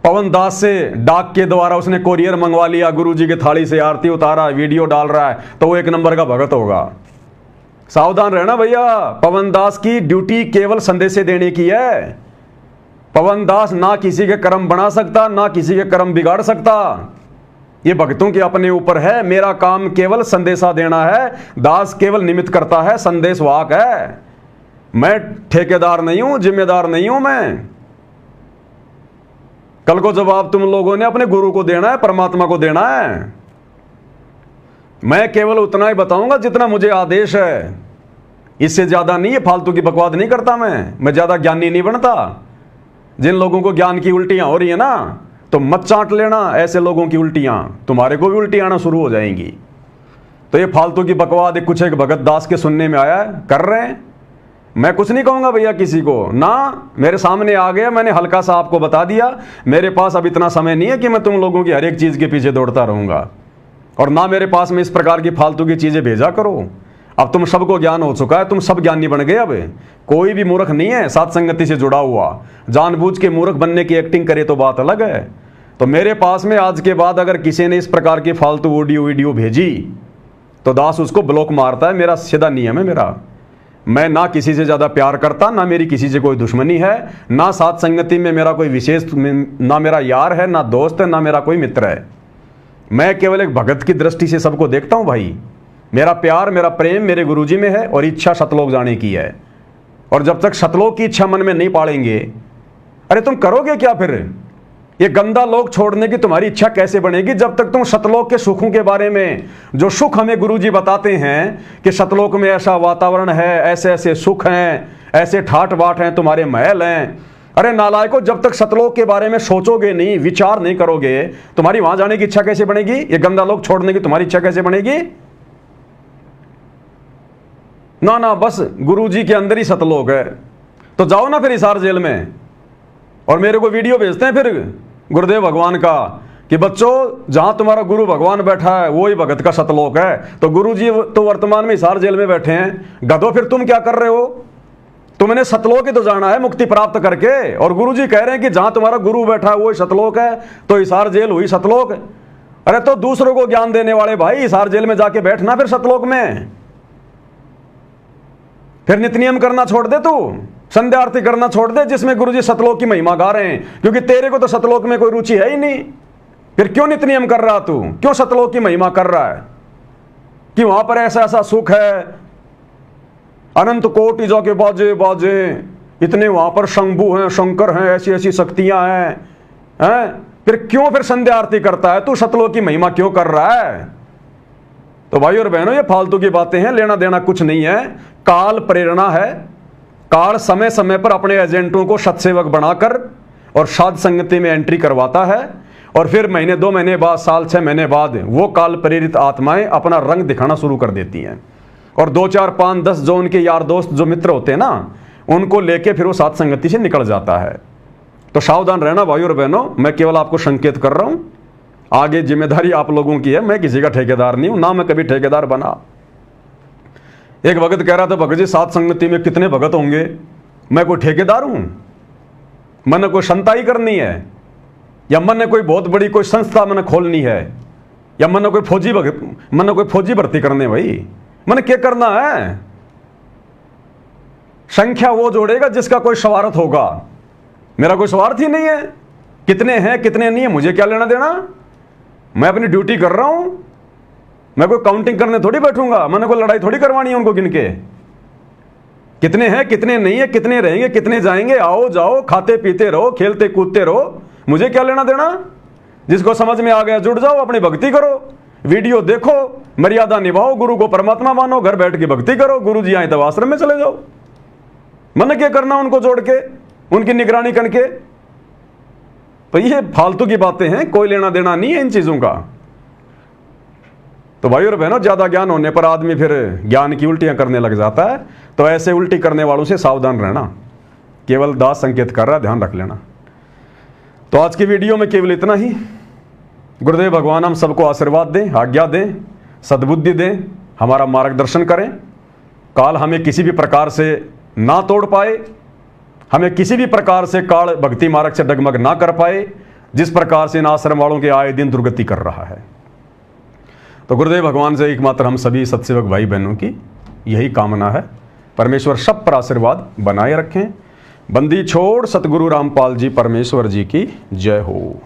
पवन दास से डाक के द्वारा उसने कोरियर मंगवा लिया, गुरुजी की थाली से आरती उतारा, वीडियो डाल रहा है, तो वो 1 नंबर का भगत होगा। सावधान रहना भैया, पवन दास की ड्यूटी केवल संदेश देने की है। पवन दास ना किसी के कर्म बना सकता, ना किसी के कर्म बिगाड़ सकता। ये भक्तों के अपने ऊपर है। मेरा काम केवल संदेशा देना है। दास केवल निमित्त करता है, संदेश वाहक है। मैं ठेकेदार नहीं हूं, जिम्मेदार नहीं हूं। मैं कल को जवाब तुम लोगों ने अपने गुरु को देना है, परमात्मा को देना है। मैं केवल उतना ही बताऊंगा जितना मुझे आदेश है, इससे ज्यादा नहीं। है फालतू की बकवाद नहीं करता मैं ज्यादा ज्ञानी नहीं बनता। जिन लोगों को ज्ञान की उल्टियां हो रही है ना, तो मत चाट लेना ऐसे लोगों की उल्टियां, तुम्हारे को भी उल्टी आना शुरू हो जाएंगी। तो ये फालतू की बकवाद कुछ एक भगत दास के सुनने में आया है, कर रहे हैं। मैं कुछ नहीं कहूंगा भैया किसी को ना, मेरे सामने आ गया, मैंने हल्का सा आपको बता दिया। मेरे पास अब इतना समय नहीं है कि मैं तुम लोगों की हर एक चीज के पीछे दौड़ता रहूंगा, और ना मेरे पास में इस प्रकार की फालतू की चीजें भेजा करो। अब तुम सबको ज्ञान हो चुका है, तुम सब ज्ञानी बन गए। अब कोई भी मूर्ख नहीं है साथ संगति से जुड़ा हुआ। जानबूझ के मूर्ख बनने की एक्टिंग करे तो बात अलग है। तो मेरे पास में आज के बाद अगर किसी ने इस प्रकार की फालतू वीडियो भेजी तो दास उसको ब्लॉक मारता है। मेरा सीधा नियम है मेरा। मैं ना किसी से ज्यादा प्यार करता, ना मेरी किसी से कोई दुश्मनी है, ना साथ संगति में मेरा कोई विशेष, ना मेरा यार है, ना दोस्त है, ना मेरा कोई मित्र है। मैं केवल एक भगत की दृष्टि से सबको देखता हूं भाई। मेरा प्यार, मेरा प्रेम मेरे गुरुजी में है और इच्छा शतलोक जाने की है। और जब तक शतलोक की इच्छा मन में नहीं पालेंगे, अरे तुम करोगे क्या फिर? ये गंदा लोक छोड़ने की तुम्हारी इच्छा कैसे बनेगी जब तक तुम शतलोक के सुखों के बारे में, जो सुख हमें गुरुजी बताते हैं कि शतलोक में ऐसा वातावरण है, ऐसे ऐसे सुख हैं, ऐसे ठाट बाट हैं, तुम्हारे महल हैं। अरे नालायकों, जब तक शतलोक के बारे में सोचोगे नहीं, विचार नहीं करोगे, तुम्हारी वहां जाने की इच्छा कैसे बनेगी? ये गंदा लोक छोड़ने की तुम्हारी इच्छा कैसे बनेगी? ना ना, बस गुरुजी के अंदर ही सतलोक है। तो जाओ ना फिर हिसार जेल में। और मेरे को वीडियो भेजते हैं फिर गुरुदेव भगवान का कि बच्चों जहां तुम्हारा गुरु भगवान बैठा है वही भगत का सतलोक है। तो गुरुजी तो वर्तमान में हिसार जेल में बैठे हैं। गधो, फिर तुम क्या कर रहे हो? तुमने सतलोक ही तो जाना है मुक्ति प्राप्त करके। और गुरुजी कह रहे हैं कि जहां तुम्हारा गुरु बैठा है वही सतलोक है, तो हिसार जेल हुई सतलोक। अरे तो दूसरों को ज्ञान देने वाले भाई, हिसार जेल में जाके बैठना फिर सतलोक में। फिर नित्य नियम करना छोड़ दे, तू संध्या आरती करना छोड़ दे जिसमें गुरुजी सतलोक की महिमा गा रहे हैं, क्योंकि तेरे को तो सतलोक में कोई रुचि है ही नहीं। फिर क्यों नित्य नियम कर रहा तू? क्यों सतलोक की महिमा कर रहा है कि वहां पर ऐसा ऐसा सुख है, अनंत कोटि जाके बाजे बाजे, इतने वहां पर शंभु हैं, शंकर हैं, ऐसी ऐसी शक्तियां हैं? फिर क्यों फिर संध्या आरती करता है तू? सतलोक की महिमा क्यों कर रहा है? तो भाई और बहनों, ये फालतू की बातें हैं, लेना देना कुछ नहीं है। काल प्रेरणा है। काल समय समय पर अपने एजेंटों को सत्सेवक बनाकर और साध संगति में एंट्री करवाता है, और फिर महीने 2 महीने बाद, साल 6 महीने बाद वो काल प्रेरित आत्माएं अपना रंग दिखाना शुरू कर देती हैं। और 2 4 5 10 जो उनके यार दोस्त, जो मित्र होते हैं ना, उनको लेके फिर वो साध संगति से निकल जाता है। तो सावधान रहना भाई और बहनों। मैं केवल आपको संकेत कर रहा हूं, आगे जिम्मेदारी आप लोगों की है। मैं किसी का ठेकेदार नहीं हूं, ना मैं कभी ठेकेदार बना। एक भगत कह रहा था, भगत जी साध संगति में कितने भगत होंगे? मैं कोई ठेकेदार हूं? मैंने कोई संताई करनी है, या मैंने कोई बहुत बड़ी कोई संस्था मैंने खोलनी है, या मैंने कोई फौजी भर्ती करने? भाई मैंने क्या करना है? संख्या वो जोड़ेगा जिसका कोई स्वार्थ होगा। मेरा कोई स्वार्थ ही नहीं है। कितने हैं कितने नहीं है मुझे क्या लेना देना? मैं अपनी ड्यूटी कर रहा हूं। मैं कोई काउंटिंग करने थोड़ी बैठूंगा। मैंने कोई लड़ाई थोड़ी करवानी है उनको गिन के। कितने हैं कितने नहीं है, कितने रहेंगे कितने जाएंगे, आओ जाओ, खाते पीते रहो, खेलते कूदते रहो, मुझे क्या लेना देना? जिसको समझ में आ गया जुड़ जाओ, अपनी भक्ति करो, वीडियो देखो, मर्यादा निभाओ, गुरु को परमात्मा मानो, घर बैठ के भक्ति करो। गुरु जी आए तब आश्रम में चले जाओ। मैंने क्या करना उनको जोड़ के, उनकी निगरानी करके? तो ये फालतू की बातें हैं, कोई लेना देना नहीं है इन चीजों का। तो भाई और बहनों, ज्यादा ज्ञान होने पर आदमी फिर ज्ञान की उल्टियां करने लग जाता है। तो ऐसे उल्टी करने वालों से सावधान रहना। केवल दास संकेत कर रहा है, ध्यान रख लेना। तो आज की वीडियो में केवल इतना ही। गुरुदेव भगवान हम सबको आशीर्वाद दें, आज्ञा दें, सद्बुद्धि दें, हमारा मार्गदर्शन करें। काल हमें किसी भी प्रकार से ना तोड़ पाए, हमें किसी भी प्रकार से काल भक्ति मार्ग से डगमग ना कर पाए, जिस प्रकार से इन आश्रम वालों के आए दिन दुर्गति कर रहा है। तो गुरुदेव भगवान से एकमात्र हम सभी सत्सेवक भाई बहनों की यही कामना है। परमेश्वर सब पर आशीर्वाद बनाए रखें। बंदी छोड़ सतगुरु रामपाल जी परमेश्वर जी की जय हो।